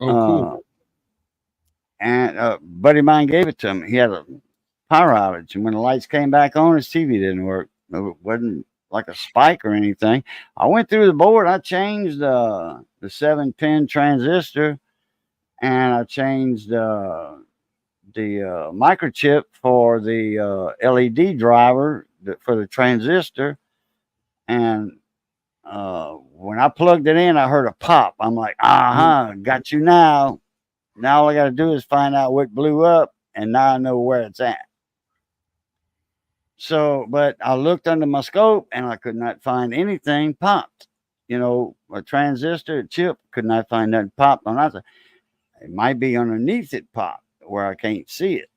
Oh, cool. And a buddy of mine gave it to him. He had a power outage, and when the lights came back on, his TV didn't work. It wasn't like a spike or anything. I went through the board. I changed the 7-pin transistor, and I changed the microchip for the LED driver for the transistor. And when I plugged it in, I heard a pop. I'm like, got you now. Now all I got to do is find out what blew up, and now I know where it's at. So, but I looked under my scope, and I could not find anything popped. You know, a transistor, a chip, could not find nothing popped on that. It might be underneath it popped where I can't see it.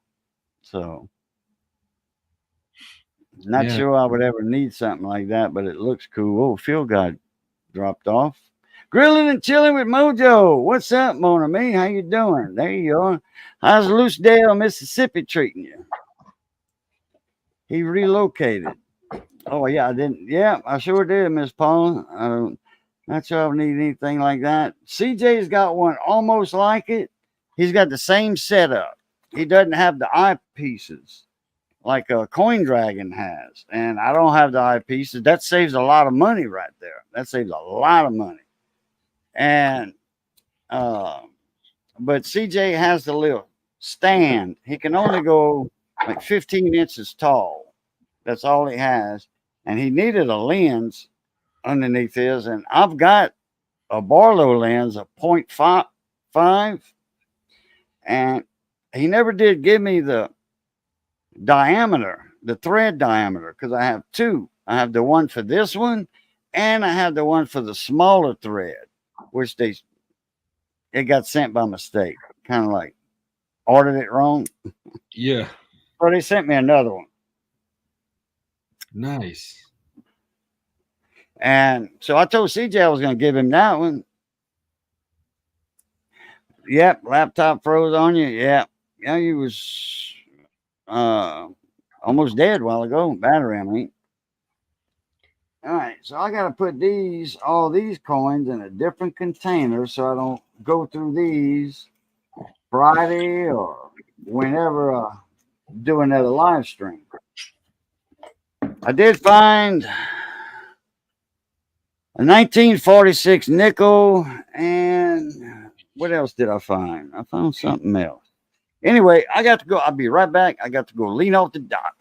So, not sure I would ever need something like that, but it looks cool. Oh, Phil got dropped off. Grilling and chilling with Mojo. What's up, Mona Me? How you doing? There you are. How's Lucedale, Mississippi treating you? He relocated. Oh yeah, I didn't. Yeah, I sure did, Miss Paula. Not sure I need anything like that. CJ's got one almost like it. He's got the same setup. He doesn't have the eyepieces like a Coin Dragon has, and I don't have the eyepieces. That saves a lot of money right there. That saves a lot of money. And but CJ has the little stand. He can only go like 15 inches tall. That's all he has. And he needed a lens underneath his. And I've got a Barlow lens, a 0.5. And he never did give me the diameter, the thread diameter, because I have two. I have the one for this one, and I have the one for the smaller thread. which it got sent by mistake. Kind of like ordered it wrong. Yeah. So they sent me another one. Nice. And so I told CJ I was going to give him that one. Yep, laptop froze on you. Yep. Yeah, you was almost dead a while ago. Battery, I mean. All right, so I got to put all these coins in a different container so I don't go through these Friday or whenever do another live stream. I did find a 1946 nickel, and what else did I find? I found something else. Anyway, I got to go. I'll be right back. I got to go lean off the dock.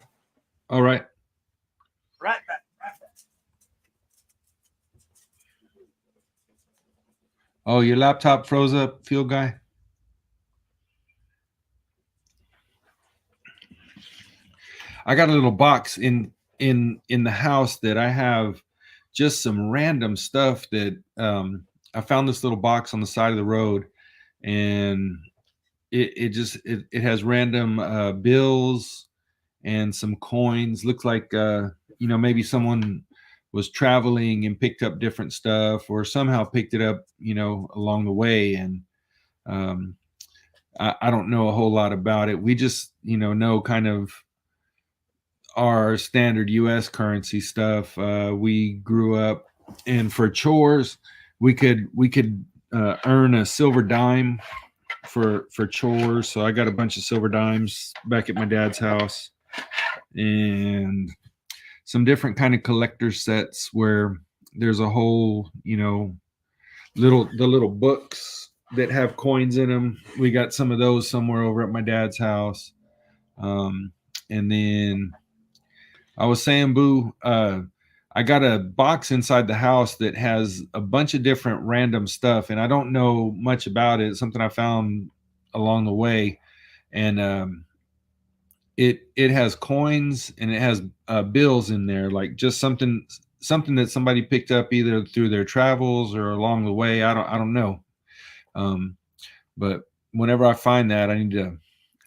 All right. Right back. Oh, your laptop froze up, field guy? I got a little box in the house that I have just some random stuff that I found this little box on the side of the road, and it has random bills and some coins. Looks like maybe someone was traveling and picked up different stuff, or somehow picked it up along the way. And I don't know a whole lot about it. We just know kind of our standard US currency stuff. We grew up, and for chores we could earn a silver dime for chores. So I got a bunch of silver dimes back at my dad's house, and some different kind of collector sets where there's a whole little books that have coins in them. We got some of those somewhere over at my dad's house. And then I was saying, Boo, I got a box inside the house that has a bunch of different random stuff, and I don't know much about it. It's something I found along the way, and it has coins and it has bills in there, like just something that somebody picked up either through their travels or along the way. I don't know, but whenever I find that, I need to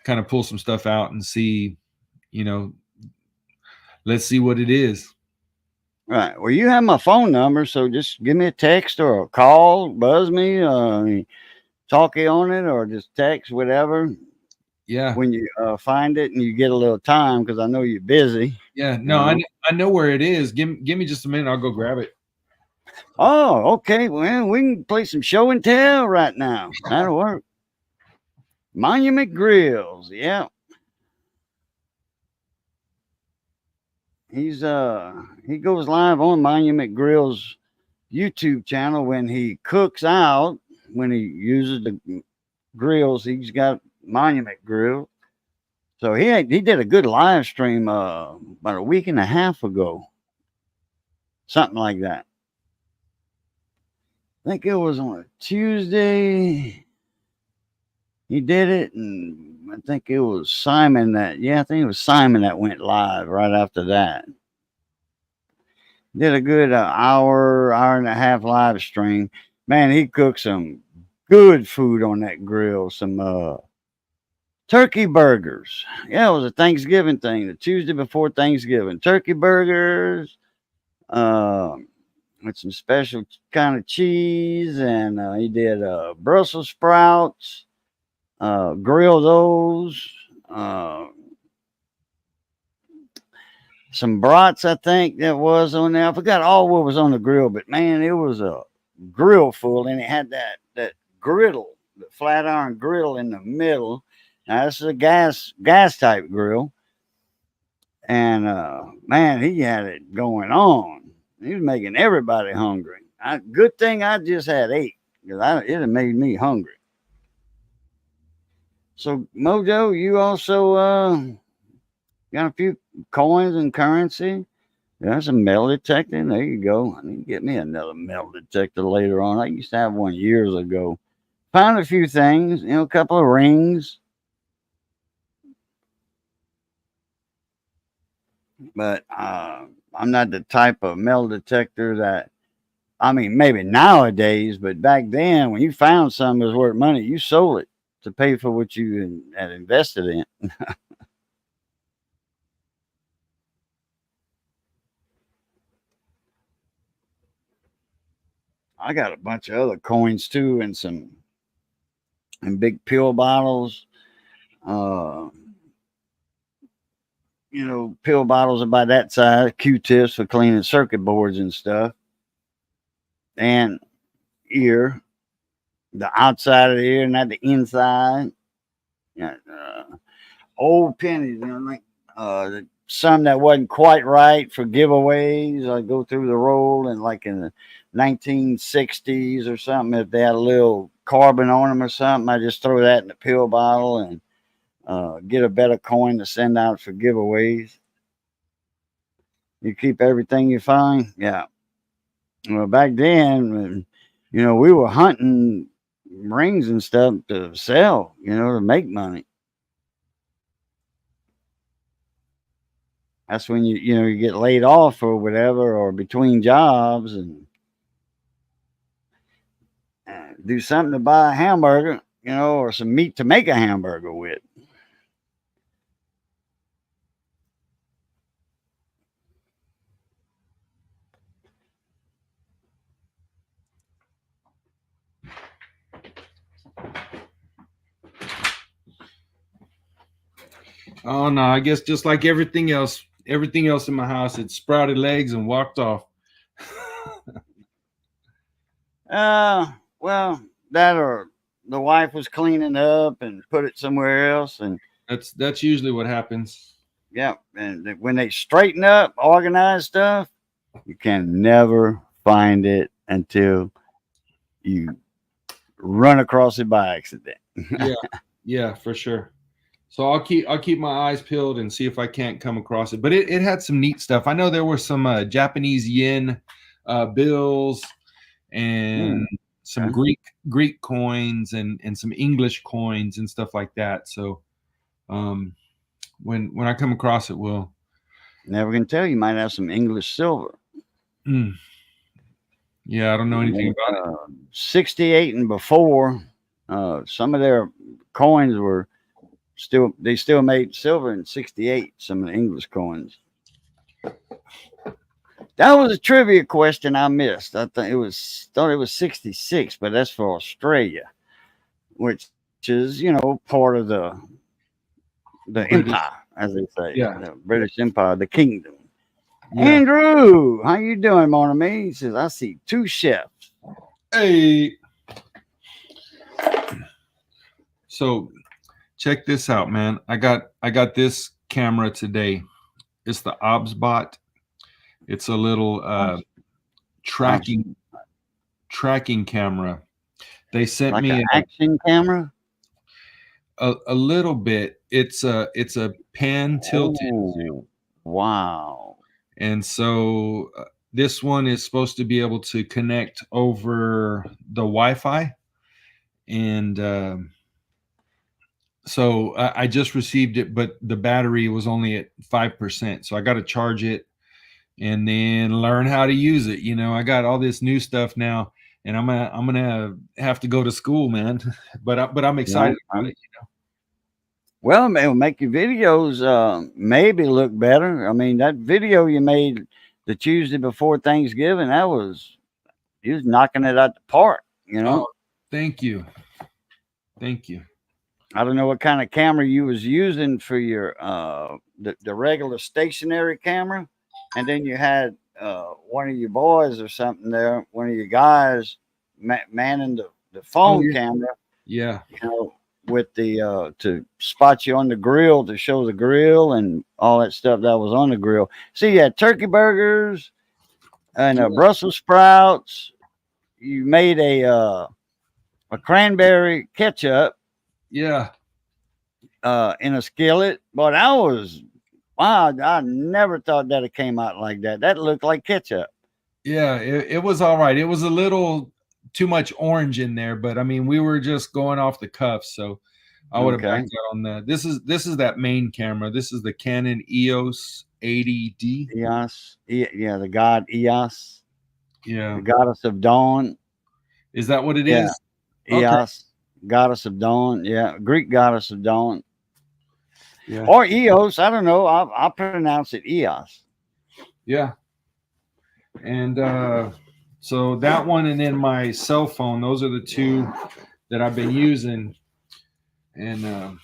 kind of pull some stuff out and see, let's see what it is. Right. Well, you have my phone number, so just give me a text or a call, buzz me, talkie on it, or just text, whatever. Yeah. When you find it and you get a little time, because I know you're busy. Yeah. No, I know where it is. Give me just a minute. I'll go grab it. Oh, okay. Well, we can play some show and tell right now. That'll work. Monument Grills. Yeah. He goes live on Monument Grills YouTube channel when he cooks out, when he uses the grills. He's got Monument Grill. So he did a good live stream about a week and a half ago. Something like that. I think it was on a Tuesday. He did it, and I think it was Simon that went live right after that. Did a good hour and a half live stream. Man, he cooked some good food on that grill. Some turkey burgers. Yeah, it was a Thanksgiving thing, the Tuesday before Thanksgiving. Turkey burgers with some special kind of cheese, and he did Brussels sprouts. Grill those. Some brats, I think that was on there. I forgot all what was on the grill, but man, it was a grill full, and it had that griddle, the flat iron griddle in the middle. Now this is a gas type grill, and man, he had it going on. He was making everybody hungry. Good thing I just had 8, because it had made me hungry. So Mojo, you also got a few coins and currency. There's a metal detector. There you go. I need to get me another metal detector later on. I used to have one years ago. Found a few things, a couple of rings. But I'm not the type of metal detector that I mean, maybe nowadays, but back then, when you found something that was worth money, you sold it to pay for what you had invested in. I got a bunch of other coins too, and some and big pill bottles. Uh, pill bottles about that size, Q-tips for cleaning circuit boards and stuff, and ear, the outside of the ear, not the inside. Yeah, old pennies, like some that wasn't quite right for giveaways. I go through the roll and like in the 1960s or something, if they had a little carbon on them or something, I just throw that in the pill bottle and get a better coin to send out for giveaways. You keep everything you find? Yeah. Well, back then, we were hunting rings and stuff to sell, to make money. That's when you get laid off or whatever, or between jobs, and do something to buy a hamburger, or some meat to make a hamburger with. Oh no, I guess just like everything else in my house, it sprouted legs and walked off. Well, that or the wife was cleaning up and put it somewhere else, and That's usually what happens. yeah, and when they straighten up, organize stuff, you can never find it until you run across it by accident. Yeah, for sure. So I'll keep my eyes peeled and see if I can't come across it. But it had some neat stuff. I know there were some Japanese yen bills and some okay. Greek coins and some English coins and stuff like that. So when I come across it, we'll Never can tell. You might have some English silver. Yeah, I don't know anything about it. 68 and before, some of their coins were they still made silver in 68, some of the English coins. That was a trivia question I missed. I thought it was 66, but that's for Australia, which is, part of the British. empire, as they say. Yeah. The British Empire, the kingdom. Yeah. Andrew, how you doing, mon ami? He says, I see two chefs. Hey. So check this out, man. I got this camera today. It's the ObsBot. It's a little tracking camera. They sent Like me an action camera? a little bit. It's a pan tilted. Oh, wow. And so this one is supposed to be able to connect over the Wi-Fi. And so I just received it, but the battery was only at 5%. So I got to charge it and then learn how to use it. I got all this new stuff now, and I'm gonna have to go to school, man. but I'm excited about it. Well, it'll make your videos maybe look better. I mean, that video you made the Tuesday before Thanksgiving, you was knocking it out the park. Oh, thank you. I don't know what kind of camera you was using for your the regular stationary camera, and then you had one of your boys or something there, one of your guys manning the phone camera. Yeah. With the to spot you on the grill, to show the grill and all that stuff that was on the grill. See, you had turkey burgers and Brussels sprouts. You made a cranberry ketchup. Yeah. In a skillet. But wow, I never thought that it came out like that. That looked like ketchup. Yeah, it was all right. It was a little too much orange in there, but I mean, we were just going off the cuff, so I would have backed out on that. This is that main camera. This is the Canon EOS 80D. EOS, yeah, the God EOS. Yeah. the goddess of dawn. Is that what it Yeah. is? Okay. Eos, goddess of dawn. Yeah, Greek goddess of dawn. Yeah. Or Eos. I don't know. I pronounce it Eos. Yeah. And so that one, and then my cell phone. Those are the two that I've been using. And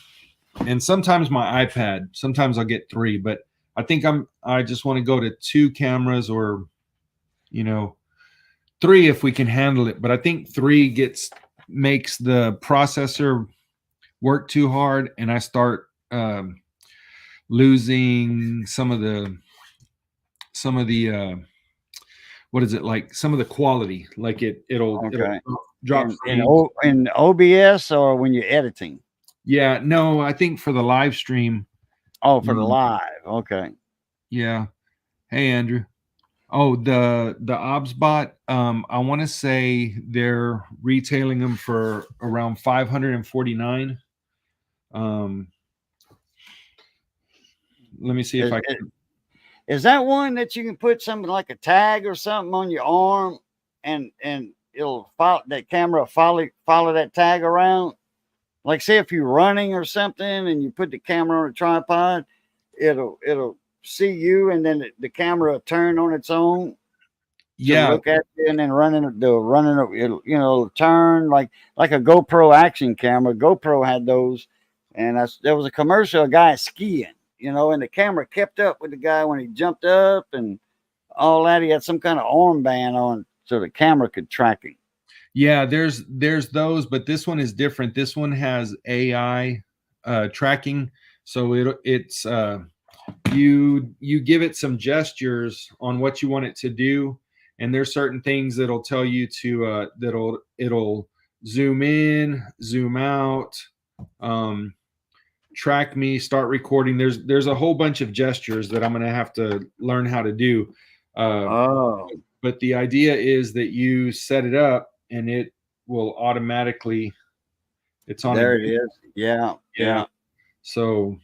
sometimes my iPad. Sometimes I'll get three, but I think I just want to go to two cameras, or three if we can handle it. But I think three makes the processor work too hard, and I start losing some of the what is it, like some of the quality, like it'll Okay. drop frames. In OBS or when you're editing? Yeah, no, I think for the live stream. Oh, for the live. Okay. Yeah. Hey, Andrew. Oh, the ObsBot. I want to say they're retailing them for around $549. Let me see if I can. Is that one that you can put something like a tag or something on your arm, and it'll follow that camera, follow that tag around? Like, say if you're running or something and you put the camera on a tripod, it'll see you, and then the camera will turn on its own to Yeah, look at you, and then it'll turn like a GoPro action camera. GoPro had those, and there was a commercial, a guy skiing, and the camera kept up with the guy when he jumped up and all that. He had some kind of armband on so the camera could track him. yeah. There's those, but this one is different. This one has AI tracking, so it's you give it some gestures on what you want it to do, and there's certain things that'll tell you to it'll zoom in, zoom out, track me, start recording. There's a whole bunch of gestures that I'm going to have to learn how to do. Oh, But the idea is that you set it up and it will automatically. It's on there it is. Yeah. So,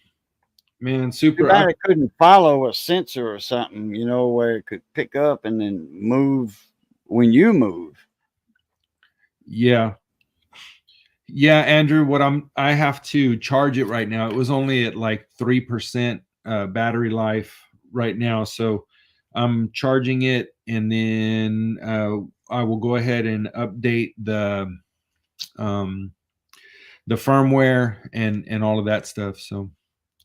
man, Too super. bad it couldn't follow a sensor or something, where it could pick up and then move when you move. Yeah. Yeah, Andrew, I have to charge it right now. It was only at like 3% battery life right now. So I'm charging it, and then I will go ahead and update the firmware and all of that stuff. So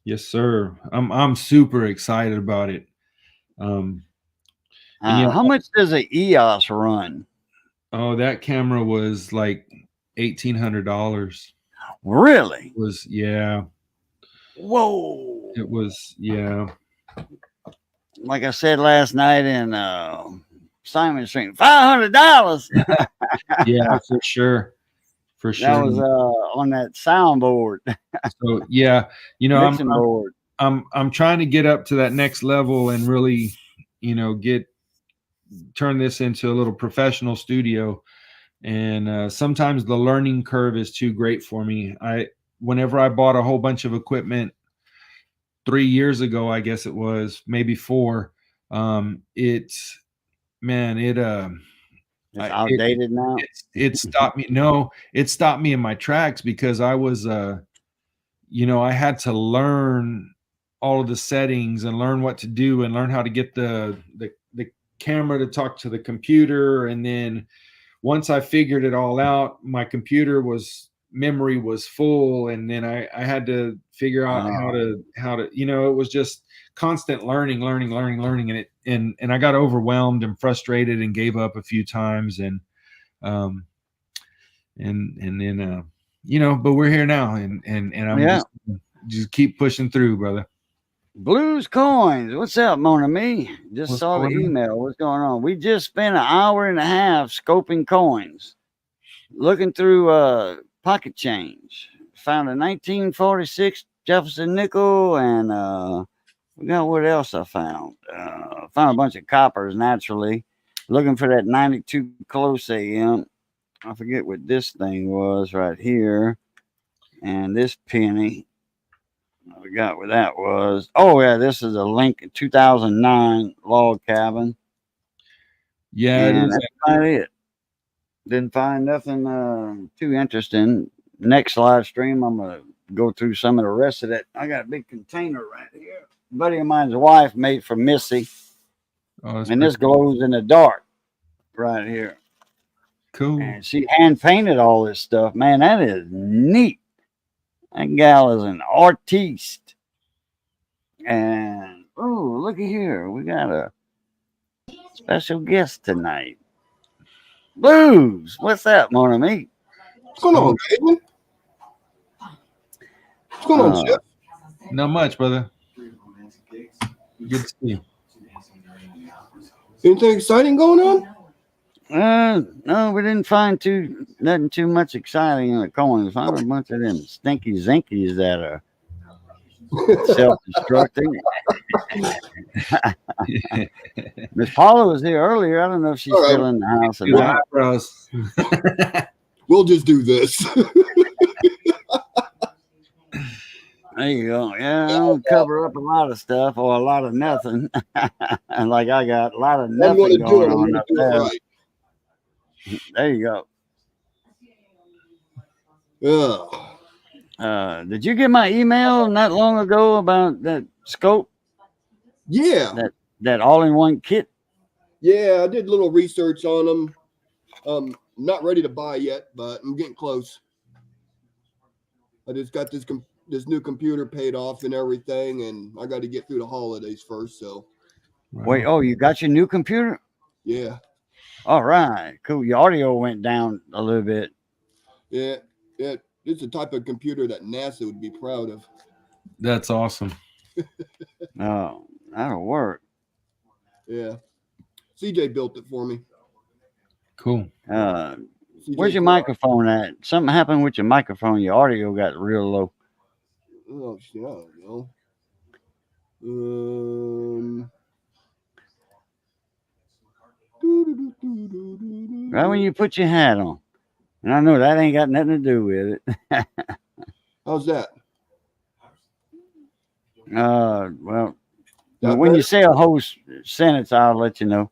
yes, sir. I'm super excited about it. And How much does an EOS run? oh, that camera was like $1,800. Really? Yeah. Whoa. It was, yeah. Like I said last night in Simon Street, $500. Yeah, for sure. For sure. That was on that soundboard. So yeah, Mixing board. I'm trying to get up to that next level and really, turn this into a little professional studio. And sometimes the learning curve is too great for me. Whenever I bought a whole bunch of equipment 3 years ago, I guess it was, maybe 4, it's outdated now. It stopped me. No, it stopped me in my tracks because I was, I had to learn all of the settings and learn what to do and learn how to get the camera to talk to the computer. And then once I figured it all out, my memory was full, and then I had to figure out how to it was just constant learning, and I got overwhelmed and frustrated and gave up a few times, and then but we're here now, and I'm just keep pushing through, brother. Blues Coins, what's up, Mon Ami? Just saw the email. What's going on? We just spent an hour and a half scoping coins, looking through pocket change. Found a 1946 Jefferson nickel, and we got what else I found? Found a bunch of coppers naturally. Looking for that 92 close AM. I forget what this thing was right here, and this penny. I forgot what that was. Oh yeah, this is a Lincoln 2009 log cabin. Yeah, it And is. that's about it. Didn't find nothing too interesting. Next live stream, I'm gonna go through some of the rest of that. I got a big container right here. A buddy of mine's wife made for Missy, Oh, that's and pretty this glows in the dark right here. cool. And she hand painted all this stuff. Man, that is neat. That gal is an artiste. And oh, looky here, we got a special guest tonight. Blues, what's up, mon ami? What's going on, Cajun? What's going on, Chef? Not much, brother. Good to see you. Anything exciting going on? No, we didn't find nothing too much exciting in the coins. Found a bunch of them stinky zinkies that are self-destructing. Miss Paula was here earlier. I don't know if she's All right. still in the house or His not. eyebrows. We'll just do this. There you go. Yeah, I don't cover up a lot of stuff or a lot of nothing. Like I got a lot of I'm nothing going to do it. going I'm on going to up do it there. right. There you go. Yeah. Did you get my email not long ago about that scope, Yeah. that all-in-one kit? Yeah, I did a little research on them. Not ready to buy yet, but I'm getting close. I just got this new computer paid off and everything, and I got to get through the holidays first. So, Wait, oh, you got your new computer? yeah. All right, cool. Your audio went down a little bit. Yeah. It's the type of computer that NASA would be proud of. That's awesome. Oh, that'll work. Yeah. CJ built it for me. Cool. CJ Where's your said, microphone at? Something happened with your microphone. Your audio got real low. Oh, shit, I don't know. Right when you put your hat on. And I know that ain't got nothing to do with it. How's that? Well, That when you better? say a whole sentence, I'll let you know.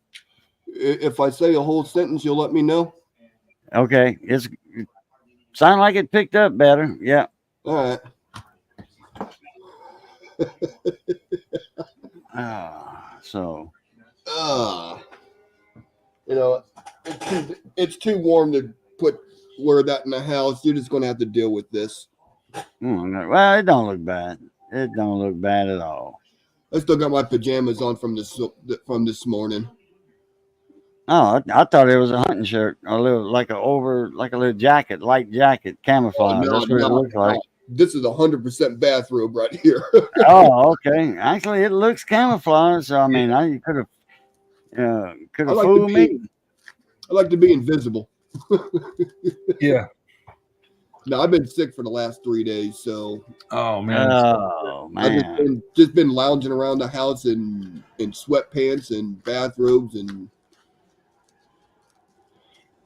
If I say a whole sentence, you'll let me know? Okay, it sound like it picked up better. Yeah. All right. So. You know, it's too warm to wear that in the house. You're just going to have to deal with this. Well, it don't look bad. It don't look bad at all. I still got my pajamas on from this morning. Oh, I thought it was a hunting shirt, a little jacket, light jacket, camouflage. No, That's what it looks like. This is 100% bathrobe right here. Oh, okay. Actually, it looks camouflage. So I mean, you could have fooled me. I like to be invisible. Yeah. No, I've been sick for the last 3 days, so. Oh man. I've just been lounging around the house in sweatpants and bathrobes and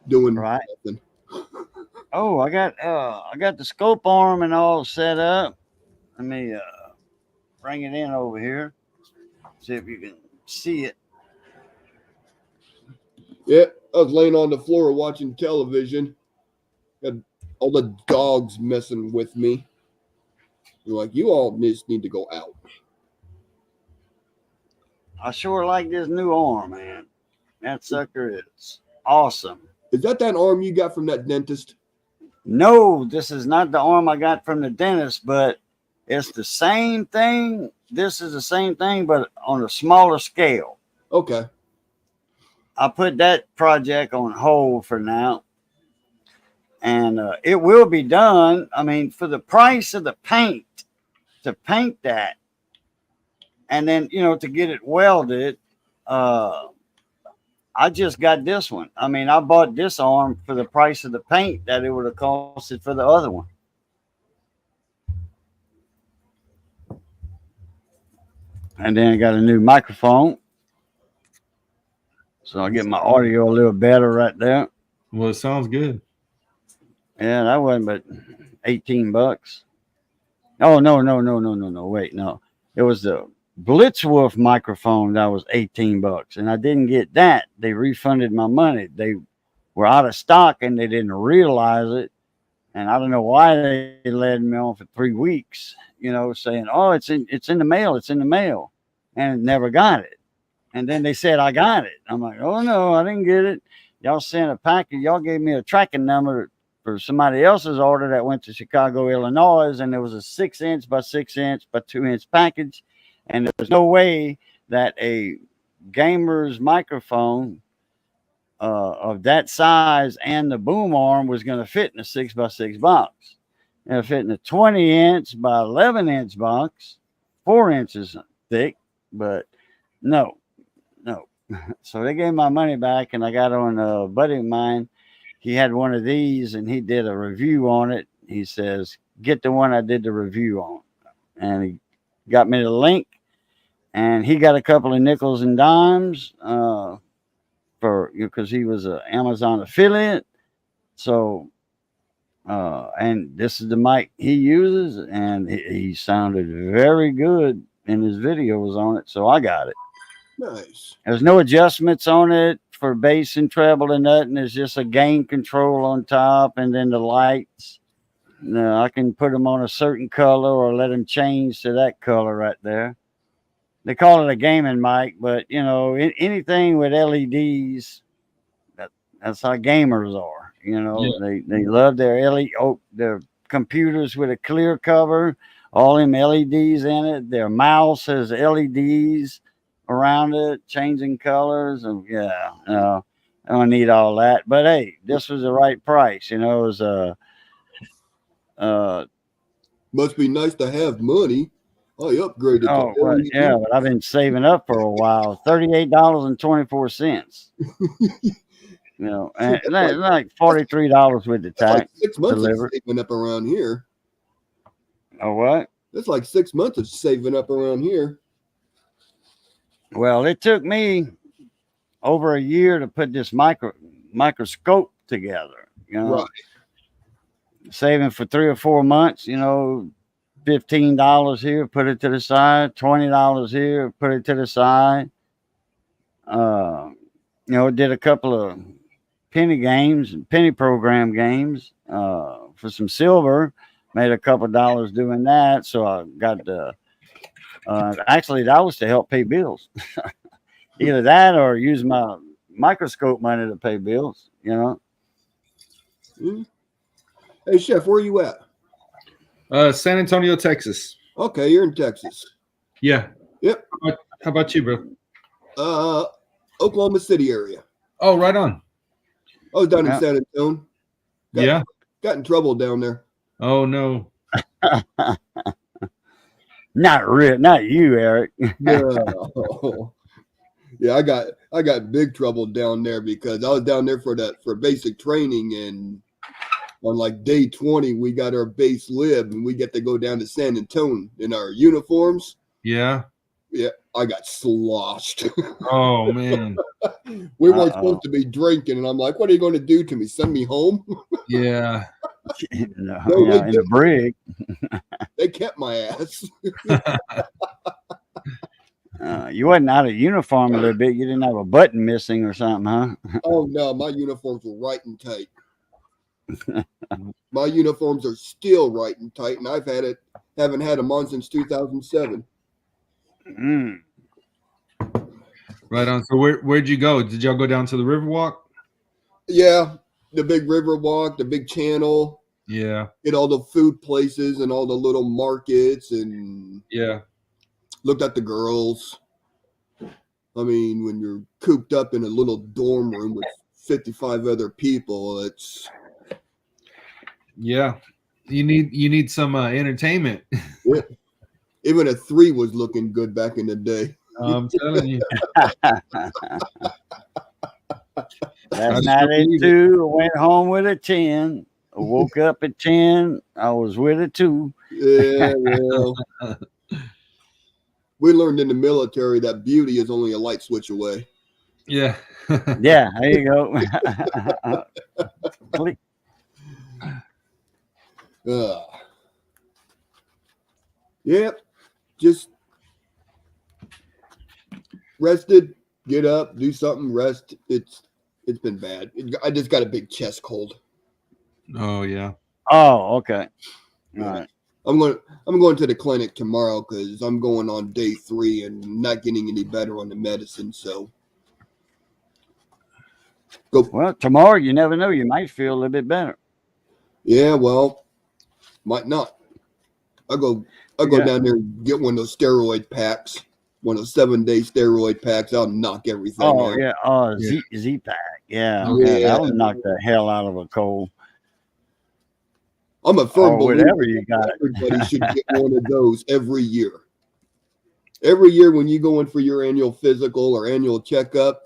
doing nothing. Oh, I got the scope arm and all set up. Let me bring it in over here. See if you can see it. Yeah, I was laying on the floor watching television. Had all the dogs messing with me. They're like, you all just need to go out. I sure like this new arm, man. That sucker is awesome. Is that arm you got from that dentist? No, this is not the arm I got from the dentist, but it's the same thing. This is the same thing, but on a smaller scale. Okay. I put that project on hold for now. And it will be done. I mean, for the price of the paint, to paint that, and then, to get it welded, I just got this one. I mean, I bought this arm for the price of the paint that it would have costed for the other one. And then I got a new microphone. So I get my audio a little better right there. Well, it sounds good. Yeah, that wasn't but $18. Oh, no. Wait, no. It was the Blitzwolf microphone that was $18, and I didn't get that. They refunded my money. They were out of stock and they didn't realize it. And I don't know why they led me on for 3 weeks, saying, "Oh, it's in the mail, it's in the mail," and never got it. And then they said I got it. I'm like, "Oh no, I didn't get it. Y'all sent a package. Y'all gave me a tracking number for somebody else's order that went to Chicago, Illinois, and there was a 6 inch by 6 inch by 2 inch package, and there was no way that a gamer's microphone of that size and the boom arm was going to fit in a 6x6 box. It fit in a 20 inch by 11 inch box, 4 inches thick, but no. So they gave my money back, and I got on a buddy of mine. He had one of these, and he did a review on it. He says, "Get the one I did the review on," and he got me the link, and he got a couple of nickels and dimes for because he was an Amazon affiliate. So, and this is the mic he uses, and he sounded very good in his videos on it. So I got it. Nice. There's no adjustments on it for bass and treble and nothing. There's just a gain control on top, and then the lights. I can put them on a certain color or let them change to that color right there. They call it a gaming mic, but anything with LEDs, that's how gamers are. They love their their computers with a clear cover, all them LEDs in it. Their mouse has LEDs around it, changing colors, and I don't need all that. But hey, this was the right price. It was Must be nice to have money. I upgraded to but LED. yeah, but I've been saving up for a while. $38.24. And that's like $43 with the That's like tax 6 months delivered. of saving up around here. Oh, what? That's like 6 months of saving up around here. Well, it took me over a year to put this microscope together. Right. Saving for 3 or 4 months. $15 here, put it to the side. $20 here, put it to the side. Did a couple of penny program games for some silver. Made a couple of dollars doing that. So I got the. Actually, that was to help pay bills. Either that or use my microscope money to pay bills. Mm. Hey, Chef, where are you at? San Antonio, Texas. Okay, you're in Texas. Yeah. Yep. How about you, bro? Oklahoma City area. Oh, right on. I was down in San Antonio. Got in trouble down there. Oh no. Not you, Eric. No. Yeah, I got big trouble down there because I was down there for basic training, and on like day 20 we got our base lib and we get to go down to San Antonio in our uniforms. Yeah. Yeah, I got sloshed. Oh man. We weren't supposed to be drinking, and I'm like, "What are you going to do to me? Send me home?" Yeah. In the brig. They kept my ass. You wasn't out of uniform a little bit. You didn't have a button missing or something, huh? Oh no, my uniforms were right and tight. My uniforms are still right and tight, and haven't had them on since 2007. Mm. Right on. So where'd you go? Did y'all go down to the Riverwalk? Yeah, the big Riverwalk, the big channel. Yeah. Hit all the food places and all the little markets, and looked at the girls. I mean, when you're cooped up in a little dorm room with 55 other people, it's you need some entertainment. Yeah. Even a 3 was looking good back in the day. I'm telling you. Last night at 2, I went home with a 10. I woke up at 10. I was with a 2. Yeah, well, we learned in the military that beauty is only a light switch away. Yeah. Yeah, there you go. Click. Yep. Just rested, get up, do something, rest. It's been bad. I just got a big chest cold. Oh yeah. Oh, okay. All Yeah. right. I'm going to the clinic tomorrow because I'm going on day 3 and not getting any better on the medicine. So go. Well, tomorrow you never know. You might feel a little bit better. Yeah, well, might not. I go Yeah. down there and get one of those steroid packs, one of those 7-day steroid packs. I'll knock everything Oh out. yeah. Oh, Yeah. Z pack. Yeah. Okay. Yeah. Yeah. That'll knock the hell out of a cold. I'm a firm Or believer whatever you got. everybody should get one of those every year. Every year when you go in for your annual physical or annual checkup,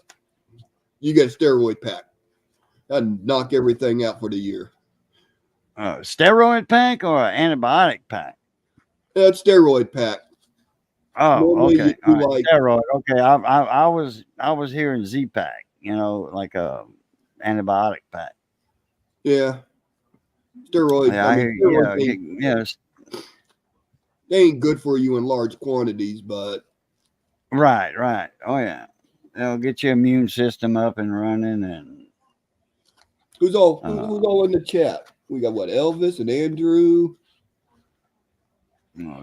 you get a steroid pack. That'd knock everything out for the year. Steroid pack or an antibiotic pack? That's steroid pack. Oh, Normally okay. you All right. like Steroid. Okay. I was hearing Z pack. You know, like a antibiotic pack. yeah, steroid. Yeah, I I mean, hear you. steroids Yeah. ain't, Yes. they ain't good for you in large quantities, but Right. Right. Oh yeah. It'll get your immune system up and running, and who's all in the chat? We got what, Elvis and Andrew,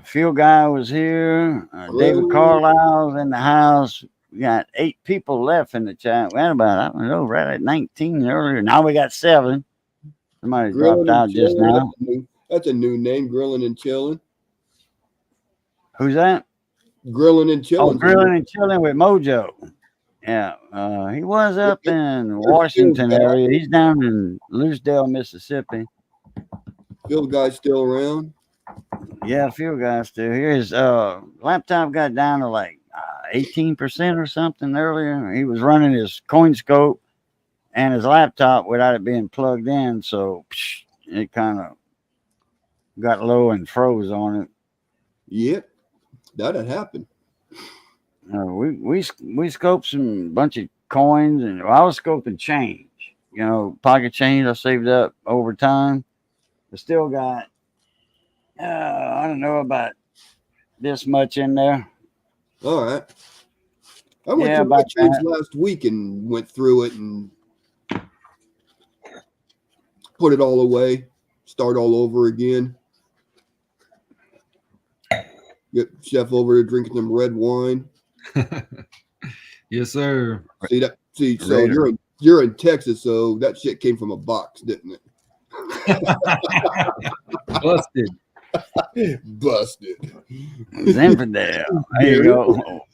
Field Guy was here. David Grilling. Carlisle's in the house. We got 8 people left in the chat. We had about, I don't know, right at 19 earlier. Now we got 7. Somebody Grilling dropped and out just chilling. now. That's a new name, grilling and chilling. Who's that? Grilling and Oh, chilling. Grilling and Chilling with Mojo. Yeah, he was up in Washington area. He's down in Lucedale, Mississippi. Field Guy's still around. Yeah, Field Guy's still here. His laptop got down to like 18% or something earlier. He was running his coin scope and his laptop without it being plugged in, so it kind of got low and froze on it. Yep, that'd happen. We scoped some bunch of coins, and I was scoping change. You know, pocket change I saved up over time. I still got I don't know about this much in there. All right. I went Yeah, through my about change that. last week and went through it and put it all away, start all over again. Get Chef over there drinking some red wine. Yes, sir. See, so Raider. you're in Texas, so that shit came from a box, didn't Busted. it? Busted. Zinfandel. There you go.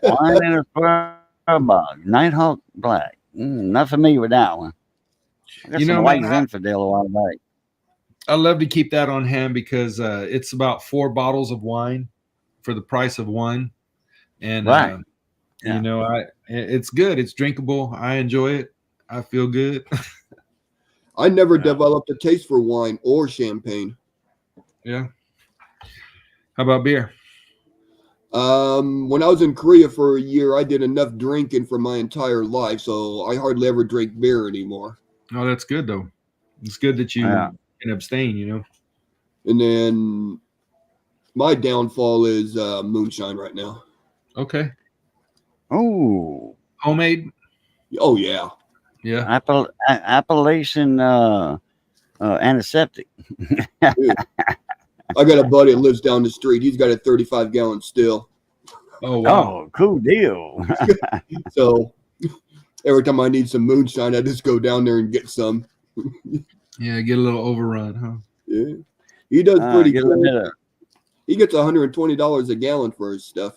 Wine in a spur bog. Nighthawk Black. Not familiar with that one. I got You some know, white man, Zinfandel a while back. I love to keep that on hand because it's about 4 bottles of wine for the price of one, and Right. Yeah. you know, it's good. It's drinkable. I enjoy it. I feel good. I never Yeah. developed a taste for wine or champagne. Yeah. How about beer? When I was in Korea for a year, I did enough drinking for my entire life, so I hardly ever drink beer anymore. Oh, that's good though. It's good that you Yeah. can abstain. You know. And then my downfall is moonshine right now. Okay. Ooh. Homemade. Oh yeah. Yeah. Appalachian antiseptic. Dude, I got a buddy that lives down the street. He's got a 35-gallon still. Oh wow. Oh, cool deal. So every time I need some moonshine, I just go down there and get some. Yeah. Get a little overrun, huh? Yeah. He does pretty Get a little good. bit of, He gets $120 a gallon for his stuff.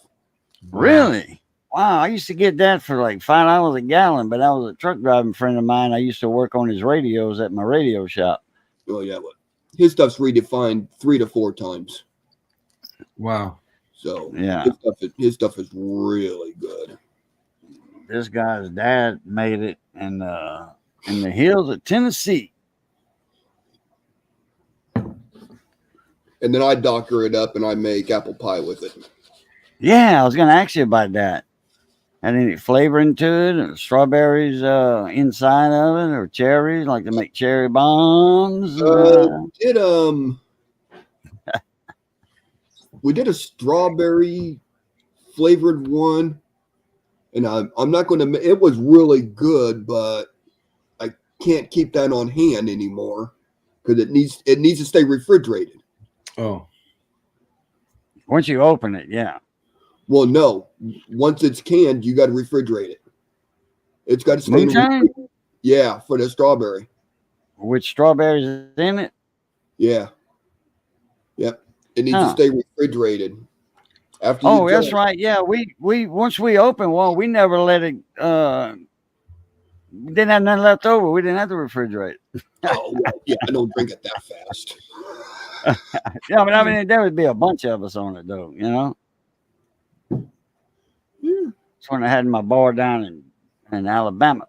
really? Wow, I used to get that for like $5 a gallon, but that was a truck driving friend of mine. I used to work on his radios at my radio shop. Oh yeah, but his stuff's redefined 3 to 4 times. Wow. So Yeah. his stuff is really good. This guy's dad made it in the hills of Tennessee. And then I docker it up and I make apple pie with it. Yeah, I was gonna ask you about that. Had any flavoring to it, or strawberries inside of it, or cherries, like to make cherry bombs? We did a strawberry flavored one. And I'm not going to. It was really good, but I can't keep that on hand anymore because it needs to stay refrigerated. Oh, Once you open it, yeah. Well, no. Once it's canned, you got to refrigerate it. It's got to stay. Moonshine Yeah, for the strawberry. with strawberries in it. Yeah. Yep. It needs to Huh. stay refrigerated. After you Oh, dry that's right. Yeah, we once we opened one, we never let it. We didn't have nothing left over. We didn't have to refrigerate it. Oh, well, yeah, I don't drink it that fast. Yeah, but I mean, there would be a bunch of us on it, though. You know, Yeah. it's when I had my bar down in Alabama.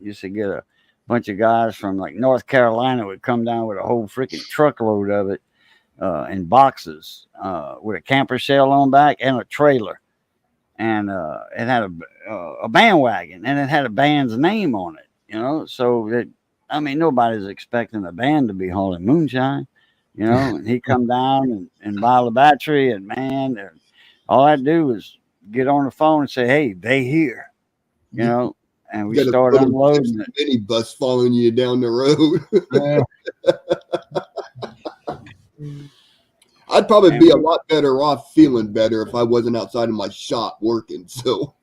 Used to get a bunch of guys from like North Carolina would come down with a whole freaking truckload of it in boxes with a camper shell on back and a trailer, and it had a bandwagon and it had a band's name on it. You know, so that I mean, nobody's expecting a band to be hauling moonshine. You know, and he come down and buy the battery, and man, all I do was get on the phone and say, "Hey, they here," you know, and we You got a start little unloading it. mini bus following you down the road. I'd probably And be a lot better off feeling better if I wasn't outside of my shop working. So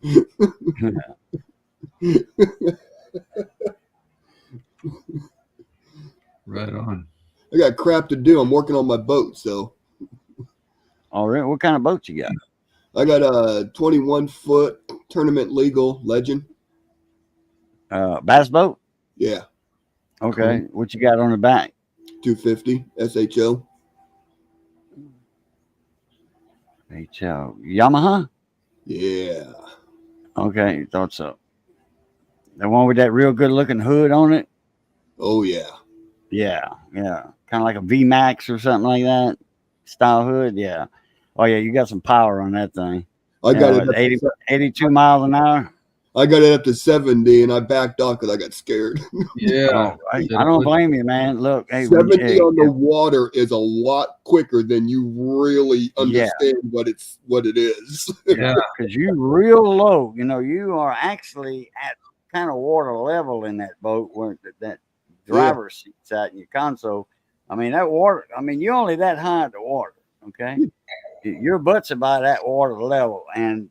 right on. I got crap to do. I'm working on my boat. So all right, what kind of boat you got? I got a 21-foot tournament legal Legend. Bass boat. Yeah, Okay, what you got on the back? 250 SHO. HL Yamaha. Yeah. Okay, thought so. The one with that real good looking hood on it. Oh yeah. Yeah, kind of like a VMAX or something like that style hood. Yeah. Oh yeah, you got some power on that thing. I got it. What, 82 miles an hour. I got it up to 70, and I backed off because I got scared. Yeah. Oh, I don't blame you, man. Look, hey, 70 hey, on the water is a lot quicker than you really understand what it is. Yeah. because you real low. You know, you are actually at kind of water level in that boat where that driver's seat's at in your console. I mean, that water. I mean, you're only that high at the water. Okay, your butt's about at water level, and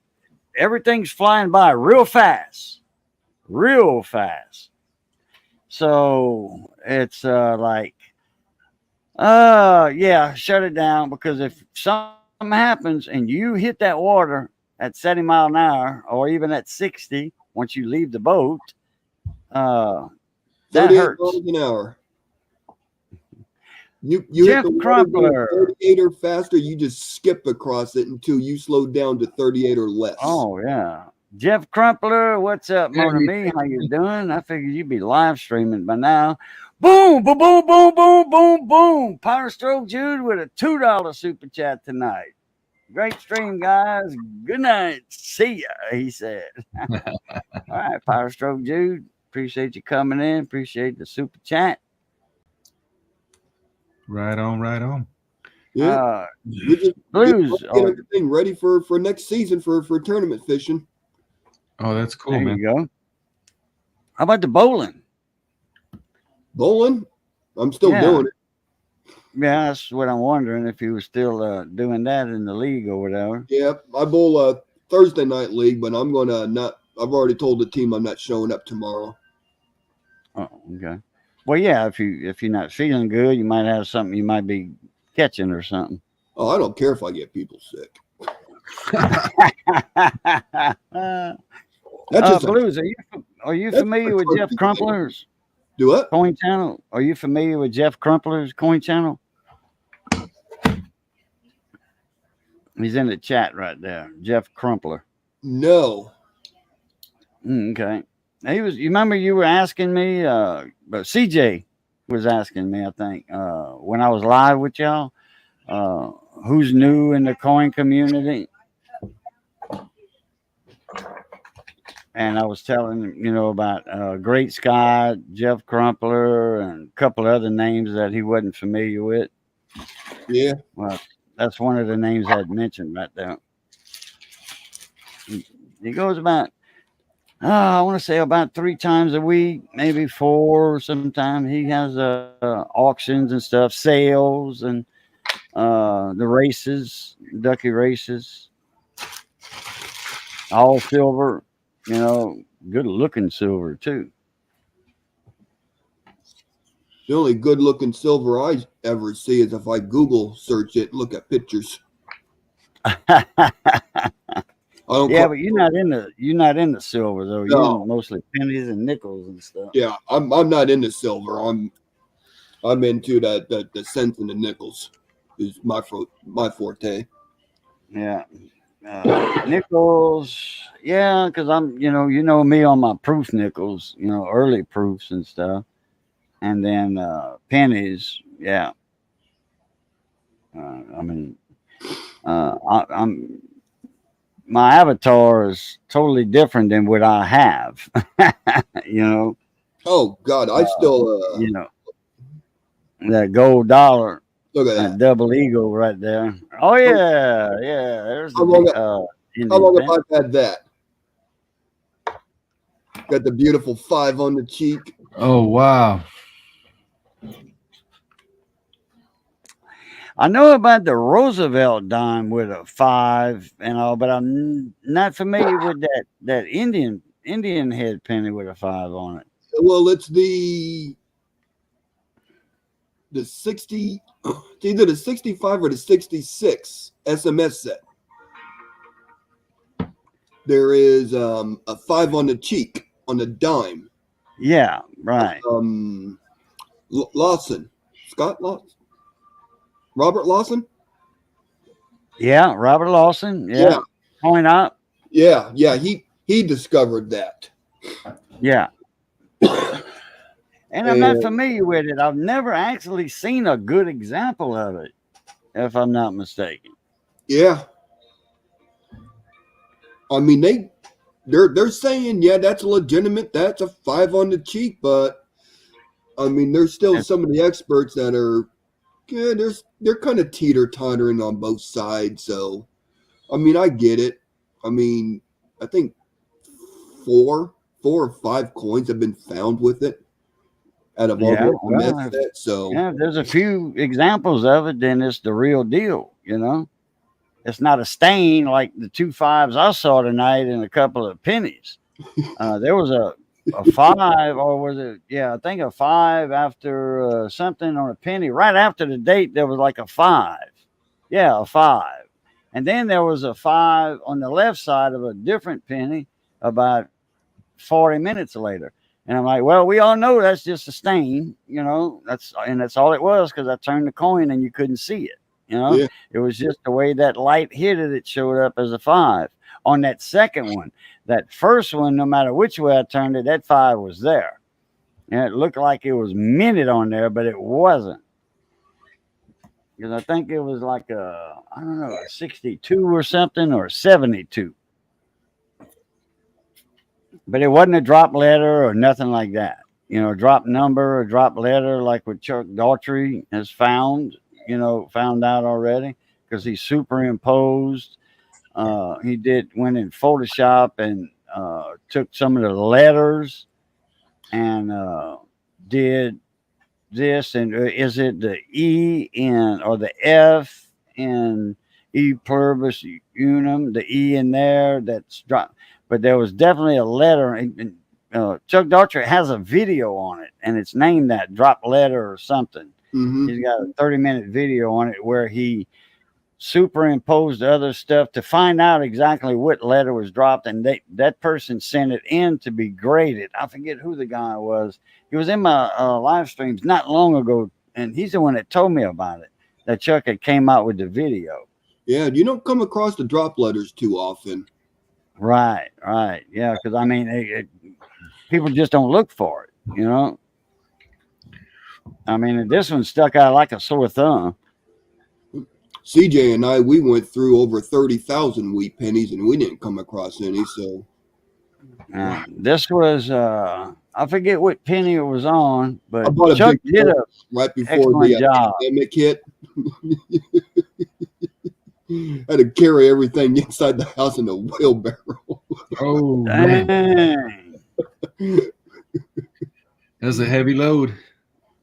everything's flying by real fast. So it's like, yeah, shut it down because if something happens and you hit that water at 70 mile an hour or even at 60, once you leave the boat, that 38 hurts. miles an hour. You Jeff hit the water Crumpler. going 38 or faster, you just skip across it until you slow down to 38 or less. Oh yeah. Jeff Crumpler, what's up, Yeah, Mona Me? How you doing? I figured you'd be live streaming by now. Boom, boom, boom, boom, boom, boom, boom. Power Stroke Jude with a $2 super chat tonight. Great stream, guys. Good night. See ya, he said. All right, Power Stroke Jude. Appreciate you coming in. Appreciate the super chat. Right on, right on. Yeah. We just Blues. get everything ready for next season for tournament fishing. Oh, that's cool, There man. you go. How about the bowling? Bowling? I'm still doing it. Yeah, that's what I'm wondering if you were still doing that in the league or whatever. Yeah, I bowl a Thursday night league, but I'm gonna not. I've already told the team I'm not showing up tomorrow. Oh, okay. Well, yeah, if you're not feeling good, you might have something you might be catching or something. Oh, I don't care if I get people sick. That's just Blues, are you familiar with Jeff Crumpler's do what? coin channel? Are you familiar with Jeff Crumpler's coin channel? He's in the chat right there, Jeff Crumpler. No. Okay. You remember you were asking me, but CJ was asking me, I think, when I was live with y'all, who's new in the coin community. And I was telling him, about Great Scott, Jeff Crumpler, and a couple other names that he wasn't familiar with. Yeah. Well, that's one of the names I had mentioned right there. He goes about I want to say about 3 times a week, maybe 4 sometimes. He has auctions and stuff, sales, and the races, ducky races, all silver, good looking silver too. The only good looking silver I ever see is if I Google search it and look at pictures. I don't Yeah, call, but you're not in the silver though. You're no, in mostly pennies and nickels and stuff. yeah, I'm not into silver. I'm into the cents and the nickels is my forte. Yeah. Nickels, yeah, because I'm, me on my proof nickels, early proofs and stuff, and then pennies, yeah. I mean, I'm my avatar is totally different than what I have, you know, Oh God, I uh, still you know that gold dollar, look at that that. double eagle right there. Oh How, yeah, yeah. There's how the long how Indian long have pen. I had that? Got the beautiful 5 on the cheek. Oh wow. I know about the Roosevelt dime with a 5 and all, but I'm not familiar with that Indian head penny with a 5 on it. Well, it's the 60, it's either the 65 or the 66 SMS set. There is a 5 on the cheek on the dime. Yeah, right. Um, Lawson, Scott Lawson, Robert Lawson. Yeah, Robert Lawson. Yeah, Yeah, point up. yeah. He discovered that, Yeah, and I'm not and familiar with it. I've never actually seen a good example of it, if I'm not mistaken. yeah, I mean they're saying yeah that's legitimate. That's a 5 on the cheek, but I mean there's still It's, some of the experts that are yeah, they're kind of teeter tottering on both sides. So I mean I get it. I mean I think four or five coins have been found with it out of all yeah, the well, SMS sets. So yeah, if there's a few examples of it, then it's the real deal. It's not a stain like the 2 5s I saw tonight and a couple of pennies. There was a 5, or was it? Yeah, I think a 5 after something on a penny. Right after the date, there was like a 5. Yeah, a 5. And then there was a 5 on the left side of a different penny about 40 minutes later. And I'm like, well, we all know that's just a stain, that's all it was because I turned the coin and you couldn't see it. yeah, It was just the way that light hit it, it showed up as a 5. On that second one, that first one, no matter which way I turned it, that 5 was there. And it looked like it was minted on there, but it wasn't. Because I think it was like I don't know, a 62 or something or 72. But it wasn't a drop letter or nothing like that. A drop number or drop letter like what Chuck Daughtry has found out already because he superimposed. He went in Photoshop and took some of the letters and did this. And is it the E in or the F in E pluribus unum? The E in there that's dropped, but there was definitely a letter. And Chuck Daughtry has a video on it, and it's named that drop letter or something. mm-hmm. He's got a 30-minute video on it where he superimposed other stuff to find out exactly what letter was dropped, and that person sent it in to be graded. I forget who the guy was. He was in my live streams not long ago, and he's the one that told me about it, that Chuck had came out with the video. Yeah, you don't come across the drop letters too often. Right, yeah, because I mean people just don't look for it. I mean, this one stuck out like a sore thumb. CJ and I, we went through over 30,000 wheat pennies, and we didn't come across any. So This was I forget what penny it was on, I but bought a Chuck big did book a right before excellent the job. pandemic hit. Had to carry everything inside the house in a wheelbarrow. Oh man, Dang. that's a heavy load.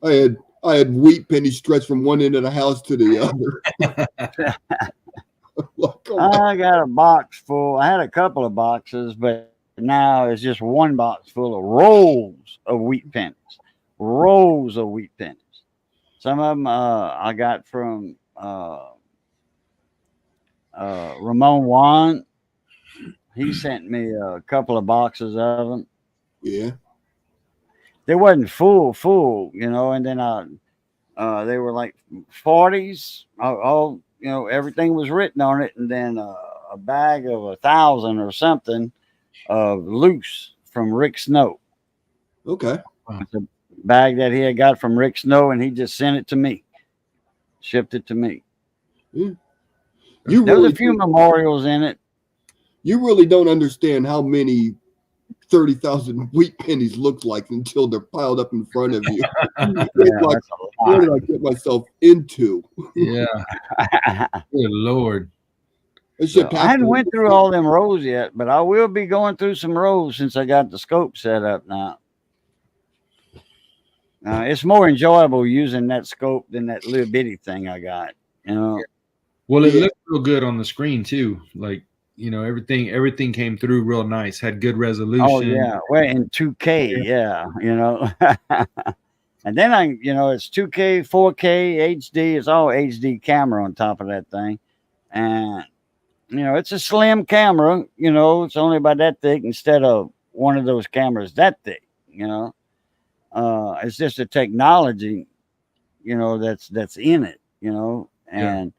I had wheat pennies stretched from one end of the house to the other. Like, oh my- I got a box full. I had a couple of boxes, but now it's just one box full of rolls of wheat pennies. Rolls of wheat pennies. Some of them I got from Ramon Juan. He sent me a couple of boxes of them. Yeah. They wasn't full, and then they were like 40s. All everything was written on it, and then a bag of 1,000 or something of loose from Rick Snow. Okay. It's a bag that he had got from Rick Snow, and he just sent it to me, shipped it to me. You There was really, a few memorials in it. you really don't understand how many 30,000 wheat pennies look like until they're piled up in front of you. Yeah, It's like, that's a what lot. did I get myself into? Yeah, good lord. I should So I hadn't went through all them rows yet, but I will be going through some rows since I got the scope set up now. It's more enjoyable using that scope than that little bitty thing I got. Well, it Yeah. looked real good on the screen too. Like everything came through real nice. Had good resolution. Oh yeah, well in 2K, yeah. And then it's 2K, 4K, HD. It's all HD camera on top of that thing, and it's a slim camera. It's only about that thick instead of one of those cameras that thick. It's just a technology, that's in it. And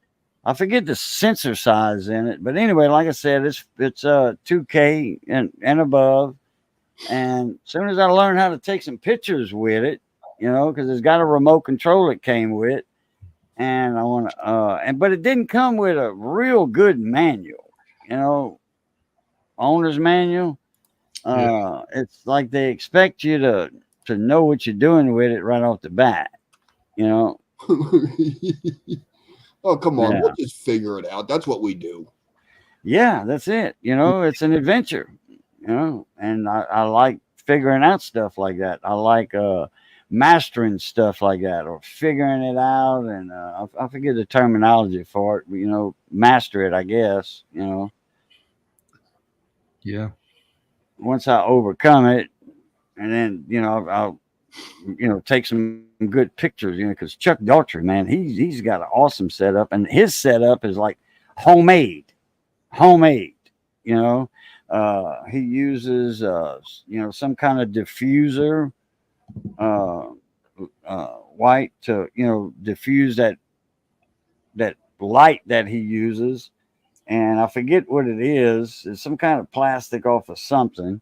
I forget the sensor size in it, but anyway, like I said, it's 2K and above. And as soon as I learn how to take some pictures with it, because it's got a remote control it came with, and I want to, but it didn't come with a real good manual, owner's manual. It's like they expect you to know what you're doing with it right off the bat, Oh, come on. Yeah. We'll just figure it out. That's what we do. Yeah, that's it. It's an adventure, and I like figuring out stuff like that. I like mastering stuff like that or figuring it out. And I forget the terminology for it, but, master it, I guess, Yeah. once I overcome it. And then, I'll take some good pictures, because Chuck Daughtry, man, he's got an awesome setup, and his setup is like homemade. He uses some kind of diffuser, white to diffuse that light that he uses, and I forget what it is. It's some kind of plastic off of something,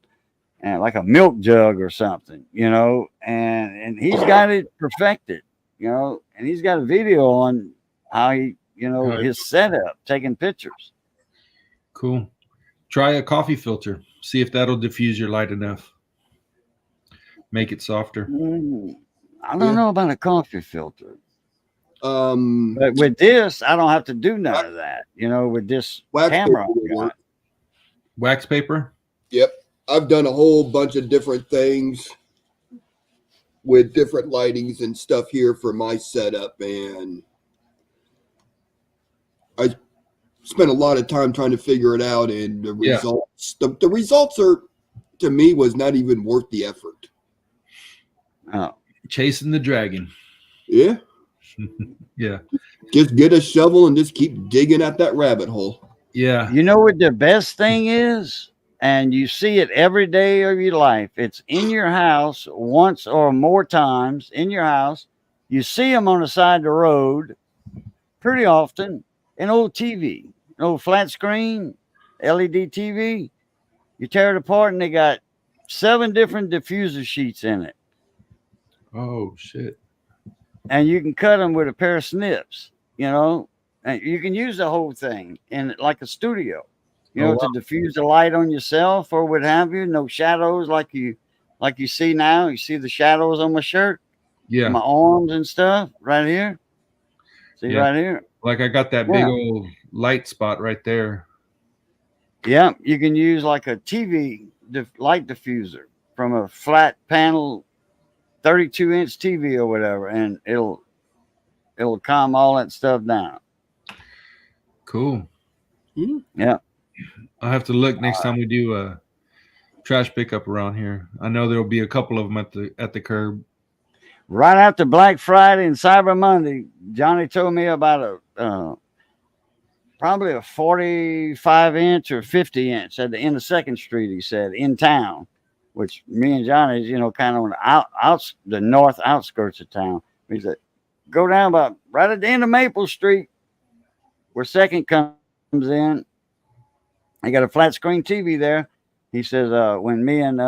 and like a milk jug or something, and he's got it perfected, and he's got a video on how he, his setup, taking pictures. Cool. Try a coffee filter. See if that'll diffuse your light enough. Make it softer. I don't know about a coffee filter. Um, But with this, I don't have to do none of that. With this wax camera. paper will work. Wax paper? Yep. I've done a whole bunch of different things with different lightings and stuff here for my setup, and I spent a lot of time trying to figure it out, and the results the results are, to me, was not even worth the effort. Oh. Chasing the dragon. Yeah. Yeah. Just get a shovel and just keep digging at that rabbit hole. Yeah. You know what the best thing is? And you see it every day of your life. It's in your house once or more times in your house. You see them on the side of the road pretty often. An old TV, an old flat screen, LED TV. You tear it apart and they got 7 different diffuser sheets in it. Oh, shit. And you can cut them with a pair of snips, and you can use the whole thing in like a studio. To diffuse the light on yourself or what have you. No shadows like you see now. You see the shadows on my shirt, my arms and stuff right here. See right here. Like I got that big old light spot right there. Yeah, you can use like a TV light diffuser from a flat panel 32-inch TV or whatever, and it'll calm all that stuff down. Cool. Yeah. I'll have to look next time we do a trash pickup around here. I know there'll be a couple of them at the curb. Right after Black Friday and Cyber Monday, Johnny told me about probably a 45-inch or 50-inch at the end of Second Street. He said in town, which me and Johnny's, kind of on the north outskirts of town. He said, go down about right at the end of Maple Street, where Second comes in. I got a flat screen TV there. He says, when me and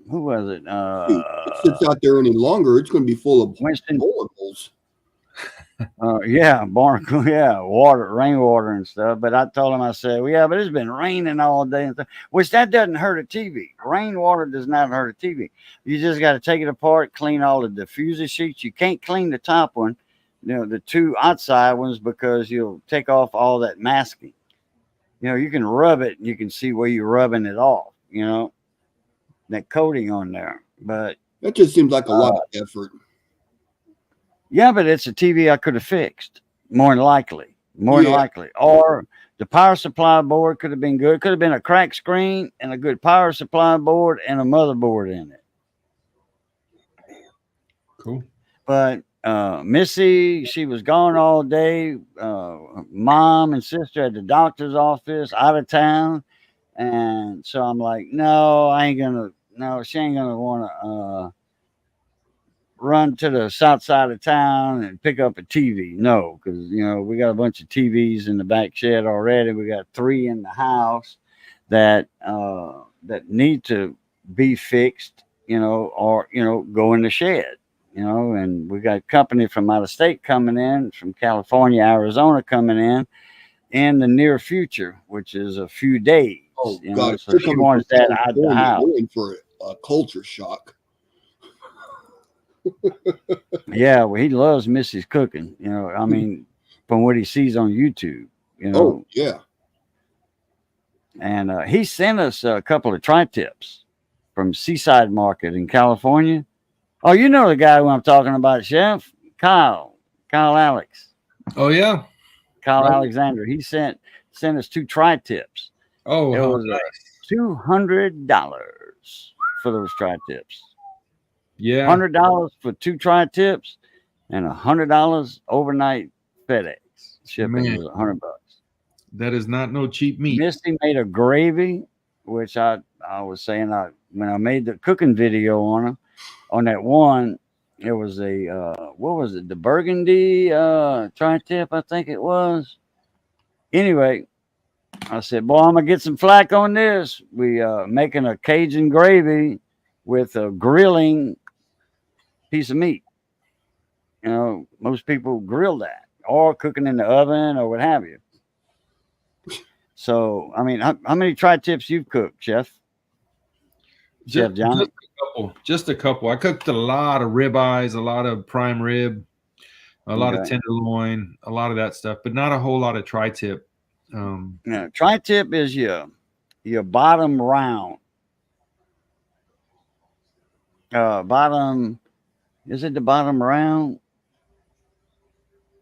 who was it? If it sits out there any longer, it's going to be full of Winston. bulletholes. Barnacle, rainwater and stuff. But I told him, I said, well, yeah, but it's been raining all day, and stuff, which that doesn't hurt a TV. Rainwater does not hurt a TV. You just got to take it apart, clean all the diffuser sheets. You can't clean the top one, the two outside ones, because you'll take off all that masking. You can rub it, and you can see where you're rubbing it off, that coating on there. But that just seems like a lot of effort. Yeah, but it's a TV I could have fixed, more than likely. Or the power supply board could have been good. Could have been a cracked screen and a good power supply board and a motherboard in it. Cool. But Missy, she was gone all day. Mom and sister at the doctor's office, out of town. And so I'm like, no, she ain't going to want to run to the south side of town and pick up a TV. No, because we got a bunch of TVs in the back shed already. We got 3 in the house that need to be fixed, or go in the shed, and we got company from out of state coming in, from California, Arizona coming in the near future, which is a few days. Oh God! So she wants that out of the house. Going for a culture shock. Yeah, well, he loves Missy's cooking. From what he sees on YouTube. Oh yeah. And he sent us a couple of tri-tips from Seaside Market in California. Oh, you know the guy who I'm talking about, Chef Kyle Alex. Oh yeah, Kyle Alexander. He sent us 2 tri-tips. Oh, it was $200 for those tri-tips. Yeah, $100 for 2 tri-tips, and $100 overnight FedEx shipping was $100. That is not no cheap meat. Misty made a gravy, which I was saying when I made the cooking video on that one, it was what was it? The burgundy tri-tip, I think it was. Anyway, I said, boy, I'm gonna get some flack on this. We making a Cajun gravy with a grilling piece of meat. Most people grill that or cooking in the oven or what have you. So, how many tri-tips you've cooked, Chef? Chef Johnny? Just a couple. I cooked a lot of ribeyes, a lot of prime rib, a lot of tenderloin, a lot of that stuff, but not a whole lot of tri-tip. Tri-tip is your bottom round. Is it the bottom round?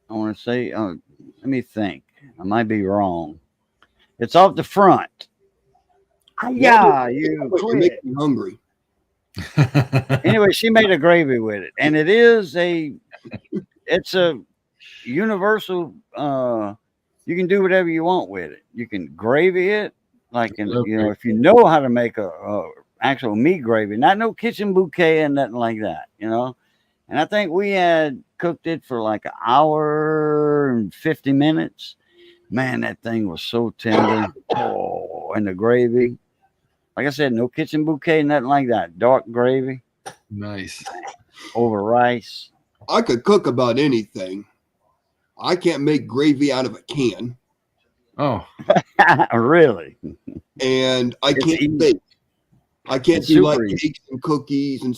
I want to say, let me think. I might be wrong. It's off the front. Yeah, you make me hungry. Anyway, she made a gravy with it, and it's a universal. You can do whatever you want with it. You can gravy it, if you know how to make a actual meat gravy, not no kitchen bouquet and nothing like that, And I think we had cooked it for like 1 hour and 50 minutes. Man, that thing was so tender. Oh, and the gravy. Like I said, no kitchen bouquet, nothing like that. Dark gravy. Nice. Over rice. I could cook about anything. I can't make gravy out of a can. Oh. Really? And I can't bake. I can't do like cakes and cookies and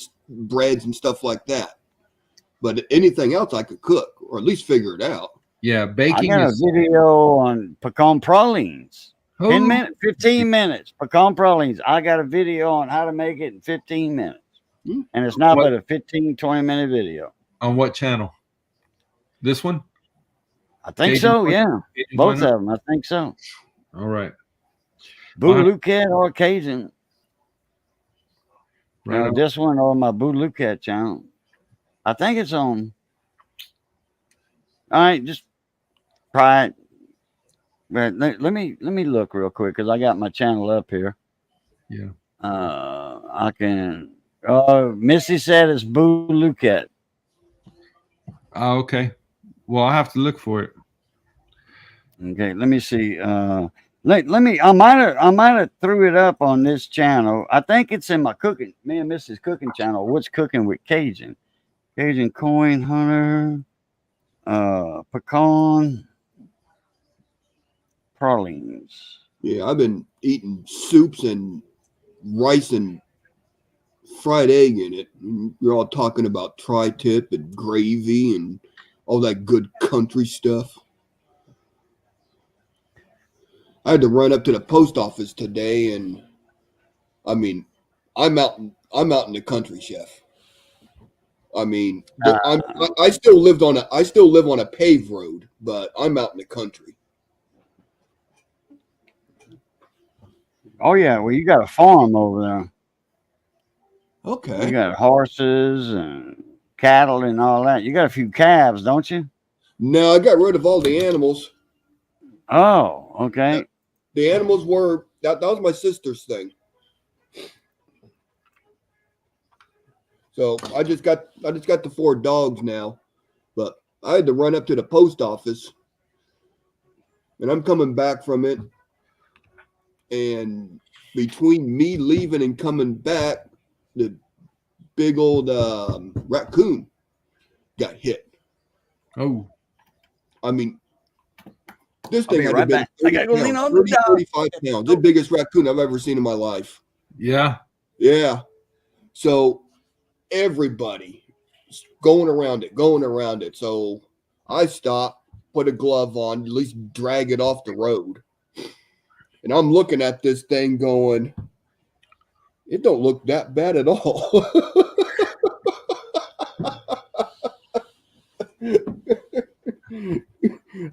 breads and stuff like that. But anything else I could cook, or at least figure it out. Yeah, baking. I got a video on pecan pralines. Oh, 10 minutes, 15 minutes. Pecan pralines. I got a video on how to make it in 15 minutes. Hmm. And it's not What? but a 15, 20-minute video. On what channel? This one? I think Cajun so, Coin- yeah. Cajun Both Coin? of them, I think so. All right. Boo I'll have- Lucat or Cajun. Right on. This one or my Boo Lucat channel. I think it's on. All right, just try it. But let me look real quick because I got my channel up here. Yeah. I can. Missy said it's Boo Lucat. Oh, okay. Well, I'll have to look for it. Okay, let me see. Let me. I might have threw it up on this channel. I think it's in my cooking. Me and Mrs. Cooking channel. What's cooking with Cajun? Cajun Coin Hunter. Pecan pralines. Yeah, I've been eating soups and rice and fried egg in it. You're all talking about tri-tip and gravy and all that good country stuff. I had to run up to the post office today, and I mean, I'm out in the country, chef. I mean, I still live on a paved road, but I'm out in the country. Oh yeah, well you got a farm over there. You Okay. got horses and cattle and all that. You got a few calves, don't you? No, I got rid of all the animals. Oh, okay. The animals were that was my sister's thing. So I just got the 4 dogs now. But I had to run up to the post office, and I'm coming back from it. And between me leaving and coming back, the big old raccoon got hit. Oh, I mean, this I'll thing be had to right be back. I gotta go lean on the 30, dog. 35 pounds. The biggest raccoon I've ever seen in my life. yeah. Yeah. So everybody going around it. So I stopped, put a glove on, at least drag it off the road. And I'm looking at this thing going, it don't look that bad at all.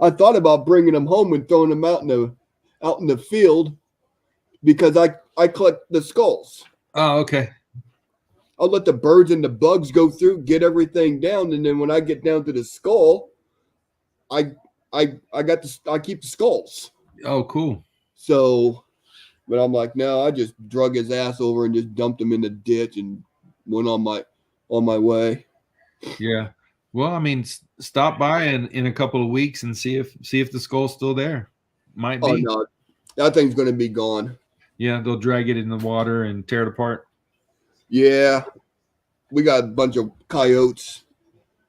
I thought about bringing them home and throwing them out in the field because I collect the skulls. Oh, okay. I'll let the birds and the bugs go through, get everything down, and then when I get down to the skull, I keep the skulls. Oh, cool. So, but I'm like, no, I just drug his ass over and just dumped him in the ditch and went on my way. Yeah. Well, I mean, stop by in a couple of weeks and see if the skull's still there. Might be. Oh no, that thing's gonna be gone. Yeah, they'll drag it in the water and tear it apart. Yeah, we got a bunch of coyotes.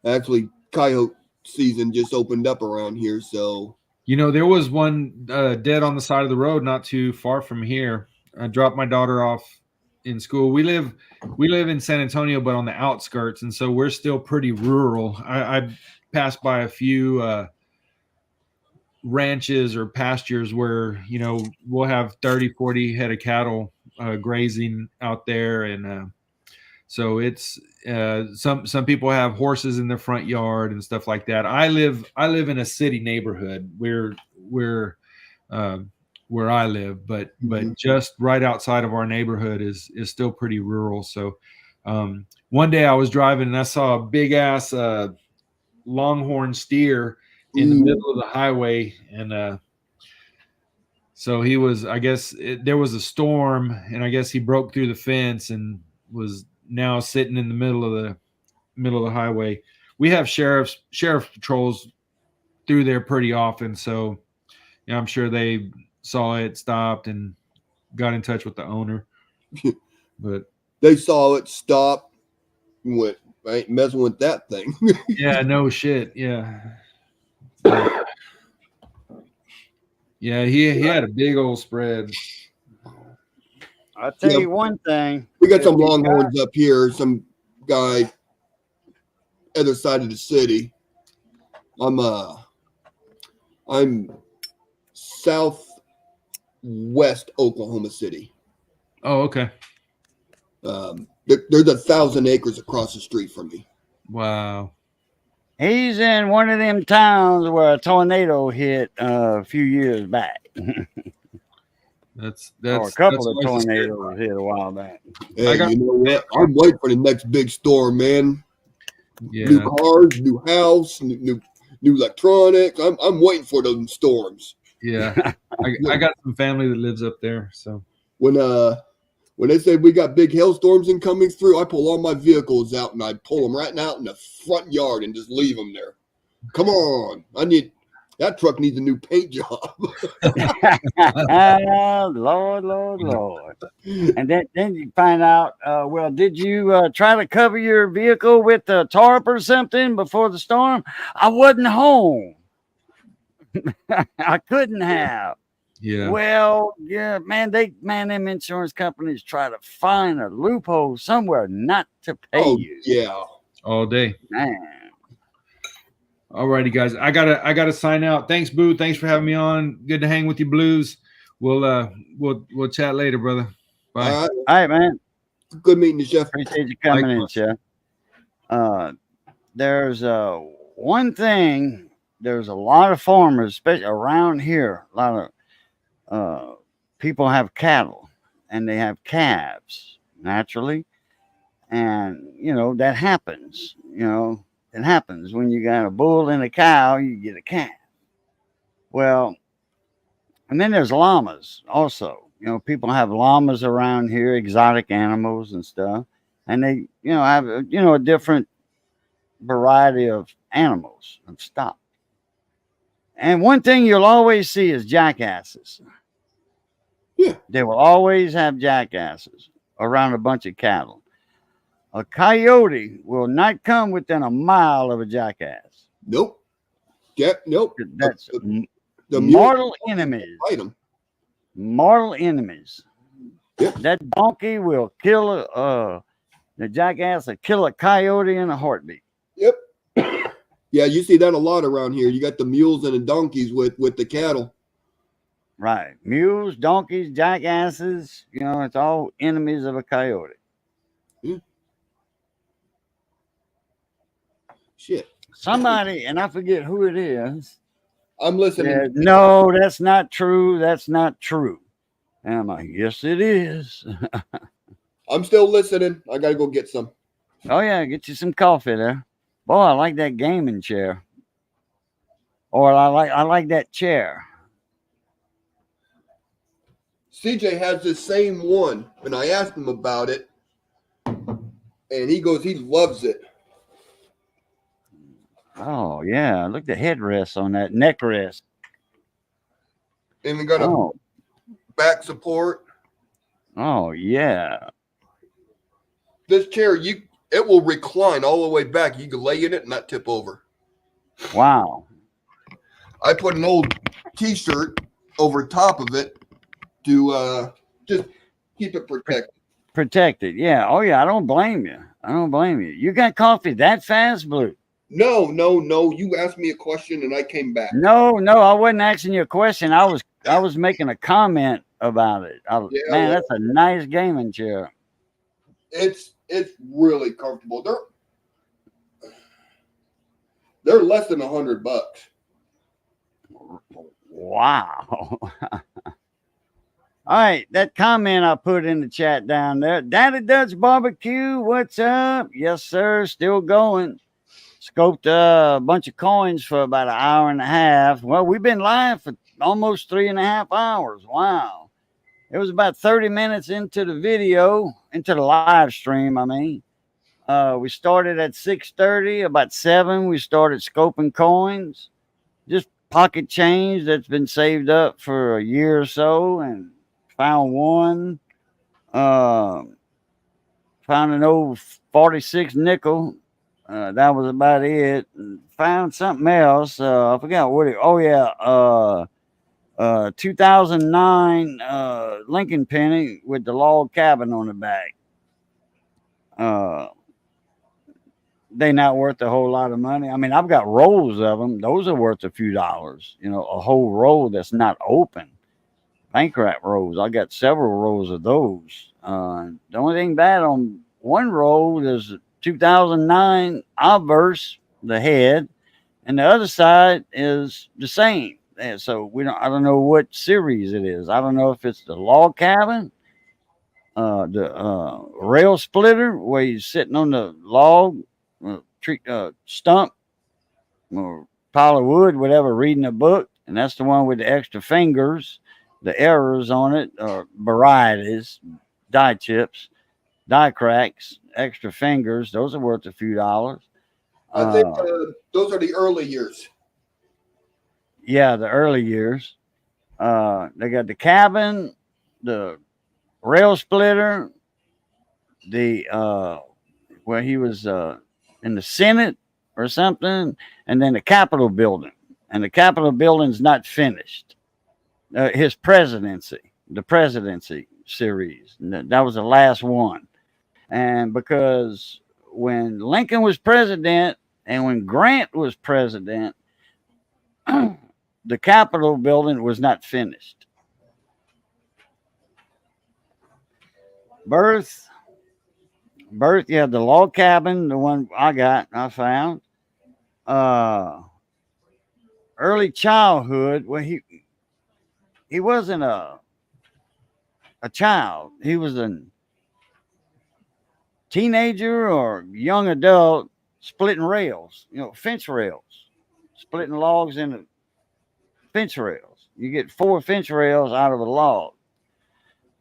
Actually, coyote season just opened up around here, so You know, there was one dead on the side of the road not too far from here. I dropped my daughter off in school. We live in San Antonio, but on the outskirts, and so we're still pretty rural. I passed by a few ranches or pastures where, you know, we'll have 30, 40 head of cattle grazing out there, and so it's some people have horses in their front yard and stuff like that. I live in a city neighborhood. We're where I live, but just right outside of our neighborhood is still pretty rural. So one day I was driving and I saw a big ass longhorn steer in the middle of the highway, and so he was, I guess there was a storm, and I guess he broke through the fence and was now sitting in the middle of the highway. We have sheriff patrols through there pretty often, so yeah, I'm sure they saw it, stopped, and got in touch with the owner. But they saw it, stopped, and went, I ain't messing with that thing. yeah, no shit, yeah. Yeah, he had a big old spread. I'll tell you one thing. We got some longhorns up here. Some guy other side of the city. I'm south west Oklahoma City. Oh, okay. There's 1,000 acres across the street from me. Wow. He's in one of them towns where a tornado hit a few years back. That's Or a couple of always the scary tornadoes part. hit a while back. Hey, got- you know what? I'm waiting for the next big storm, man. New Yeah. cars, new house, new electronics. I'm waiting for those storms. Yeah. I got some family that lives up there, so When they say we got big hailstorms incoming through, I pull all my vehicles out and I pull them right out in the front yard and just leave them there. Come on, that truck needs a new paint job. Lord. And then you find out, well, did you try to cover your vehicle with a tarp or something before the storm? I wasn't home. I couldn't have. yeah. Well, yeah, man, them insurance companies try to find a loophole somewhere not to pay you. Yeah. All day. Man. All righty, guys. I gotta sign out. Thanks, Boo. Thanks for having me on. Good to hang with you, Blues. We'll chat later, brother. Bye. All All right, man. Good meeting you, Chef. Appreciate you coming in, Chef. There's one thing. There's a lot of farmers, especially around here. A lot of people have cattle, and they have calves naturally, and that happens. It happens when you got a bull and a cow, you get a calf. Well, and then there's llamas also. People have llamas around here, exotic animals and stuff, and they have a different variety of animals of stock. And one thing you'll always see is jackasses. Yeah. They will always have jackasses around a bunch of cattle. A coyote will not come within a mile of a jackass. Nope. Yeah, nope. That's The mortal enemies. fight them. Mortal enemies. Yep. That donkey will kill the jackass will kill a coyote in a heartbeat. Yep. Yeah, you see that a lot around here. You got the mules and the donkeys with the cattle. Right. Mules, donkeys, jackasses, it's all enemies of a coyote. Yeah. Shit. Somebody, and I forget who it is, I'm listening. said, no, that's not true. That's not true. And I'm like, yes, it is. I'm still listening. I gotta go get some. Oh, yeah, get you some coffee there. Boy, I like that gaming chair. Or I like that chair. CJ has this same one, and I asked him about it, and he goes, he loves it. Oh, yeah. Look at the headrest on that neck rest. And we got a back support. Oh, yeah. This chair, it will recline all the way back. You can lay in it and not tip over. Wow. I put an old T-shirt over top of it to just keep it protected. Protected. Yeah. Oh, yeah. I don't blame you. You got coffee that fast, Blue? No. You asked me a question and I came back. No. I wasn't asking you a question. I was making a comment about it. Man, that's a nice gaming chair. It's really comfortable. They're less than $100. Wow. All right, that comment I put in the chat down there. Daddy Dutch Barbecue, what's up? Yes, sir. Still going. Scoped a bunch of coins for about an hour and a half. Well, we've been live for almost 3.5 hours. Wow. It was about 30 minutes into the live stream, I mean. We started at 6:30. About 7, we started scoping coins. Just pocket change that's been saved up for a year or so, and found one. Found an old 46 nickel. That was about it. And found something else. I forgot what it. Oh yeah. 2009 Lincoln penny with the log cabin on the back. They not worth a whole lot of money. I mean, I've got rolls of them. Those are worth a few dollars. A whole roll that's not open. bank wrap rolls. I got several rolls of those. The only thing bad on one roll is a 2009 Obverse, the head, and the other side is the same. And so I don't know what series it is. I don't know if it's the log cabin, the rail splitter where you're sitting on the log, stump, or pile of wood, whatever, reading a book, and that's the one with the extra fingers, the errors on it, or varieties, die chips, die cracks, extra fingers. Those are worth a few dollars. I think those are the early years. Yeah, the early years. They got the cabin, the rail splitter, the where he was in the Senate or something, and then the Capitol building. And the Capitol building's not finished. His presidency, the presidency series, that was the last one. And because when Lincoln was president and when Grant was president, the Capitol building was not finished. Birth, yeah, the log cabin, the one I found. Early childhood, well, he wasn't a child. He was a teenager or young adult splitting rails, fence rails, splitting logs into fence rails. You get 4 fence rails out of a log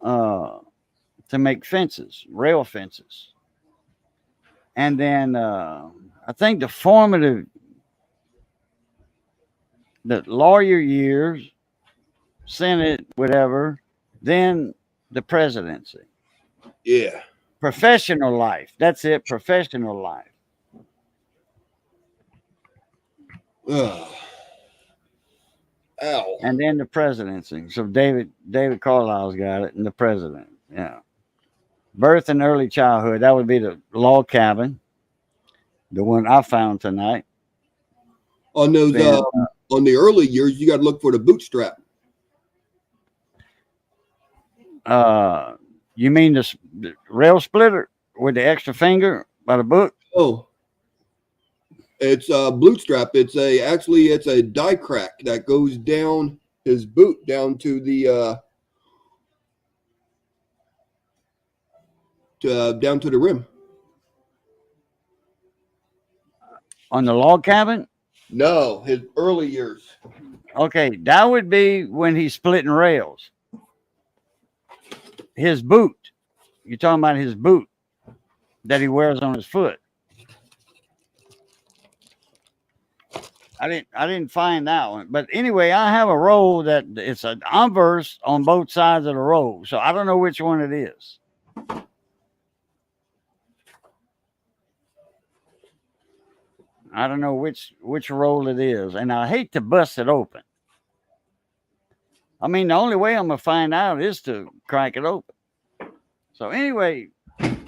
to make fences, rail fences. And then I think the lawyer years, Senate, whatever, then the presidency. Yeah. Professional life. That's it, professional life. Ugh. Ow. And then the presidency. So David Carlisle's got it, and the president. Yeah. Birth and early childhood. That would be the log cabin, the one I found tonight. On those, on the early years, you got to look for the bootstrap. You mean the rail splitter with the extra finger by the book? Oh, it's a bootstrap. It's a die crack that goes down his boot down to the down to the rim. On the log cabin? No, his early years. Okay, that would be when he's splitting rails. His boot. You're talking about his boot that he wears on his foot. I didn't find that one. But anyway, I have a roll that it's an Obverse on both sides of the roll. So I don't know which one it is. I don't know which roll it is. And I hate to bust it open. I mean, the only way I'm going to find out is to crack it open. So anyway,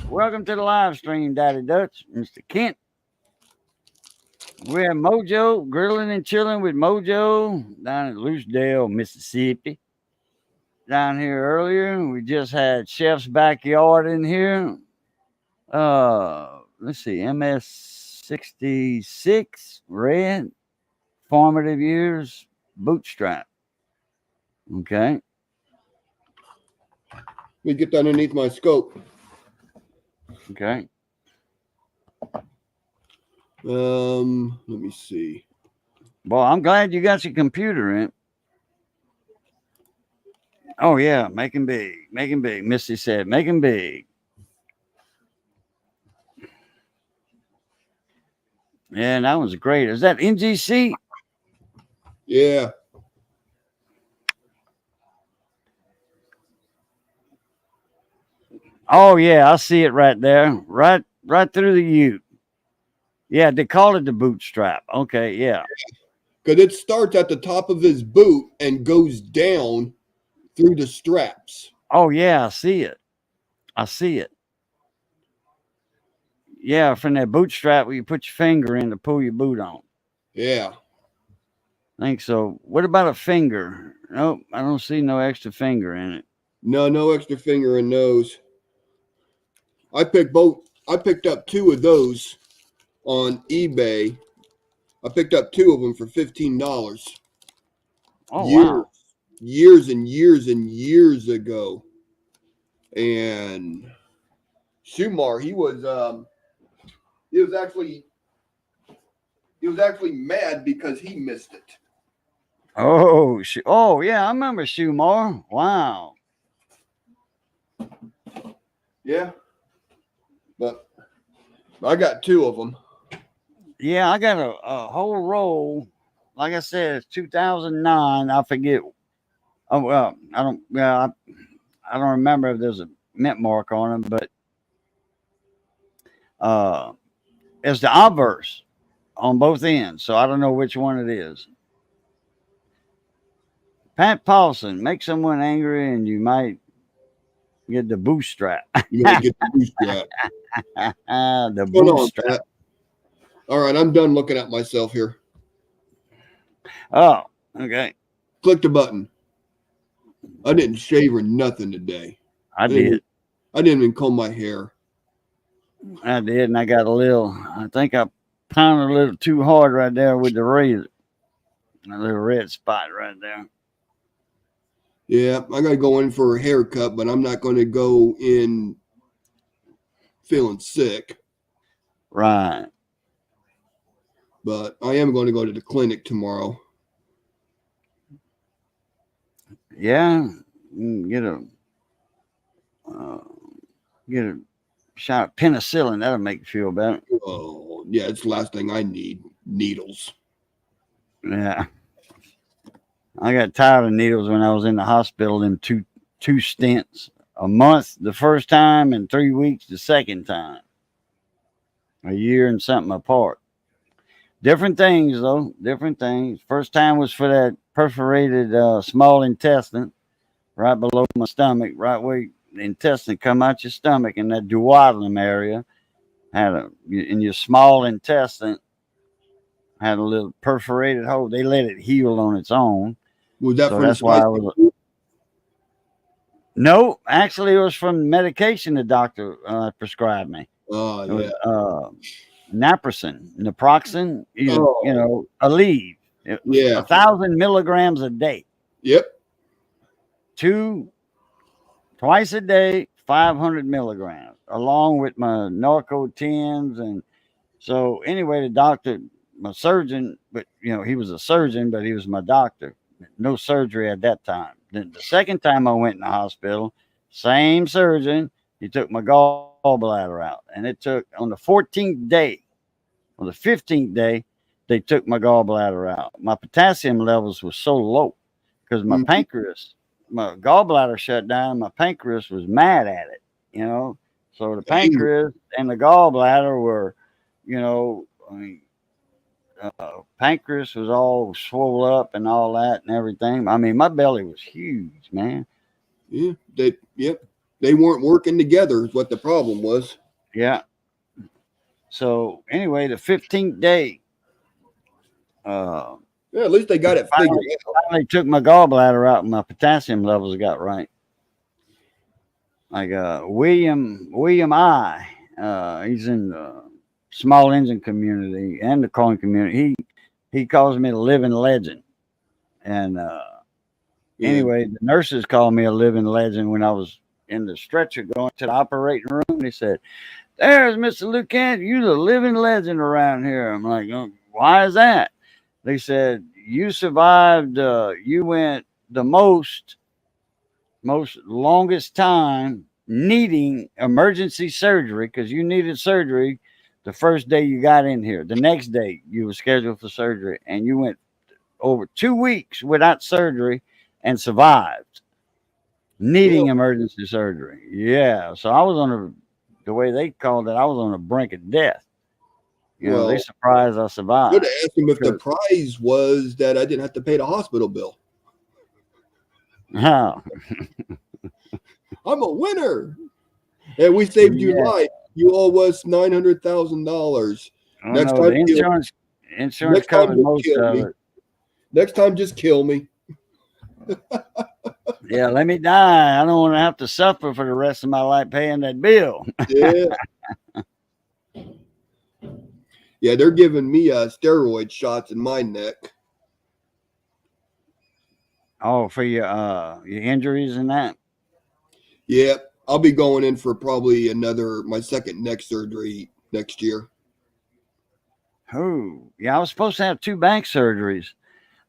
welcome to the live stream, Daddy Dutch, Mr. Kent. We're at Mojo, grilling and chilling with Mojo down in Lucedale, Mississippi. Down here earlier, we just had Chef's Backyard in here. Let's see, MS66, red, formative years, bootstrap. Okay. Let me get underneath my scope. Okay. Let me see. Well, I'm glad you got your computer in. Oh yeah, make him big. Missy said, make him big. Yeah, that was great. Is that NGC? Yeah. Oh yeah, I see it right there. Right through the U. Yeah, they call it the bootstrap. Okay, yeah. Because it starts at the top of his boot and goes down through the straps. Oh yeah, I see it. Yeah, from that bootstrap where you put your finger in to pull your boot on. Yeah. I think so. What about a finger? Nope, I don't see no extra finger in it. No extra finger in those. I picked up two of those on eBay. I picked up two of them for $15. Oh Years, wow. years and years and years ago. And Shumar, he was actually mad because he missed it. Oh, oh yeah, I remember Shoemore. Wow. Yeah, but I got two of them. Yeah, I got a whole roll. Like I said, it's 2009. I forget. Oh well, I don't. Yeah, I don't remember if there's a mint mark on them, but uh, it's the obverse on both ends. So I don't know which one it is. Pat Paulson, make someone angry, and you might get the bootstrap. You gotta get the bootstrap. The Hold on, bootstrap. Pat. All right, I'm done looking at myself here. Oh, okay. Click the button. I didn't shave or nothing today. I did. I didn't even comb my hair. I did, and I got a little. I think I pounded a little too hard right there with the razor. A little red spot right there. Yeah, I gotta go in for a haircut, but I'm not gonna go in feeling sick. Right. But I am going to go to the clinic tomorrow. Yeah. Get a shot of penicillin. That'll make you feel better. Oh, yeah, it's the last thing I need. Needles. Yeah. I got tired of needles when I was in the hospital. Them two stints a month the first time and 3 weeks the second time. A year and something apart. Different things though. Different things. First time was for that perforated small intestine right below my stomach, right where the intestine come out your stomach in that duodenum area. In your small intestine had a little perforated hole. They let it heal on its own. Was that So from that's why I was. No, actually, it was from medication the doctor prescribed me. Oh, It yeah. was naproxen, Aleve. It was Yeah. 1,000 milligrams a day. Yep. Twice a day, 500 milligrams, along with my Narco-10s. And so anyway, the doctor, my surgeon, but he was a surgeon, but he was my doctor. No surgery at that time. Then the second time I went in the hospital, same surgeon, he took my gallbladder out. And it took on the 14th day, on the 15th day, they took my gallbladder out. My potassium levels were so low because my pancreas, my gallbladder shut down. My pancreas was mad at it, So the pancreas and the gallbladder were, pancreas was all swole up and all that and everything. I mean, my belly was huge, man. Yeah. They weren't working together is what the problem was. Yeah. So anyway, the 15th day, yeah, at least they got it figured out. Finally took my gallbladder out and my potassium levels got right. Like William I, he's in the small engine community and the coin community. He calls me a living legend. And anyway, the nurses called me a living legend when I was in the stretcher going to the operating room. They said, "There's Mr. Lucan, you're the living legend around here." I'm like, "Oh, why is that?" They said, "You survived, you went the most longest time needing emergency surgery because you needed surgery the first day you got in here. The next day you were scheduled for surgery and you went over 2 weeks without surgery and survived needing emergency surgery." Yeah. So I was the way they called it, I was on the brink of death. They surprised I survived. Should have asked him if the prize was that I didn't have to pay the hospital bill. How? I'm a winner. And we saved your life. You owe us $900,000. Next time the insurance covered most of it. Next time, just kill me. Yeah, let me die. I don't want to have to suffer for the rest of my life paying that bill. Yeah. Yeah, they're giving me steroid shots in my neck. Oh, for your injuries and that. Yeah, I'll be going in for probably my second neck surgery next year. Oh, yeah, I was supposed to have 2 back surgeries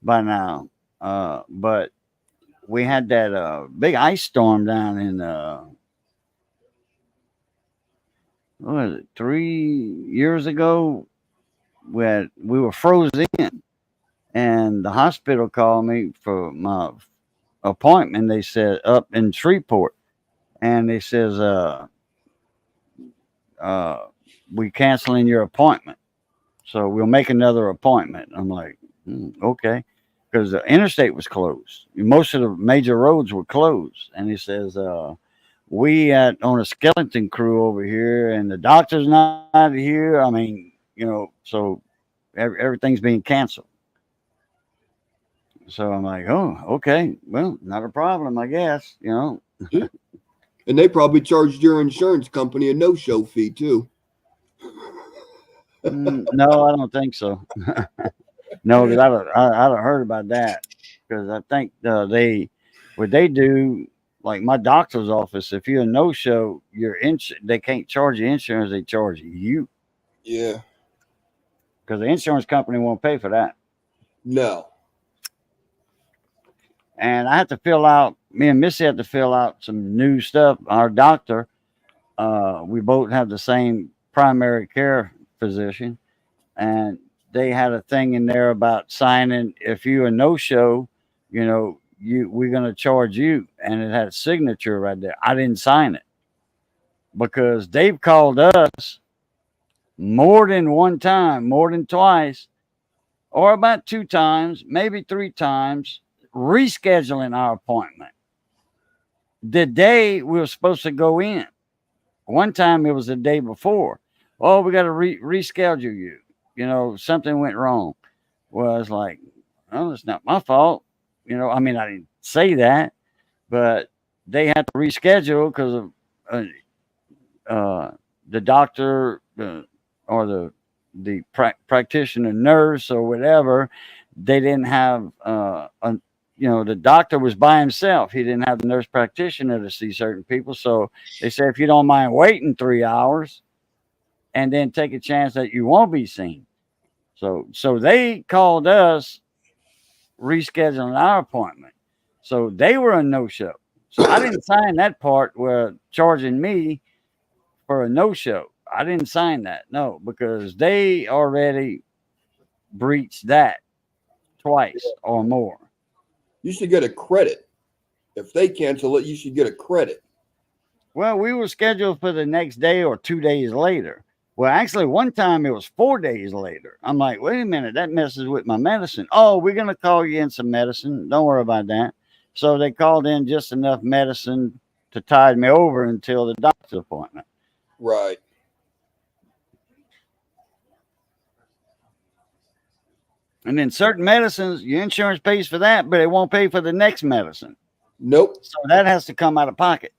by now. But we had that big ice storm down in what was it, 3 years ago? We were frozen in, and the hospital called me for my appointment. They said up in Shreveport, and they says we canceling your appointment, so we'll make another appointment. I'm like, okay, because the interstate was closed. Most of the major roads were closed, and he says we on a skeleton crew over here, and the doctor's not here. I mean, so everything's being canceled. So I'm like, oh, okay, well, not a problem, I guess. And they probably charged your insurance company a no-show fee too. No, I don't think so. No, because I'd have heard about that. Because I think what they do, like my doctor's office, if you're a no-show, they can't charge you insurance, they charge you. Yeah. Because the insurance company won't pay for that. No. And me and Missy had to fill out some new stuff. Our doctor, we both have the same primary care physician, and they had a thing in there about signing. If you a no-show, we're going to charge you, and it had a signature right there. I didn't sign it because they've called us more than one time, more than twice, or about 2 times, maybe 3 times, rescheduling our appointment the day we were supposed to go in. One time it was the day before. Oh, we got to reschedule you. Something went wrong. Well, I was like, oh, it's not my fault. I mean, I didn't say that, but they had to reschedule because of the doctor or the practitioner nurse or whatever. They didn't have the doctor was by himself. He didn't have the nurse practitioner to see certain people. So they said, if you don't mind waiting 3 hours and then take a chance that you won't be seen. So they called us rescheduling our appointment. So they were a no-show. So I didn't sign that part where charging me for a no-show. I didn't sign that. No, because they already breached that twice or more. You should get a credit. If they cancel it, you should get a credit. Well, we were scheduled for the next day or 2 days later. Well, actually, one time it was 4 days later. I'm like, wait a minute, that messes with my medicine. Oh, we're going to call you in some medicine. Don't worry about that. So they called in just enough medicine to tide me over until the doctor's appointment. Right. And then certain medicines, your insurance pays for that, but it won't pay for the next medicine. Nope. So that has to come out of pocket.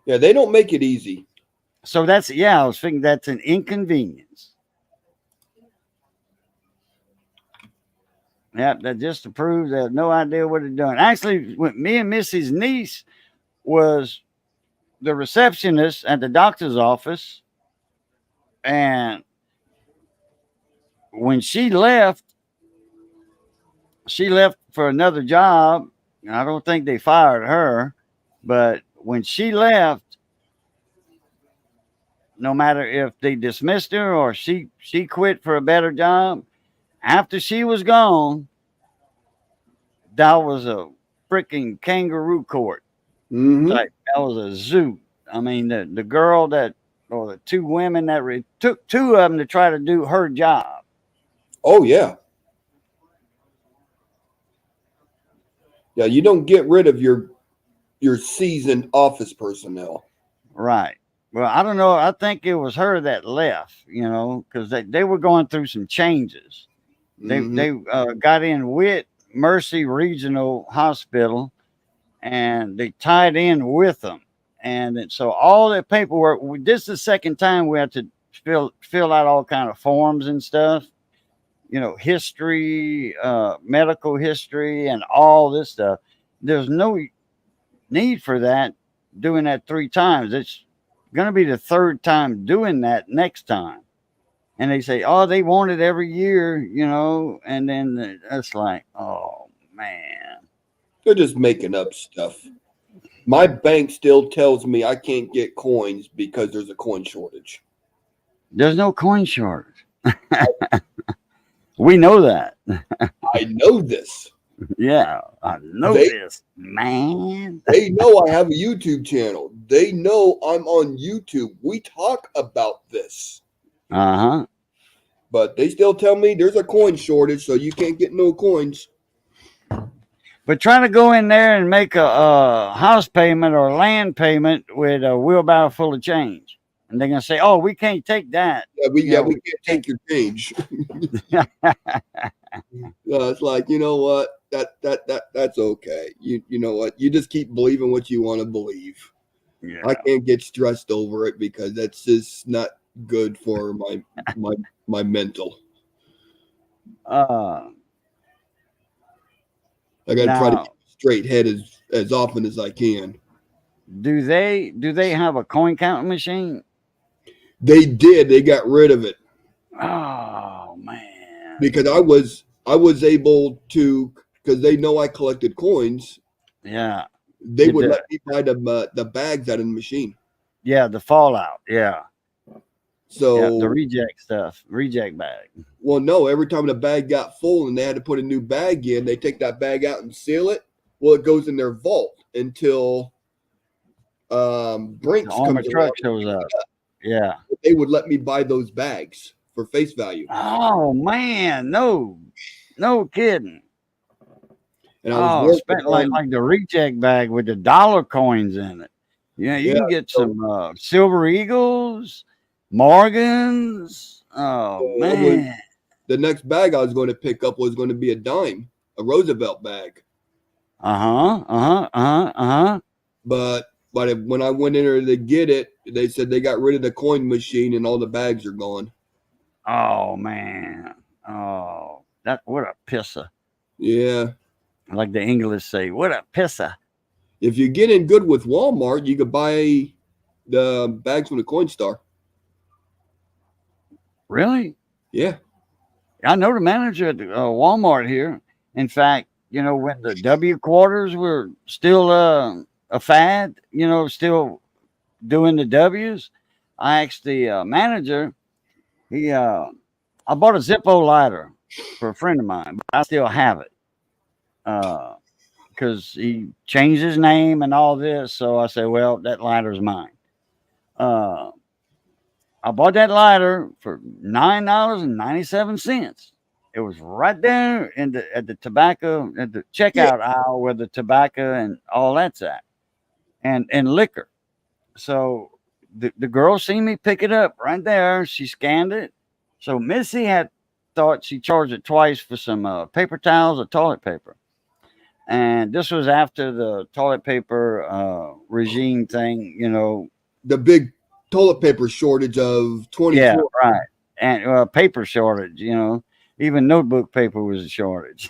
Yeah, they don't make it easy. So I was thinking that's an inconvenience. Yeah, that just proves they have no idea what they're doing. Actually, me and Missy's niece was the receptionist at the doctor's office, and when she left for another job. I don't think they fired her, but when she left, no matter if they dismissed her or she quit for a better job, after she was gone, that was a freaking kangaroo court. Mm-hmm. That was a zoo. I mean, the girl or the 2 women that took 2 of them to try to do her job. Oh, yeah. Yeah, you don't get rid of your seasoned office personnel. Right. Well, I don't know. I think it was her that left, because they were going through some changes. They got in with Mercy Regional Hospital, and they tied in with them. And so all that paperwork. This is the second time we had to fill out all kind of forms and stuff. History, medical history, and all this stuff. There's no need for that. Doing that 3 times. It's going to be the third time doing that next time. And they say, oh, they want it every year, and then it's like, oh man. They're just making up stuff. My bank still tells me I can't get coins because there's a coin shortage. There's no coin shortage. We know that. I know this. Yeah, I know this, man. They know I have a YouTube channel. They know I'm on YouTube. We talk about this. Uh-huh. But they still tell me there's a coin shortage, so you can't get no coins. But trying to go in there and make a house payment or land payment with a wheelbarrow full of change. And they're going to say, oh, we can't take that. We can't take your change. It's like, you know what? That's okay. You know what? You just keep believing what you want to believe. Yeah. I can't get stressed over it because that's just not good for my mental. I got to try to keep a straight head as often as I can. Do they have a coin counting machine? They did. They got rid of it. Oh man! Because I was able to, because they know I collected coins. Yeah. They would let me buy the bags out of the machine. Yeah, the fallout. Yeah. So the reject bag. Well, no, every time the bag got full and they had to put a new bag in, they take that bag out and seal it. Well, it goes in their vault until Brinks comes truck shows up. Yeah. They would let me buy those bags for face value. Oh man, no kidding. And I was spent like the reject bag with the dollar coins in it. Yeah, you can get some Silver Eagles, Morgans. Oh man. The next bag I was going to pick up was going to be a dime, a Roosevelt bag. But when I went in there to get it, they said they got rid of the coin machine and all the bags are gone. Oh man. Oh, what a pisser. Yeah. Like the English say, what a pisser. If you get in good with Walmart, you could buy the bags from the Coinstar. Really? Yeah. I know the manager at Walmart here. In fact, when the W quarters were still a fad, still doing the W's, I asked the manager, I bought a Zippo lighter for a friend of mine, but I still have it. Because he changed his name and all this. So I said, well, that lighter's mine. I bought that lighter for $9.97. It was right there at the tobacco, at the checkout aisle where the tobacco and all that's at, and liquor. So the girl seen me pick it up right there. She scanned it. So Missy had thought she charged it twice for some paper towels or toilet paper. And this was after the toilet paper regime thing, The big toilet paper shortage of 20. Yeah, right. And paper shortage, even notebook paper was a shortage.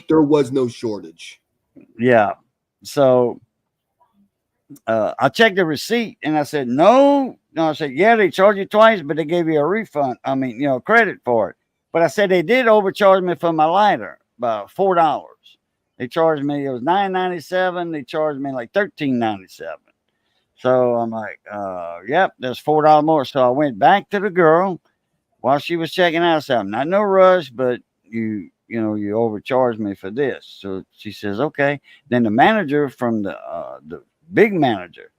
There was no shortage. Yeah. So I checked the receipt and I said, no. I said, yeah, they charged you twice, but they gave you a refund. I mean, credit for it. But I said they did overcharge me for my lighter by $4. They charged me, it was $9.97. They charged me like $13.97. So I'm like, yep, that's $4 more. So I went back to the girl while she was checking out. I said, I'm not in no rush, but you overcharged me for this. So she says, okay. Then the manager from the big manager,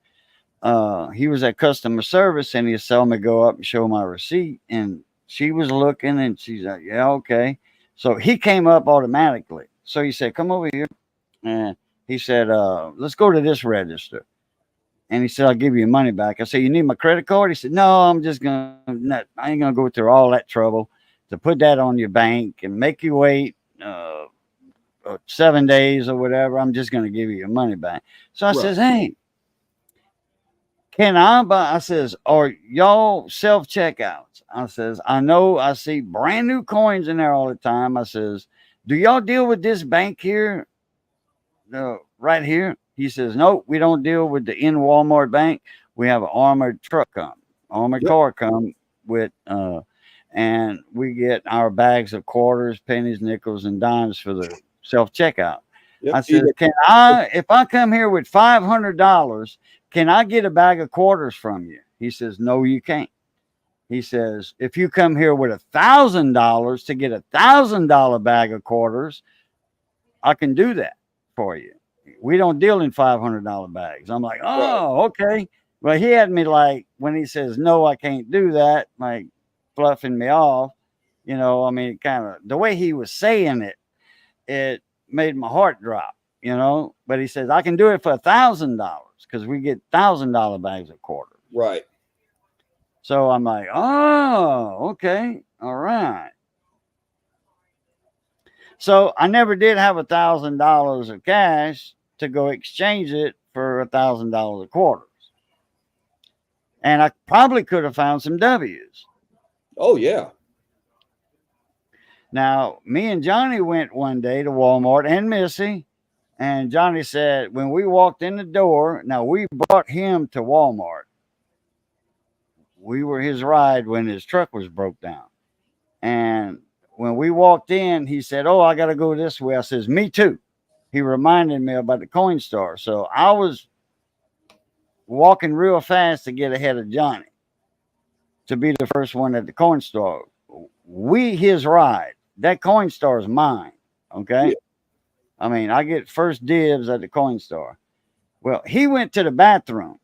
he was at customer service and he saw me go up and show my receipt. And she was looking and she's like, yeah, okay. So he came up automatically. So he said, come over here. And he said, let's go to this register. And he said, I'll give you your money back. I said, you need my credit card? He said, no, I ain't going to go through all that trouble. to put that on your bank and make you wait 7 days or whatever. I'm just going to give you your money back. So I Right. says, hey, can I buy? I says, are y'all self checkouts? I says, I know I see brand new coins in there all the time. I says, do y'all deal with this bank here? Right here? He says, no, we don't deal with the in Walmart bank. We have an armored truck come, armored Yep. car come with, and we get our bags of quarters, pennies, nickels, and dimes for the self checkout. Yep. I said, if I come here with $500, can I get a bag of quarters from you? He says, no, you can't. He says, if you come here with $1,000 to get $1,000 bag of quarters, I can do that for you. We don't deal in $500 bags. I'm like, oh, okay. Well, he had me like, when he says, no, I can't do that, like fluffing me off, you know, I mean, kind of the way he was saying it, it made my heart drop, you know, but he says, I can do it for $1,000 because we get $1,000 bags of quarters. Right. So I'm like, oh, okay. All right. So I never did have $1,000 of cash to go exchange it for $1,000 of quarters. And I probably could have found some W's. Oh, yeah. Now, me and Johnny went one day to Walmart and Missy. And Johnny said, when we walked in the door, now we brought him to Walmart. We were his ride when his truck was broke down. And when we walked in, he said, oh, I got to go this way. I says, me too. He reminded me about the coin store. So I was walking real fast to get ahead of Johnny to be the first one at the coin store. We his ride. That coin store is mine. Okay. Yeah. I mean, I get first dibs at the coin store. Well, he went to the bathroom.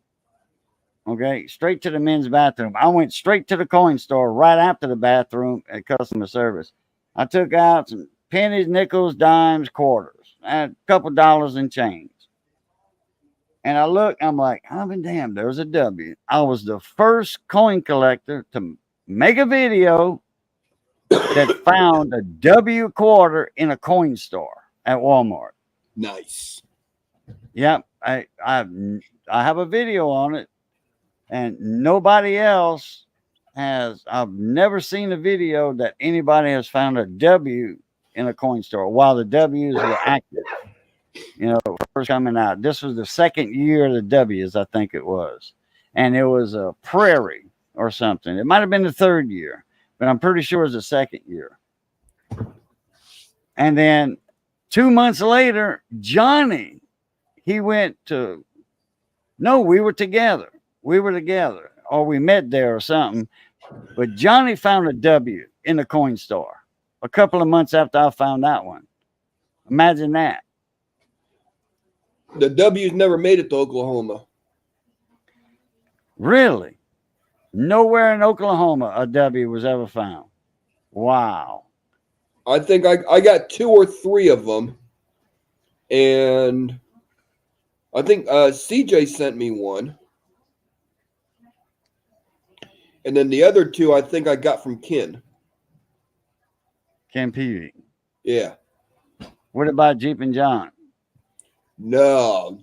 Okay, straight to the men's bathroom. I went straight to the coin store right after the bathroom at customer service. I took out some pennies, nickels, dimes, quarters, and a couple dollars in change. And I look, I'm like, I've been damned, there's a W. I was the first coin collector to make a video that found a W quarter in a coin store at Walmart. Nice. Yep, I have a video on it. And nobody else has, I've never seen a video that anybody has found a W in a coin store while the W's were active. You know, first coming out. This was the second year of the W's, I think it was. And it was a Prairie or something. It might have been the third year, but I'm pretty sure it was the second year. And then 2 months later, Johnny, he went to, no, we were together. We were together, or we met there or something. But Johnny found a W in the coin store a couple of months after I found that one. Imagine that. The W's never made it to Oklahoma. Really? Nowhere in Oklahoma a W was ever found. Wow. I think I got 2 or 3 of them. And I think CJ sent me one. And then the other 2, I think I got from Ken. Ken Peavy. Yeah. What about Jeep and John? No.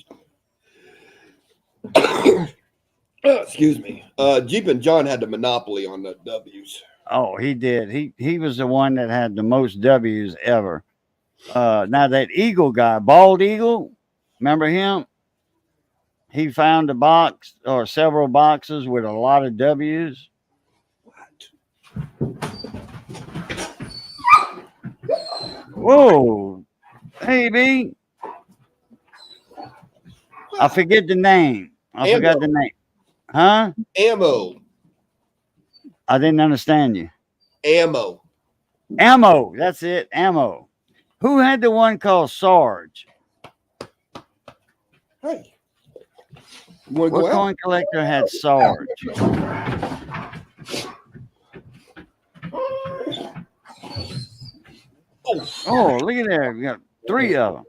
Excuse me. Jeep and John had the monopoly on the W's. Oh, he did. He was the one that had the most W's ever. Now that Eagle guy, Bald Eagle, remember him? He found a box or several boxes with a lot of W's. Whoa. Hey, B. I forget the name. I forgot the name. Huh? Ammo. I didn't understand you. Ammo. Ammo. That's it. Ammo. Who had the one called Sarge? Hey. What coin collector had Sarge? Oh, look at that. We got 3 of them.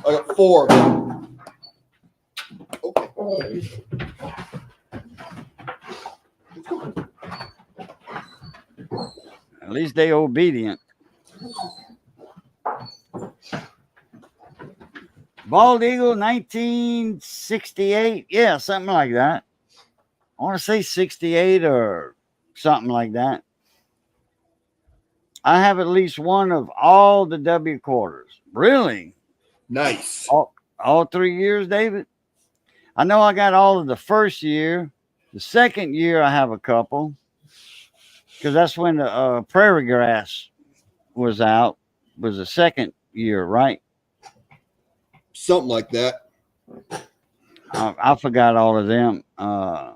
I got 4. Okay. At least they obedient. Bald Eagle, 1968. Yeah, something like that. I want to say 68 or something like that. I have at least one of all the W quarters. Really? Nice. All 3 years, David? I know I got all of the first year. The second year, I have a couple. Because that's when the prairie grass was out. Was the second year, right? Something like that. I forgot all of them. I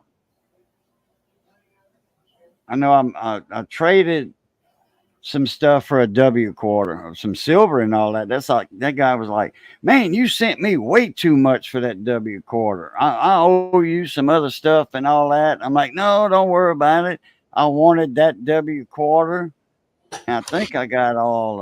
know I traded some stuff for a W quarter or some silver and all that. That's like that guy was like, "Man, you sent me way too much for that W quarter. I owe you some other stuff and all that." I'm like, "No, don't worry about it. I wanted that W quarter, and I think I got all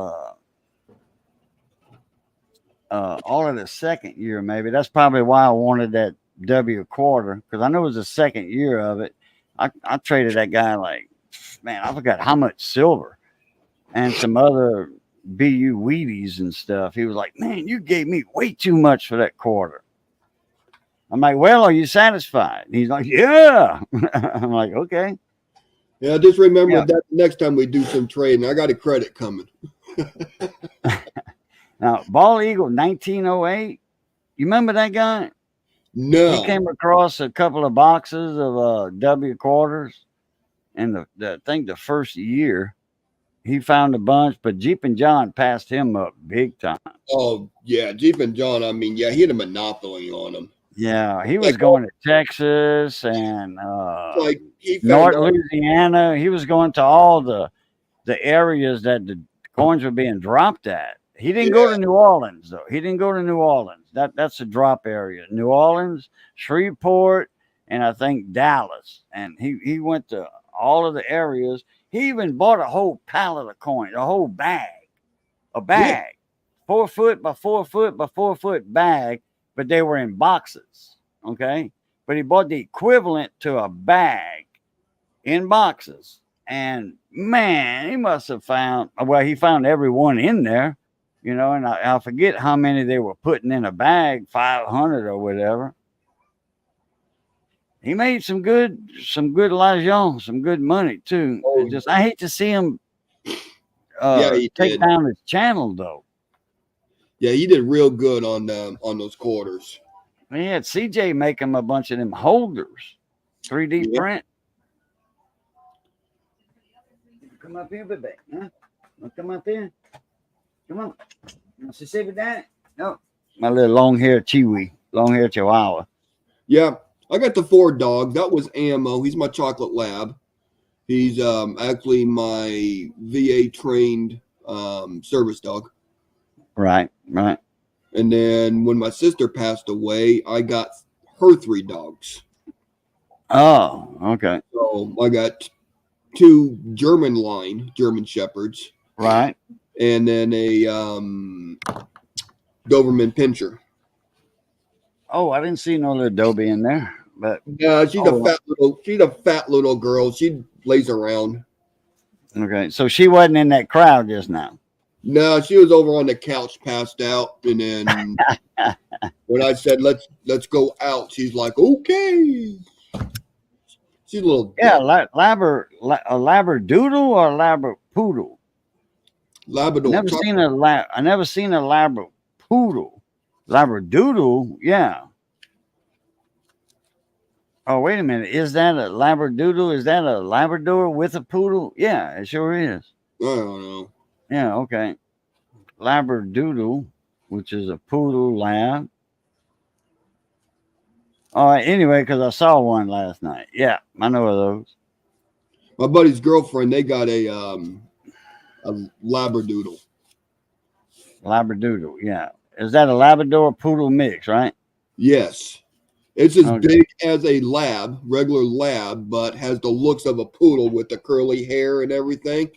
of the second year. Maybe that's probably why I wanted that W quarter because I know it was the second year of it. I traded that guy like, man, I forgot how much silver and some other BU Wheaties and stuff. He was like, man, you gave me way too much for that quarter. I'm like, well, are you satisfied? He's like, yeah. I'm like, okay. Yeah, just remember Yeah. that next time we do some trading, I got a credit coming. Now, Bald Eagle 1908. You remember that guy? No. He came across a couple of boxes of W quarters, and I think the first year he found a bunch, but Jeep and John passed him up big time. Oh, yeah. Jeep and John, I mean, yeah, he had a monopoly on them. Yeah, he was going to Texas and Like, he North found out. Louisiana. He was going to all the areas that the coins were being dropped at. He didn't go to New Orleans though. He didn't go to New Orleans. That's a drop area. New Orleans, Shreveport, and I think Dallas. And he went to all of the areas. He even bought a whole pallet of coins, a whole bag, Yeah. 4 foot by 4 foot by 4 foot bag, but they were in boxes. Okay, but he bought the equivalent to a bag in boxes. And man, he must have found, well, he found every one in there, you know, and I forget how many they were putting in a bag, 500 or whatever. He made some good l'argent, some good money too. Oh, It's just, I hate to see him yeah, he take did. down his channel though. Yeah, he did real good on those quarters. He had CJ make him a bunch of them holders, 3D Yeah. print. Come up here, baby. Huh? Come up here. Come on. You want to sit with that? No. My little long hair chihuahua. Yeah, I got the 4 dogs. That was Ammo. He's my chocolate lab. He's actually my VA trained service dog. Right. And then when my sister passed away, I got her 3 dogs. Oh, okay. So I got 2 German Shepherds, Right. and then a Doberman Pinscher. Oh, I didn't see no little Dobie in there, but She's a fat little girl. She lays around. okay. So she wasn't in that crowd just now. No, she was over on the couch, passed out, and then when I said let's go out, she's like, okay. She's a little Yeah, a labradoodle or a labrapoodle. Labrador. I never seen a labrapoodle. Labradoodle, yeah. Oh, wait a minute. Is that a labradoodle? Is that a Labrador with a poodle? Yeah, it sure is. I don't know. Yeah, okay. Labradoodle, which is a poodle lab. All right, anyway, because I saw one last night. Yeah, I know of those. My buddy's girlfriend, they got a Labradoodle. Labradoodle, yeah. Is that a Labrador poodle mix, right? Yes. It's as Okay. big as a regular lab, but has the looks of a poodle with the curly hair and everything.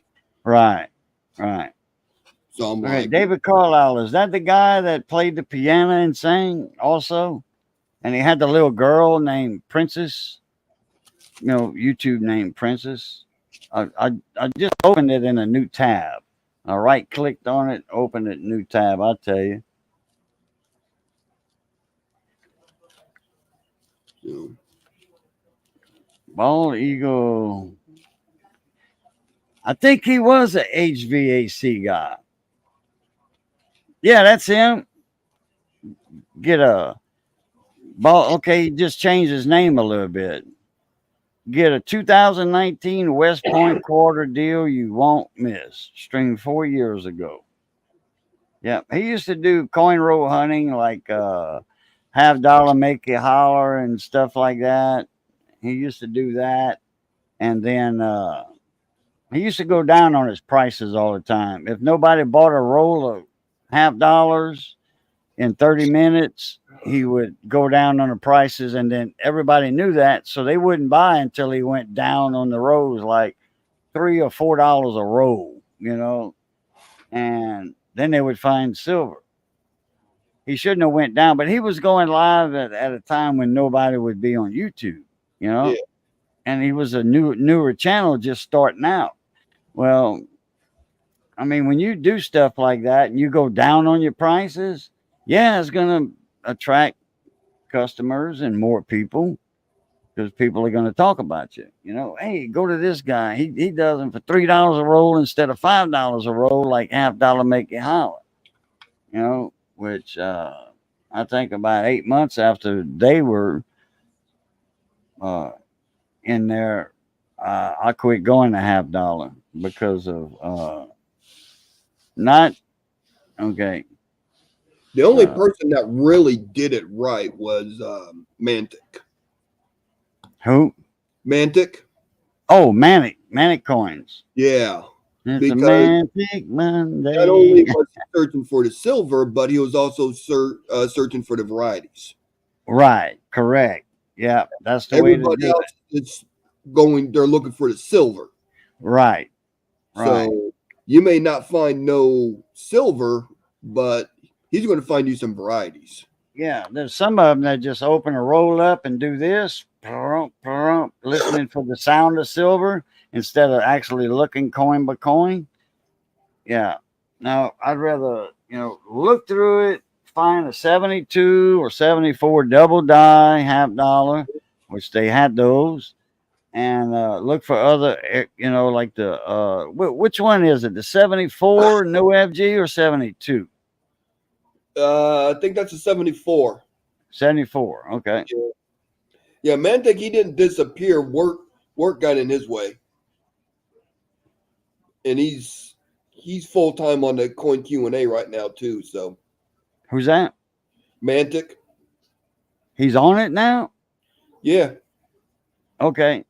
Right. So I'm Okay, like, David Carlisle, is that the guy that played the piano and sang also? And he had the little girl named Princess, YouTube named Princess. I just opened it in a new tab. I right clicked on it, opened it, new tab. I'll tell you. So, Bald Eagle. I think he was a HVAC guy. Yeah, that's him. Get a ball. Okay, he just changed his name a little bit. Get a 2019 West Point quarter deal you won't miss. Streamed 4 years ago. Yeah, he used to do coin roll hunting, like half dollar make you holler and stuff like that. He used to do that, and then he used to go down on his prices all the time. If nobody bought a roll of half dollars in 30 minutes, he would go down on the prices, and then everybody knew that, so they wouldn't buy until he went down on the rolls, like $3 or $4 a roll, and then they would find silver. He shouldn't have went down, but he was going live at a time when nobody would be on YouTube, yeah. and he was a newer channel just starting out. Well, I mean, when you do stuff like that and you go down on your prices, yeah, it's going to attract customers and more people, because people are going to talk about you. Hey, go to this guy. He does them for $3 a roll instead of $5 a roll, like half dollar make you holler. Which I think about 8 months after they were in there, I quit going to half dollar because of not okay. The only person that really did it right was Mantic. Who? Mantic. Oh, Manic coins. Yeah. It's Because a Manic Monday. not only was he searching for the silver, but he was also searching for the varieties. Right. Correct. Yeah, that's the way to Everybody do else it. is they're looking for the silver. Right. Right. So you may not find no silver, but he's going to find you some varieties. Yeah, there's some of them that just open a roll up and do this, listening for the sound of silver instead of actually looking coin by coin. Yeah. Now, I'd rather, look through it, find a 72 or 74 double die, half dollar, which they had those, and look for other, like the, which one is it? The 74 no FG or 72? I think that's a 74. 74. Okay. Yeah, Mantic, he didn't disappear. Work got in his way. And he's full time on the Coin Q&A right now too, so Who's that? Mantic. He's on it now? Yeah. Okay.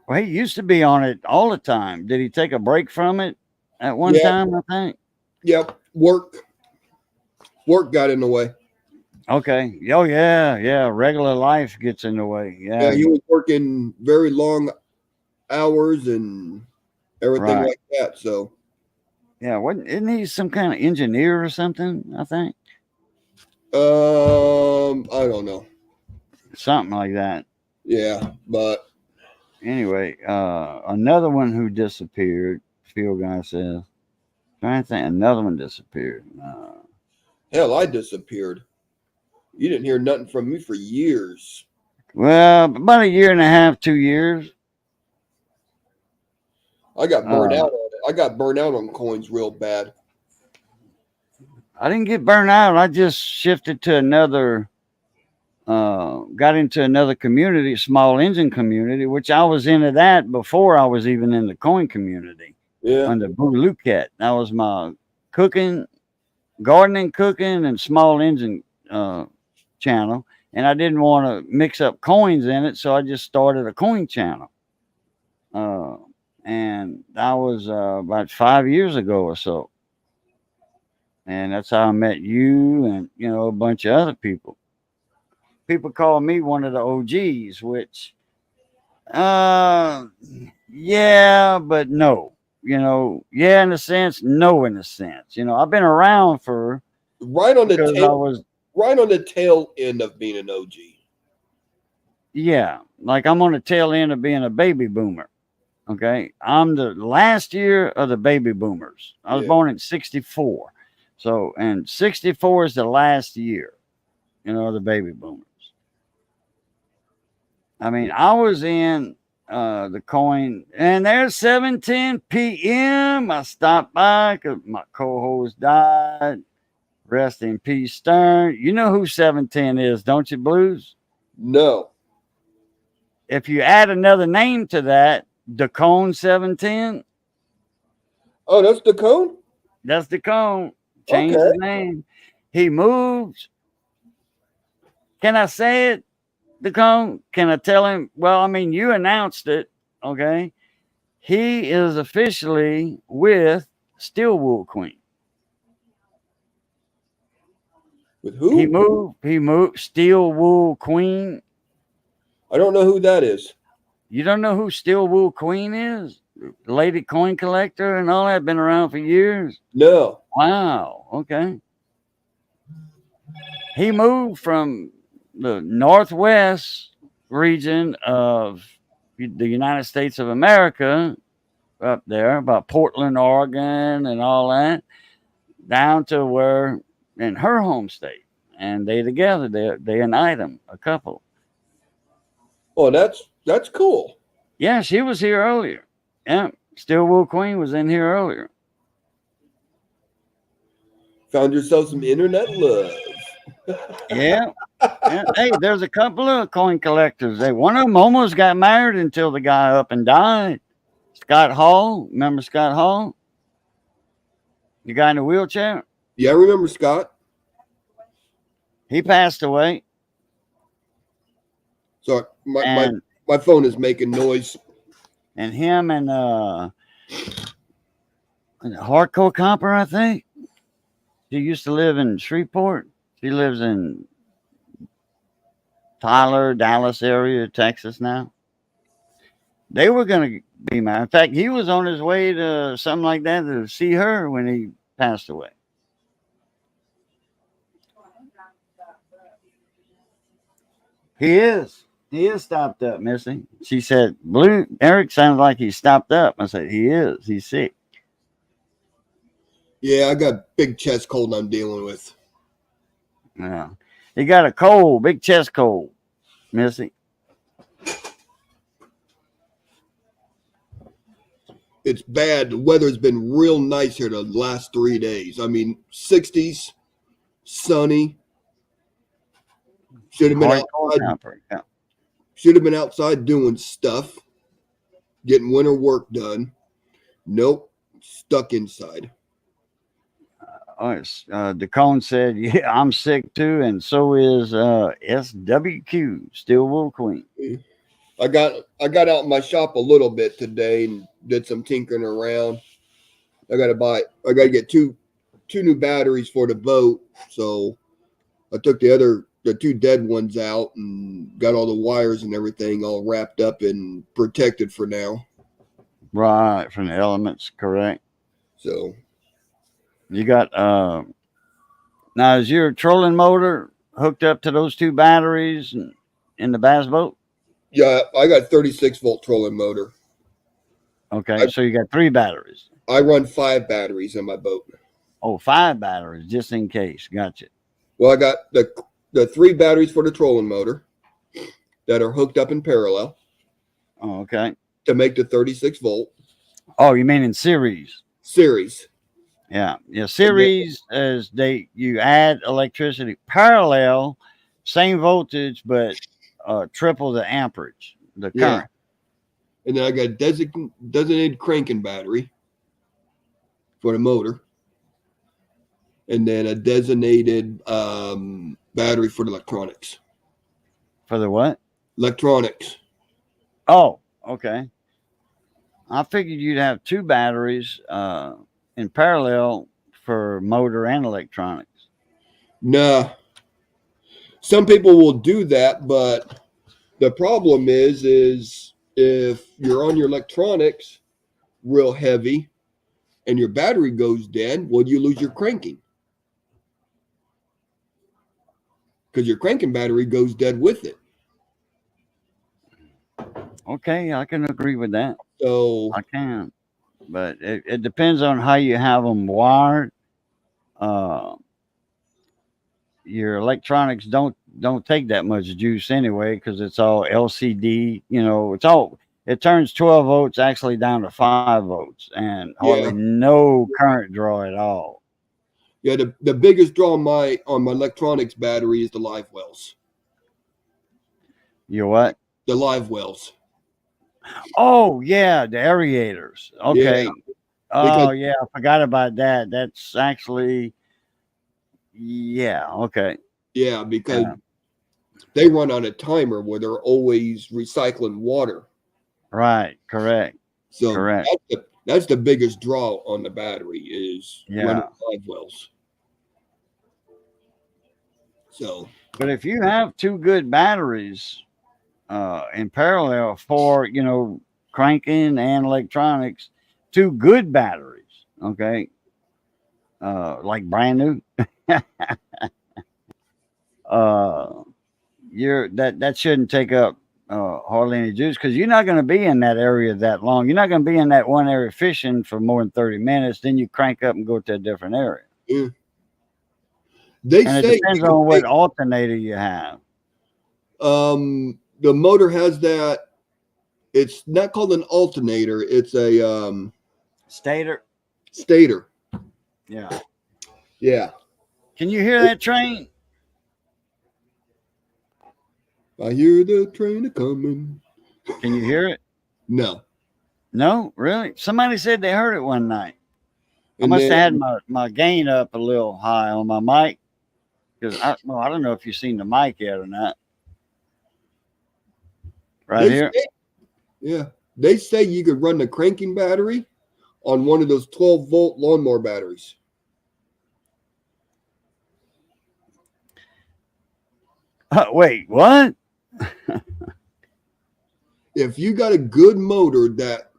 Well, he used to be on it all the time. Did he take a break from it at one time, I think? Yep. Work got in the way. Okay. Oh, yeah. Regular life gets in the way. Yeah, he was working very long hours and everything like that. So yeah, isn't he some kind of engineer or something? I think. I don't know. Something like that. Yeah, but anyway, another one who disappeared. Field guy says, trying to think, another one disappeared. Hell, I disappeared. You didn't hear nothing from me for years. Well, about a year and a half, 2 years. I got burned out on it. I got burned out on coins real bad. I didn't get burned out. I just shifted to another, got into another community, small engine community, which I was into that before I was even in the coin community. Yeah. Under Blue Lucat. That was my gardening, cooking, and small engine channel. And I didn't want to mix up coins in it, so I just started a coin channel. And that was about 5 years ago or so. And that's how I met you and, a bunch of other people. People call me one of the OGs, which, yeah, but no. Yeah, in a sense, no, in a sense. I've been around for right on the tail end of being an OG. Yeah, like I'm on the tail end of being a baby boomer. Okay. I'm the last year of the baby boomers. I was Yeah. born in 64. So, and 64 is the last year, the baby boomers. I mean, I was in the coin, and there's 7:10 p.m. I stopped by because my co-host died. Rest in peace, Stern. You know who 710 is, don't you, Blues? No. If you add another name to that, Dacone 710, Oh, that's the cone? that's Dacone. Changed Okay. his name. He moved. Can I say it, Dacone? Can I tell him? Well, I mean, you announced it, okay? He is officially with Steel Wool Queen. With who? He moved Steel Wool Queen. I don't know who that is. You don't know who Steel Wool Queen is? Lady coin collector and all that, been around for years. No. Wow. Okay. He moved from the northwest region of the United States of America up there, about Portland, Oregon, and all that, down to where in her home state. And they together, they an item, a couple. Oh, that's cool. Yeah, she was here earlier. Yeah. Steel Wool Queen was in here earlier. Found yourself some internet love. Yeah. Yeah. Hey, there's a couple of coin collectors. One of them almost got married until the guy up and died. Scott Hall. Remember Scott Hall? The guy in the wheelchair? Yeah, I remember Scott. He passed away. Sorry, my And phone is making noise. and him and Hardcore Copper, I think. She used to live in Shreveport. She lives in Tyler, Dallas area, Texas now. They were going to be married. In fact, he was on his way to something like that to see her when he passed away. He is. He is stopped up, Missy. She said, Blue, Eric sounds like he's stopped up. I said, he is. He's sick. Yeah, I got big chest cold I'm dealing with. Yeah. He got a cold, big chest cold, Missy. It's bad. The weather's been real nice here the last 3 days. I mean, 60s, sunny. Should have been outside. Yeah. Should have been outside doing stuff, getting winter work done. Nope, stuck inside. Dacone said, yeah, I'm sick too, and so is SWQ, Steel Wool Queen. I got out in my shop a little bit today and did some tinkering around. I gotta get two new batteries for the boat. So I took the two dead ones out and got all the wires and everything all wrapped up and protected for now. Right, from the elements, correct. So you got now is your trolling motor hooked up to those two batteries in the bass boat? yeah, I got 36-volt trolling motor. Okay, so you got 3 batteries. I run 5 batteries in my boat. Oh, 5 batteries, just in case. Gotcha. Well, I got the 3 batteries for the trolling motor that are hooked up in parallel. Oh, okay. To make the 36-volt. Oh, you mean in series? Series. Yeah. Series is you add electricity parallel, same voltage, but triple the amperage, the current. And then I got a designated cranking battery for the motor. And then a designated battery for the electronics. For the what? Electronics. Oh, okay. I figured you'd have 2 batteries in parallel for motor and electronics. Nah. Some people will do that, but the problem is if you're on your electronics real heavy and your battery goes dead, well, you lose your cranking. Because your cranking battery goes dead with it. Okay, I can agree with that. So I can, but it depends on how you have them wired. Uh, your electronics don't take that much juice anyway because it's all LCD. You know, it turns 12 volts actually down to 5 volts and hardly yeah, no current draw at all. yeah. The biggest draw on my electronics battery is the live wells. You what? The live wells. Oh yeah, the aerators. Yeah, Okay. because Oh yeah, I forgot about that. That's actually yeah. Okay. yeah, because Yeah. they run on a timer where they're always recycling water. Right. Correct. So Correct. that's the biggest draw on the battery is running Yeah. live wells. So But if you have two good batteries in parallel for cranking and electronics, two good batteries, okay, like brand new, uh, that shouldn't take up hardly any juice because you're not going to be in that area that long. You're not going to be in that one area fishing for more than 30 minutes. Then you crank up and go to a different area. yeah. They And it say depends you can on what take alternator you have. the motor has that. It's not called an alternator. It's a Stator. stator. Yeah. Yeah, Can you hear that train? I hear the train a coming. Can you hear it? No, No, really? Somebody said they heard it one night. I and must then have had my gain up a little high on my mic because I don't know if you've seen the mic yet or not. Right they here. say yeah they say you could run the cranking battery on one of those 12-volt lawnmower batteries. Wait, what? If you got a good motor that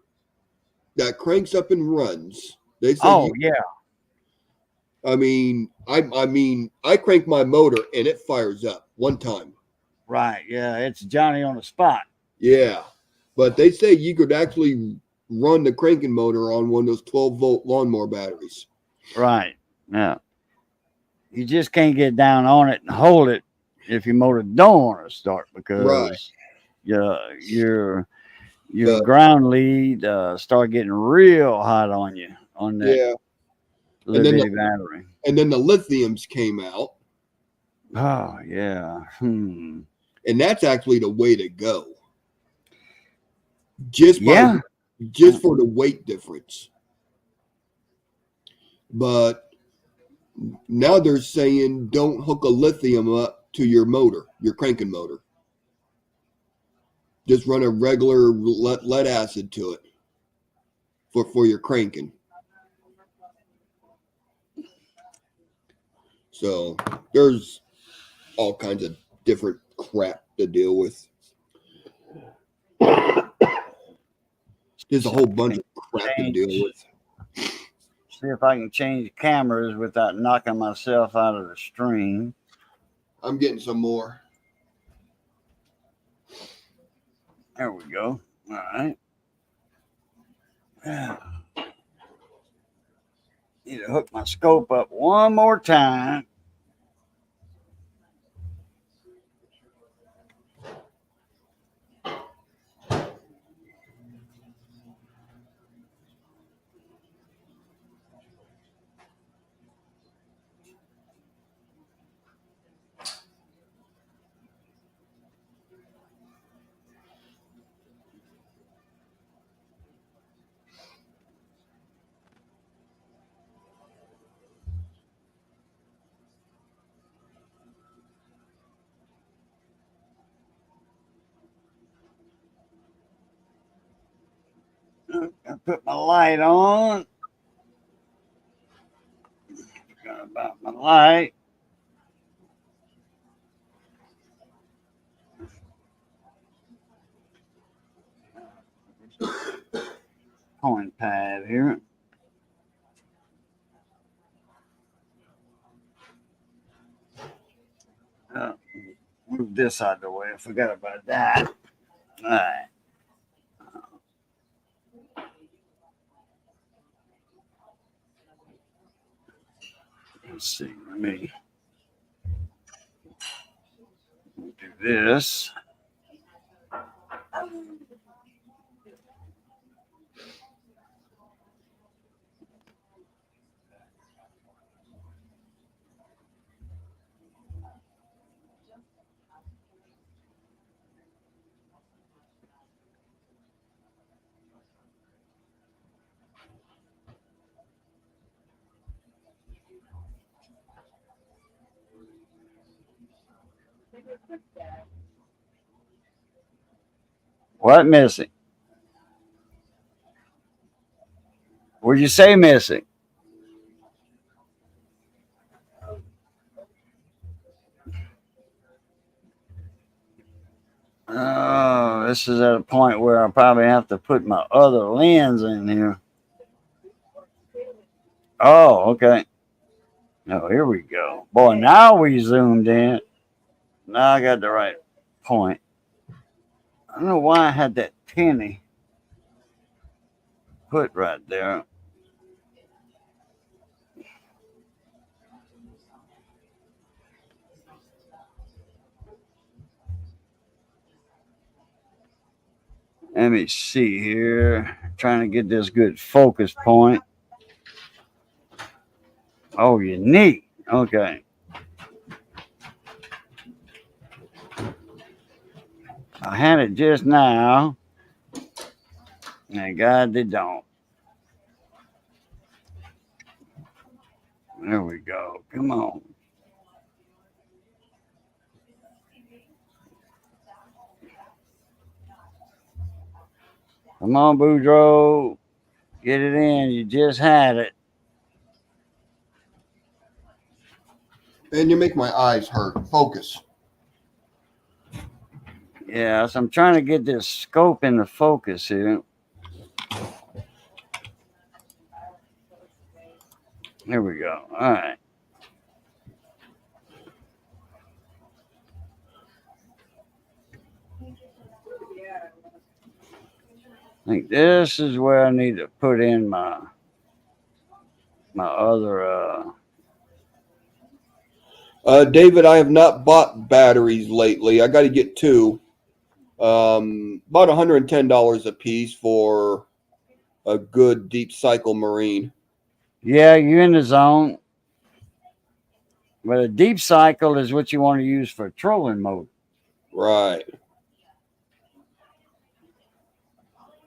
cranks up and runs, they say Oh you. yeah, I crank my motor and it fires up one time. right. Yeah, it's Johnny on the spot. Yeah, but they say you could actually run the cranking motor on one of those 12-volt lawnmower batteries. Right. Yeah. You just can't get down on it and hold it if your motor don't want to start Right, because your but ground lead start getting real hot on you on that yeah, and little then bitty battery. the lithiums came out, Oh yeah. Hmm. and that's actually the way to go. Just by Yeah. just for the weight difference. But now they're saying don't hook a lithium up to your motor, your cranking motor. Just run a regular lead acid to it for your cranking. So there's all kinds of different crap to deal with. There's a whole bunch of crap to deal Change. with. See if I can change cameras without knocking myself out of the stream. I'm getting some more. There we go. All right. Yeah. Need to hook my scope up one more time. I put my light on. Forgot about my light. Coin pad here. Uh, Move this out of the way. I forgot about that. All right. Let's see. Let me do this. What missing? What'd you say missing? Oh, this is at a point where I probably have to put my other lens in here. Oh, okay. Oh, here we go. Boy, now we zoomed in. Now I got the right point. I don't know why I had that penny put right there. Let me see here. Trying to get this good focus point. Oh, unique. Okay. I had it just now. And God, they don't. There we go. Come on. Come on, Boudreaux. Get it in. You just had it. And you make my eyes hurt. Focus. Yeah, so I'm trying to get this scope into focus here. Here we go. All right. I think this is where I need to put in my other David, I have not bought batteries lately. I got to get two. About $110 a piece for a good deep cycle marine. yeah, you're in the zone. But a deep cycle is what you want to use for trolling mode. Right.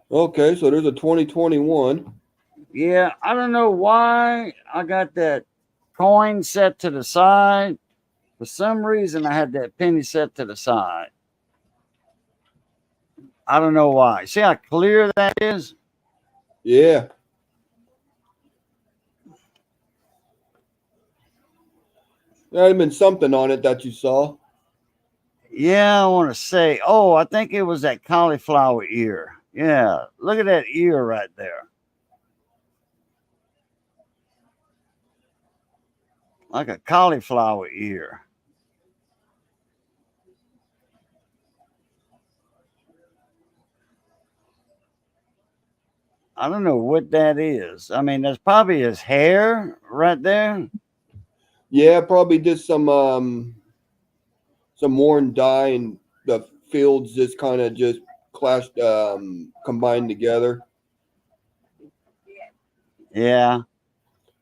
Okay, so there's a 2021. Yeah, I don't know why I got that coin set to the side. For some reason, I had that penny set to the side. I don't know why. See how clear that is? Yeah. There had been something on it that you saw. Yeah, I want to say, oh, I think it was that cauliflower ear. Yeah, look at that ear right there. Like a cauliflower ear. I don't know what that is. I mean, that's probably his hair right there. Yeah, probably did some worn dye and the fields just kind of just clashed, combined together. Yeah.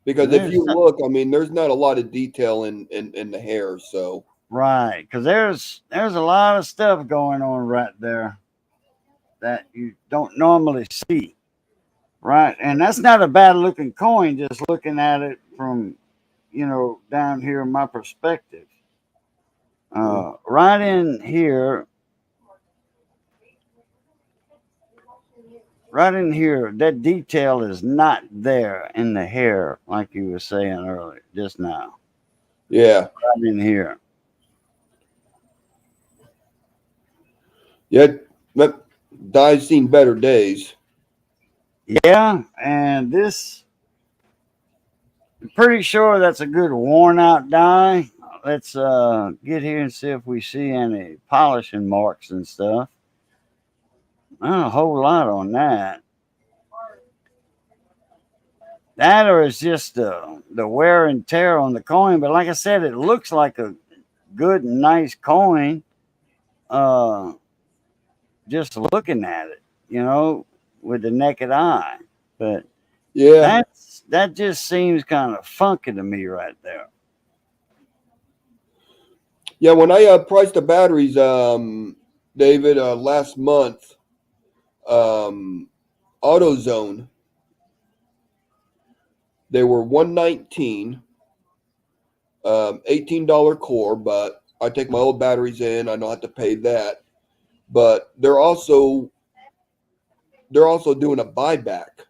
Because if you look, I mean, there's not a lot of detail in the hair. So right, because there's a lot of stuff going on right there that you don't normally see. Right, and that's not a bad looking coin. Just looking at it from, down here in my perspective. Right in here, that detail is not there in the hair, like you were saying earlier, just now. yeah, Right in here. yeah, but dye's seen better days. Yeah, and this, I'm pretty sure that's a good worn out dye. Let's get here and see if we see any polishing marks and stuff. Not a whole lot on that. That or it's just the wear and tear on the coin. But like I said, it looks like a good and nice coin. Uh, just looking at it, with the naked eye. But Yeah. that just seems kind of funky to me right there. Yeah, when I priced the batteries, David, last month, um, AutoZone, they were 119, $18 core, but I take my old batteries in, I don't have to pay that. But they're also doing a buyback.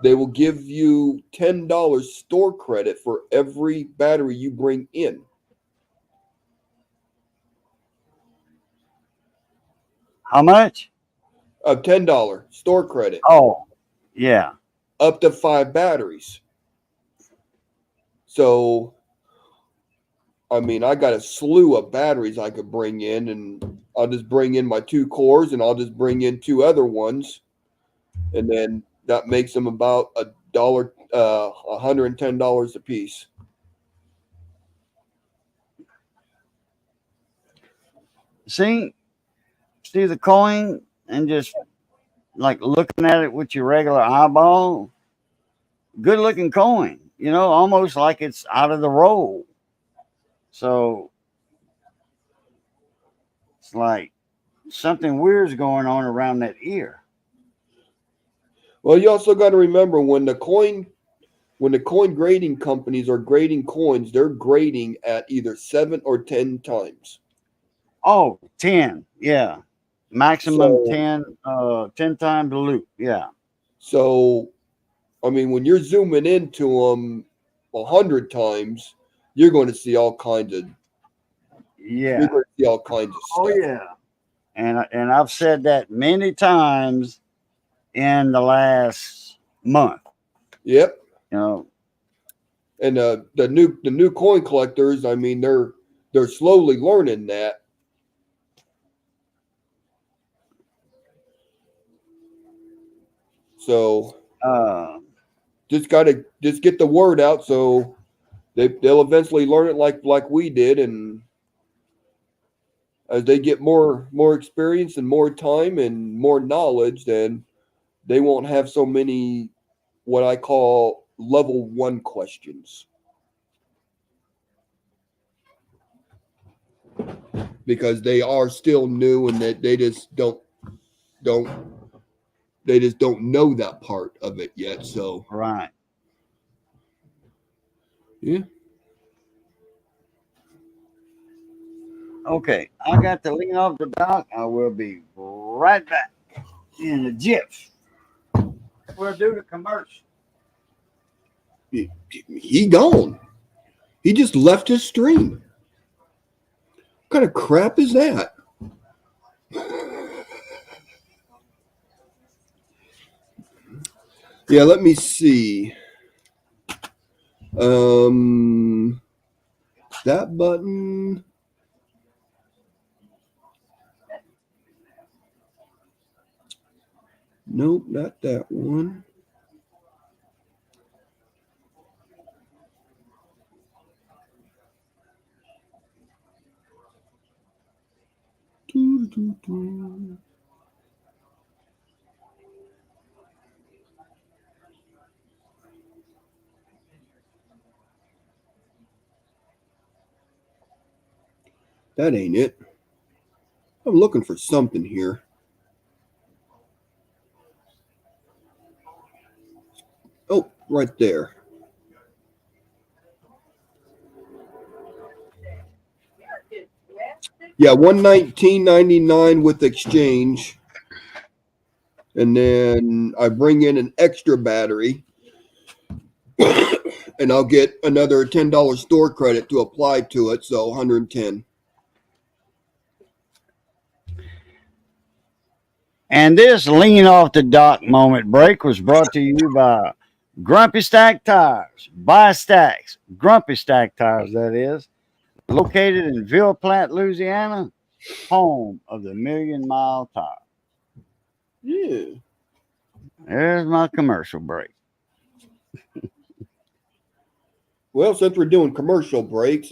They will give you $10 store credit for every battery you bring in. How much? $10 store credit, Oh, yeah. up to 5 batteries. So, I mean, I got a slew of batteries I could bring in, and I'll just bring in my 2 cores, and I'll just bring in 2 other ones, and then that makes them about $110 a piece. See the coin and just like looking at it with your regular eyeball. Good looking coin, almost like it's out of the roll. So it's like something weird's going on around that ear. Well, you also got to remember when the coin grading companies are grading coins, they're grading at either 7 or 10 times. Oh, 10. Yeah. Maximum So 10 times the loop. Yeah. so I mean, when you're zooming into them 100 times, you're going to see all kinds of Yeah. you're going to see all kinds of Oh, stuff. yeah. And I've said that many times in the last month. Yep. You know, And the new coin collectors, I mean, they're slowly learning that. So uh, just get the word out, so they'll eventually learn it like we did, and as they get more experience and more time and more knowledge, then they won't have so many what I call level 1 questions, because they are still new, and that don't they just don't know that part of it yet. So right. yeah. Okay. I got to lean off the dock. I will be right back in a jiff. We'll do the commercial. He gone. He just left his stream. What kind of crap is that? Yeah, let me see. That button. Nope, not that one. That ain't it. I'm looking for something here. Oh, right there. Yeah, 119.99 with exchange. And then I bring in an extra battery and I'll get another $10 store credit to apply to it, so 110. And this lean off the dock moment break was brought to you by Grumpy Stack Tires. Buy stacks. Grumpy Stack Tires, that is. Located in Ville Platte, Louisiana, home of the Million Mile Tire. Yeah. There's my commercial break. Well, since we're doing commercial breaks,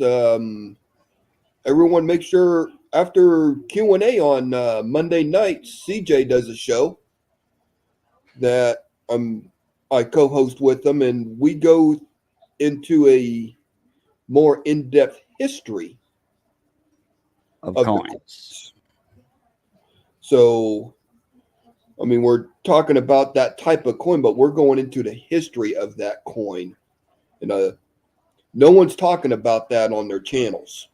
everyone make sure after Q&A on Monday nights, CJ does a show that I co-host with them, and we go into a more in-depth history Of of the coins. So, I mean, we're talking about that type of coin, but we're going into the history of that coin. And no one's talking about that on their channels.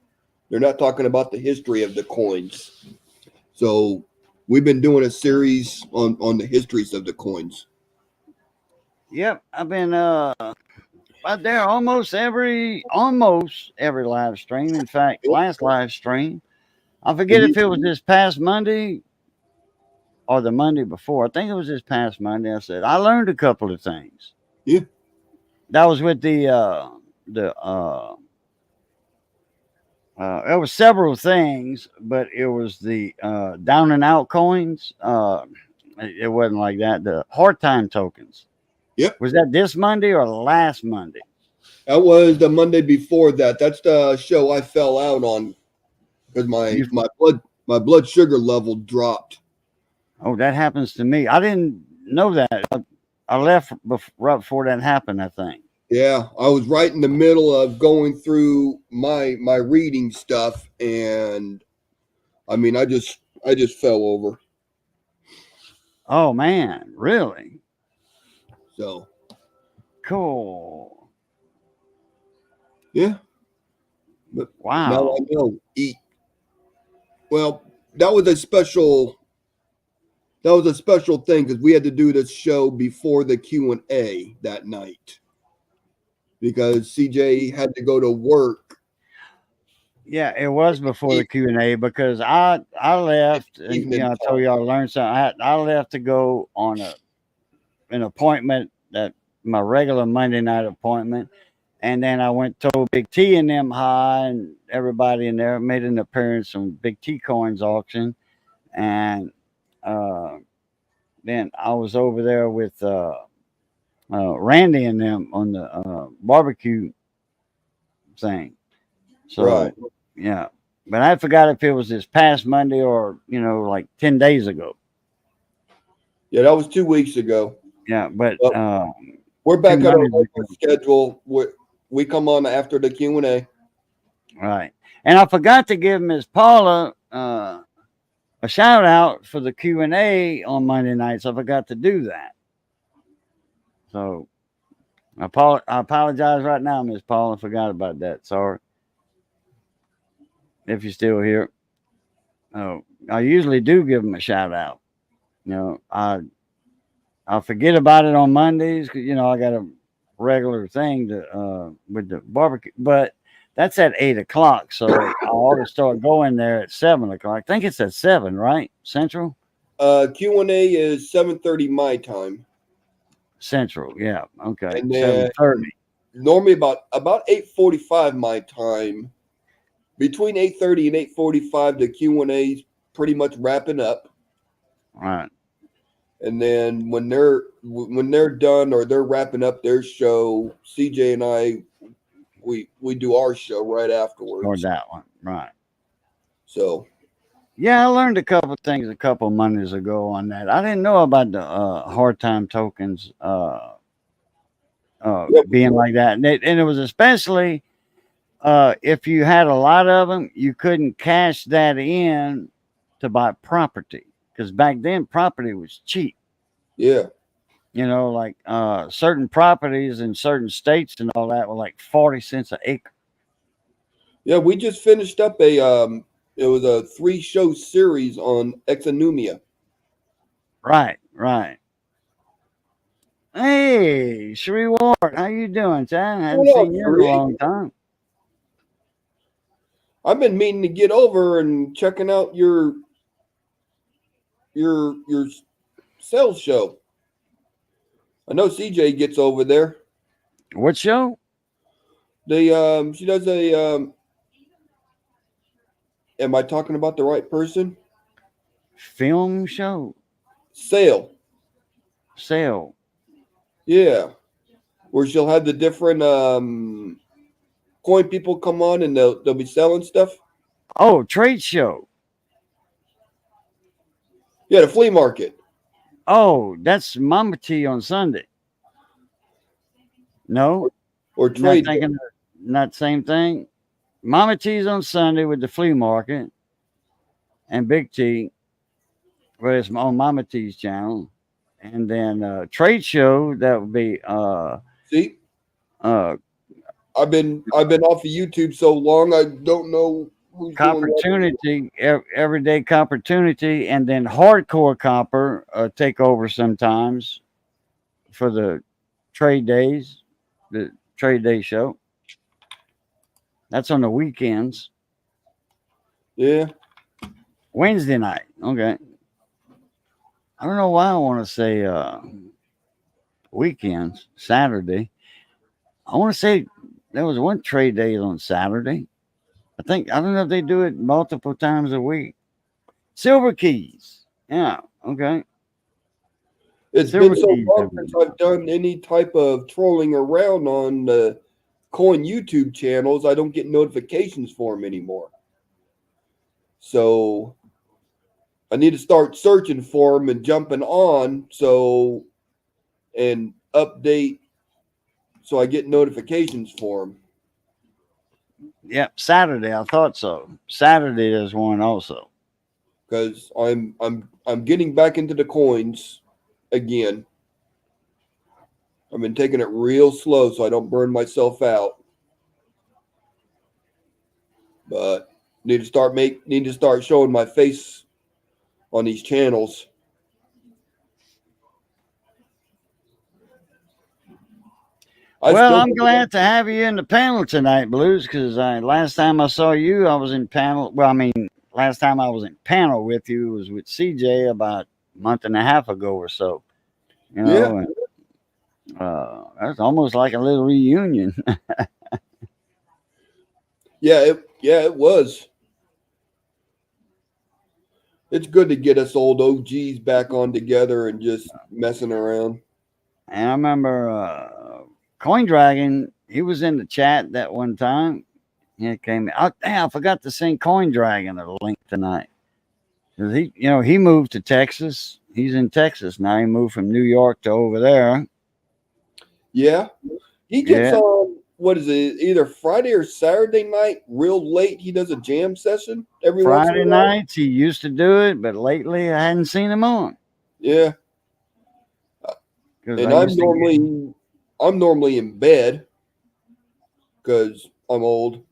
They're not talking about the history of the coins. So, we've been doing a series on the histories of the coins. Yep, I've been out there almost every live stream. In fact, last live stream, I forget if it was this past Monday or the Monday before. I think it was this past Monday. I said I learned a couple of things. Yeah. That was with the it was several things, but it was the down and out coins. It wasn't like that. The hard time tokens. Yep. Was that this Monday or last Monday? That was the Monday before that. That's the show I fell out on because my blood sugar level dropped. Oh, that happens to me. I didn't know that. I left right before that happened, I think. Yeah, I was right in the middle of going through my reading stuff, and I mean, I just fell over. Oh man, really? So Cool. yeah, but Wow. now I know. Eat. Well, that was a special thing because we had to do this show before the Q&A that night because CJ had to go to work. Yeah, it was before the Q&A because I left and I told you I learned something. I left to go on an appointment, that my regular Monday night appointment, and then I went to Big T and them high and everybody in there made an appearance on Big T Coins auction, and then I was over there with Randy and them on the barbecue thing. So Right. yeah, but I forgot if it was this past Monday or like 10 days ago. Yeah, that was 2 weeks ago. Yeah, but we're back at our regular schedule. We come on after the Q&A. Right, and I forgot to give Miss Paula a shout out for the Q&A on Monday nights. I forgot to do that, so I apologize right now, Miss Paula. I forgot about that. Sorry. If you're still here. Oh, I usually do give them a shout out. I forget about it on Mondays because I got a regular thing to with the barbecue, but that's at 8:00. So I ought to start going there at 7:00. I think it's at 7, right? Central. Q&A is 7:30 my time. Central, yeah. Okay. And then 7:30. Normally about 8:45 my time. Between 8:30 and 8:45, the Q&A is pretty much wrapping up. Right. And then when they're done or they're wrapping up their show, CJ and I we do our show right afterwards. Or that one, right? So yeah, I learned a couple things a couple Mondays ago on that. I didn't know about the hard time tokens being like that, and it was especially if you had a lot of them, you couldn't cash that in to buy property because back then property was cheap. Yeah. Like certain properties in certain states and all that were like 40 cents an acre. Yeah, we just finished up it was a 3-show series on exonumia. Right. Hey, Sheree Ward, how you doing, Chad? I haven't seen you in a long time. I've been meaning to get over and checking out your sales show. I know CJ gets over there. What show? She does a am I talking about the right person? Film show. Sale. Sale. Yeah. where she'll have the different coin people come on and they'll be selling stuff. Oh, trade show. Yeah, the flea market. Oh, that's Mama T on Sunday. No, Or not trade. thinking, not same thing. Mama T's on Sunday with the flea market, and Big T, well, it's on Mama T's channel, and then trade show that would be See, uh I've been off of YouTube so long I don't know who's doing what. Opportunity, everyday opportunity, and then hardcore copper take over sometimes for the trade days, the trade day show. That's on the weekends. Yeah. Wednesday night. Okay. I don't know why I want to say weekends, Saturday. I want to say there was one trade day on Saturday. I don't know if they do it multiple times a week. Silver Keys. Yeah. Okay. It's Silver been so Keys long every since I've done any type of trolling around on the coin YouTube channels. I don't get notifications for them anymore. So I need to start searching for them and jumping on and update so I get notifications for them. Yep, Saturday. I thought so. Saturday there's one also. Because I'm getting back into the coins again. I've been taking it real slow so I don't burn myself out. But need to start showing my face on these channels. Well, I'm glad to have you in the panel tonight, Blues, because last time I saw you, I was in panel. Well, I mean, last time I was in panel with you was with CJ about a month and a half ago or so. You know, and, that's almost like a little reunion. Yeah, it was. It's good to get us old OGs back on together and just messing around. And I remember Coin Dragon, he was in the chat that one time. He came. Oh, damn, I forgot to send Coin Dragon a link tonight. Cause he moved to Texas. He's in Texas now. He moved from New York to over there. Yeah, he gets on. What is it? Either Friday or Saturday night, real late. He does a jam session every Friday nights. He used to do it, but lately I hadn't seen him on. Yeah, and I'm normally in bed because I'm old.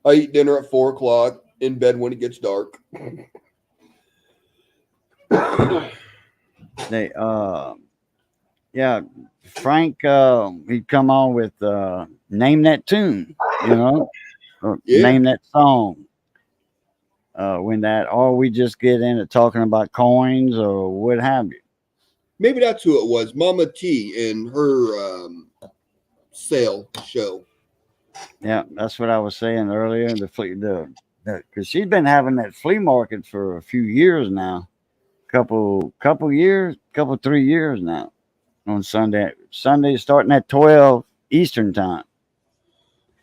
I eat dinner at 4:00. In bed when it gets dark. Frank, he'd come on with name that tune, name that song. Or we just get into talking about coins or what have you. Maybe that's who it was, Mama T in her sale show. Yeah, that's what I was saying earlier. Because she's been having that flea market for a few years now, couple 3 years now. On Sunday starting at 12 Eastern time.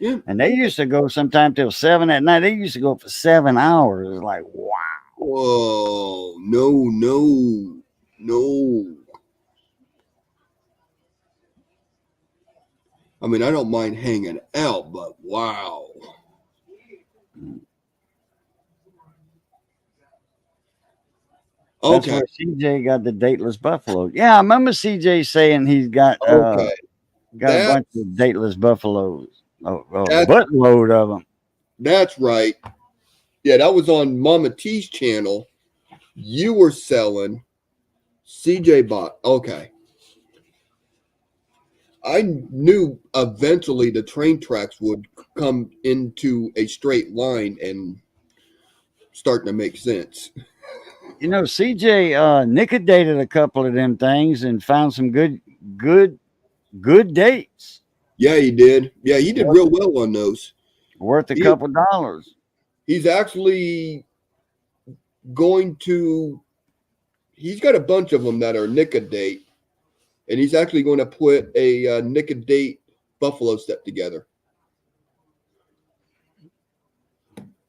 Yeah, and they used to go sometime till 7 at night. They used to go for 7 hours. It's like, wow. Whoa, no. I mean, I don't mind hanging out, but wow. That's where CJ got the dateless buffalo. Yeah, I remember CJ saying he's got a bunch of dateless buffaloes. A buttload of them. That's right. Yeah, that was on Mama T's channel. You were selling. CJ bought. Okay. I knew eventually the train tracks would come into a straight line and starting to make sense. CJ nickodated a couple of them things and found some good dates. Yeah, he did. Yeah, he did real well on those. Worth a couple dollars. He's actually he's got a bunch of them that are nickodate. and he's actually going to put a Nick-a-date buffalo step together.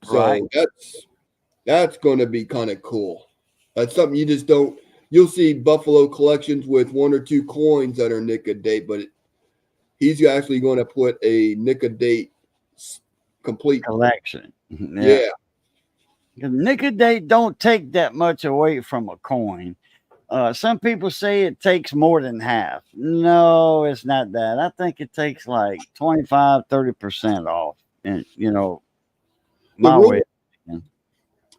So Right. that's going to be kind of cool. That's something you just don't. You'll see buffalo collections with 1 or 2 coins that are Nick-a-date, but he's actually going to put a Nick-a-date complete Collection. Yeah. Nick-a-date don't take that much away from a coin. Some people say it takes more than half. No, it's not that. I think it takes like 25-30% off. And, you know, The my rule, way. of thinking.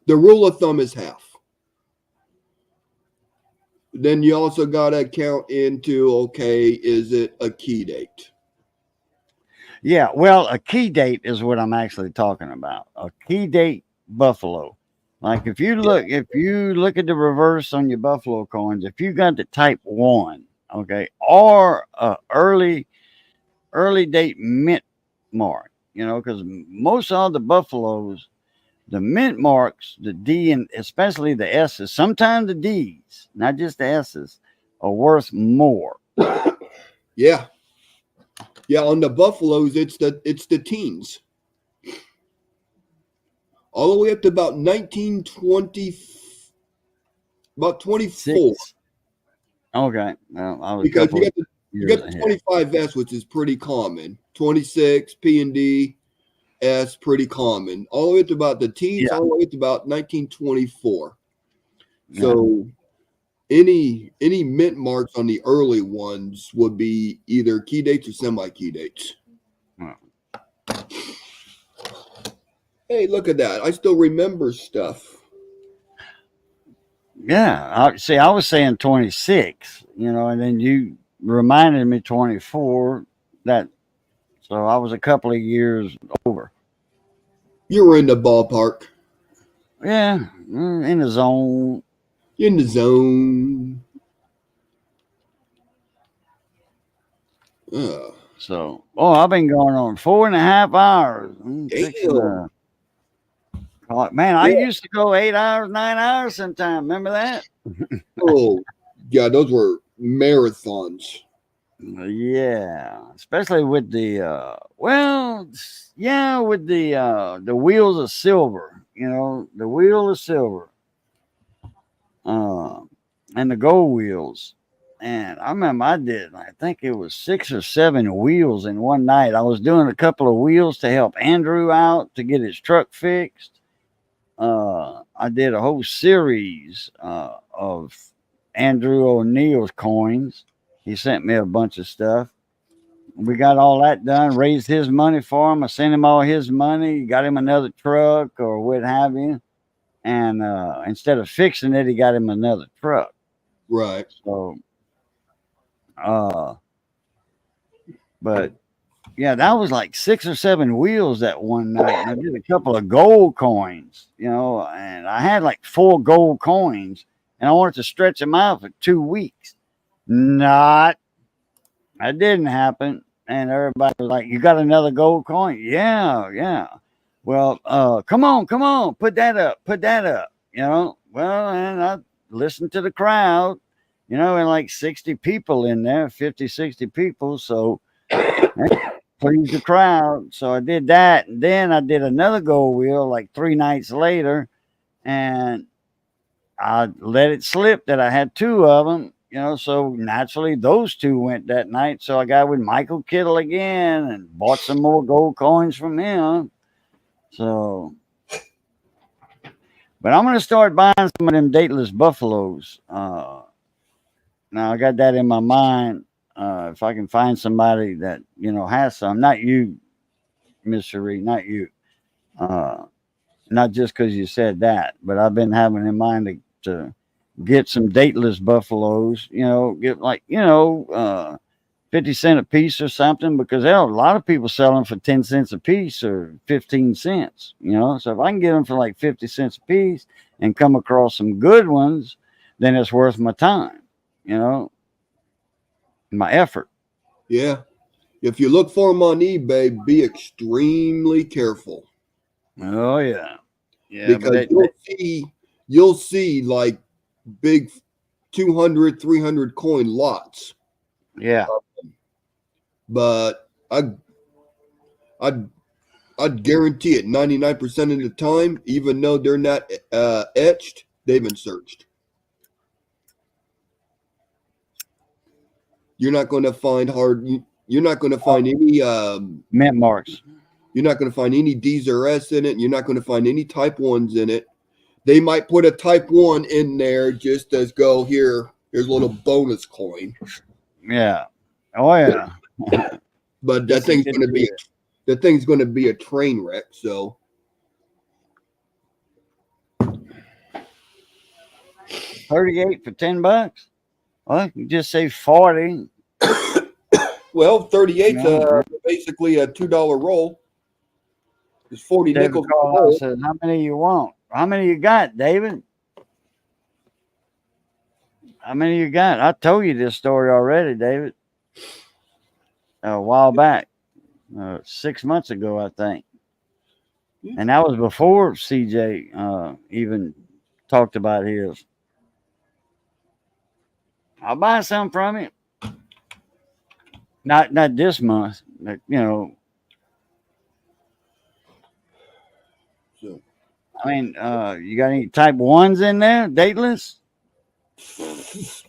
the rule of thumb is half. Then you also got to count into, okay, is it a key date? Yeah, well, a key date is what I'm actually talking about. A key date buffalo. Like if you look at the reverse on your buffalo coins, if you got the type 1, okay, or a early date mint mark, you know, because most of the buffaloes, the mint marks, the D and especially the S's, sometimes the D's, not just the S's, are worth more. Yeah. Yeah, on the buffaloes, it's the teens. All the way up to about 1920, about 24. 6. Okay. Well, I was a Because couple of you years got the ahead. 25S, which is pretty common. 26, P and D, S, pretty common. All the way up to about the teens, Yeah. all the way up to about 1924. Yeah. So any mint marks on the early ones would be either key dates or semi-key dates. Yeah. Hey, look at that. I still remember stuff. Yeah. I was saying 26, you know, and then you reminded me 24 that, so I was a couple of years over. You were in the ballpark. Yeah. In the zone. In the zone. So, I've been going on 4.5 hours. Fixing Damn. man, I Yeah. used to go 8 hours, 9 hours sometime. Remember that? Oh, yeah, those were marathons. Yeah, especially with the with the wheels of silver, you know, the wheel of silver, uh, and the gold wheels. And I remember I think it was 6 or 7 wheels in one night. I was doing a couple of wheels to help Andrew out to get his truck fixed. I did a whole series of Andrew O'Neill's coins. He sent me a bunch of stuff. We got all that done, raised his money for him. I sent him all his money, got him another truck or what have you. And instead of fixing it, he got him another truck. Right. So, but yeah, that was like 6 or 7 wheels that one night. And I did a couple of gold coins, you know, and I had like 4 gold coins and I wanted to stretch them out for 2 weeks. That didn't happen. And everybody was like, "You got another gold coin?" Yeah, yeah. Well, come on, put that up, you know. Well, and I listened to the crowd, you know, and like 60 people in there, 50, 60 people. So please the crowd. So I did that. And then I did another gold wheel like 3 nights later. And I let it slip that I had 2 of them, you know. So naturally, those 2 went that night. So I got with Michael Kittle again and bought some more gold coins from him. So, but I'm going to start buying some of them dateless buffaloes. Now I got that in my mind. If I can find somebody that, you know, has some, not you, Mr. Reed, not you. Uh, not just because you said that, but I've been having in mind to get some dateless buffaloes, you know, get like, 50 cents a piece or something, because there are a lot of people selling for 10 cents a piece or 15 cents, you know. So if I can get them for like 50 cents a piece and come across some good ones, then it's worth my time, you know, my effort. Yeah. If you look for them on eBay, be extremely careful. Oh yeah. Yeah, but Because you'll see like big 200, 300 coin lots. Yeah. But I'd guarantee it 99% of the time, even though they're not etched, they've been searched. You're not going to find you're not going to find any Mint marks. you're not going to find any D's or S in it. You're not going to find any type 1s in it. They might put a type 1 in there just as go here's a little bonus coin. Yeah. Oh yeah. But that This is thing's good going to to be hear. that thing's going to be a train wreck. So 38 for $10. Well, you just say 40. well, 38's No. basically a $2 roll. There's 40 David nickels. Carlisle says, "How many you want? How many you got, David? How many you got?" I told you this story already, David. A while back, 6 months ago, I think, and that was before CJ even talked about his. I'll buy some from you. Not this month, but, So, I mean, you got any type 1s in there, dateless?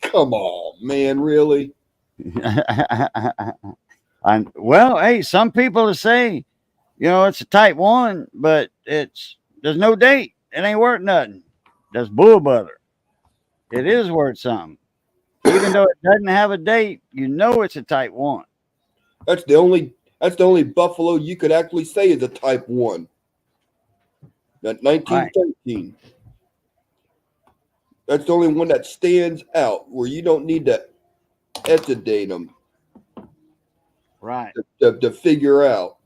come on, man, really? Well, hey, some people say, it's a type 1, but there's no date. It ain't worth nothing. That's bull butter. It is worth something. Even though it doesn't have a date, it's a type 1. That's the only buffalo you could actually say is a type 1. That 1913. Right. That's the only one that stands out where you don't need to etidate them. Right. To figure out.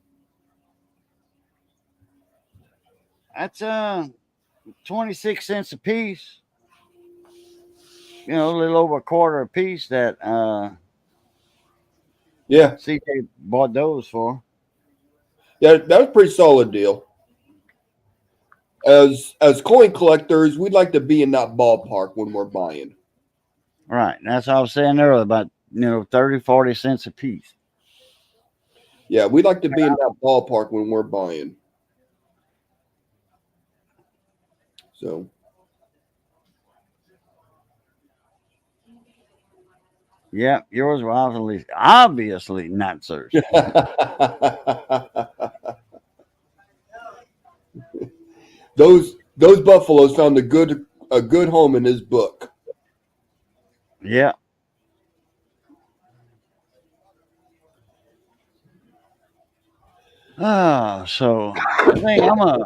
That's 26 cents a piece. A little over a quarter a piece that yeah. CJ bought those for. Yeah, that was a pretty solid deal. As coin collectors, we'd like to be in that ballpark when we're buying. Right. That's what I was saying earlier about 30, 40 cents a piece. Yeah, we'd like to be in that ballpark when we're buying. So. Yeah, yours were obviously not searched. Those buffaloes found a good home in his book. Yeah. So I think I'm gonna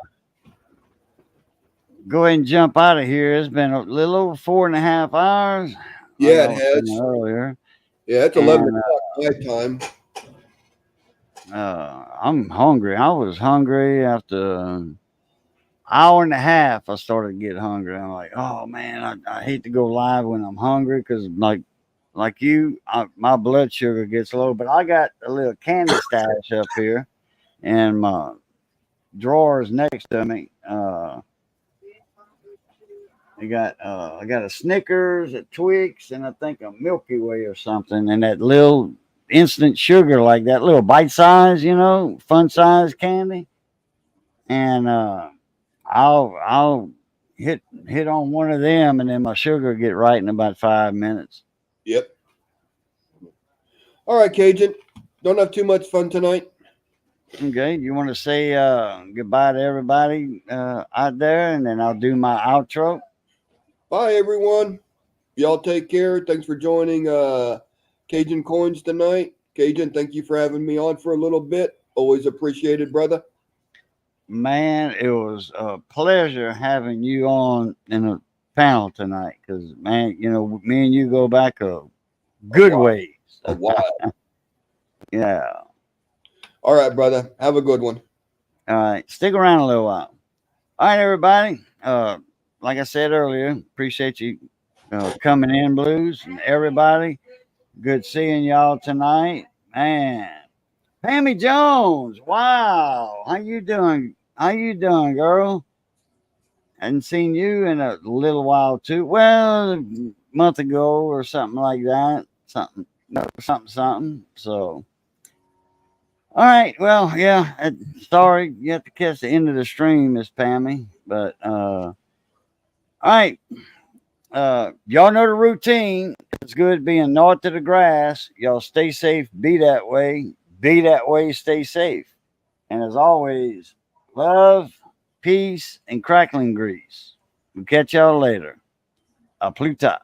go ahead and jump out of here. It's been a little over 4.5 hours. Yeah, it has. Earlier. Yeah, it's 11 o'clock my time. I'm hungry. I was hungry after an hour and a half. I started to get hungry. I'm like, oh man, I hate to go live when I'm hungry because like you, my blood sugar gets low. But I got a little candy stash up here in my drawers next to me. I got a Snickers, a Twix, and I think a Milky Way or something, and that little instant sugar, like that little bite size, fun size candy. And I'll hit on one of them, and then my sugar get right in about 5 minutes. Yep. All right, Cajun. Don't have too much fun tonight. Okay, you want to say goodbye to everybody out there, and then I'll do my outro. Bye, everyone. Y'all take care. Thanks for joining Cajun Coins tonight. Cajun, thank you for having me on for a little bit. Always appreciated, brother. Man, it was a pleasure having you on in a panel tonight because, man, me and you go back a good ways. A while. Yeah. All right, brother. Have a good one. All right. Stick around a little while. All right, everybody. Like I said earlier, appreciate you coming in, Blues, and everybody. Good seeing y'all tonight. Man. Pammy Jones. Wow. How you doing? How you doing, girl? Hadn't seen you in a little while too. Well, a month ago or something like that. Something. something. So, all right. Well, yeah. Sorry, you have to catch the end of the stream, Miss Pammy. But all right. Y'all know the routine. It's good being north of the grass. Y'all stay safe. Be that way. Be that way. Stay safe. And as always, love, peace, and crackling grease. We'll catch y'all later. A Pluta.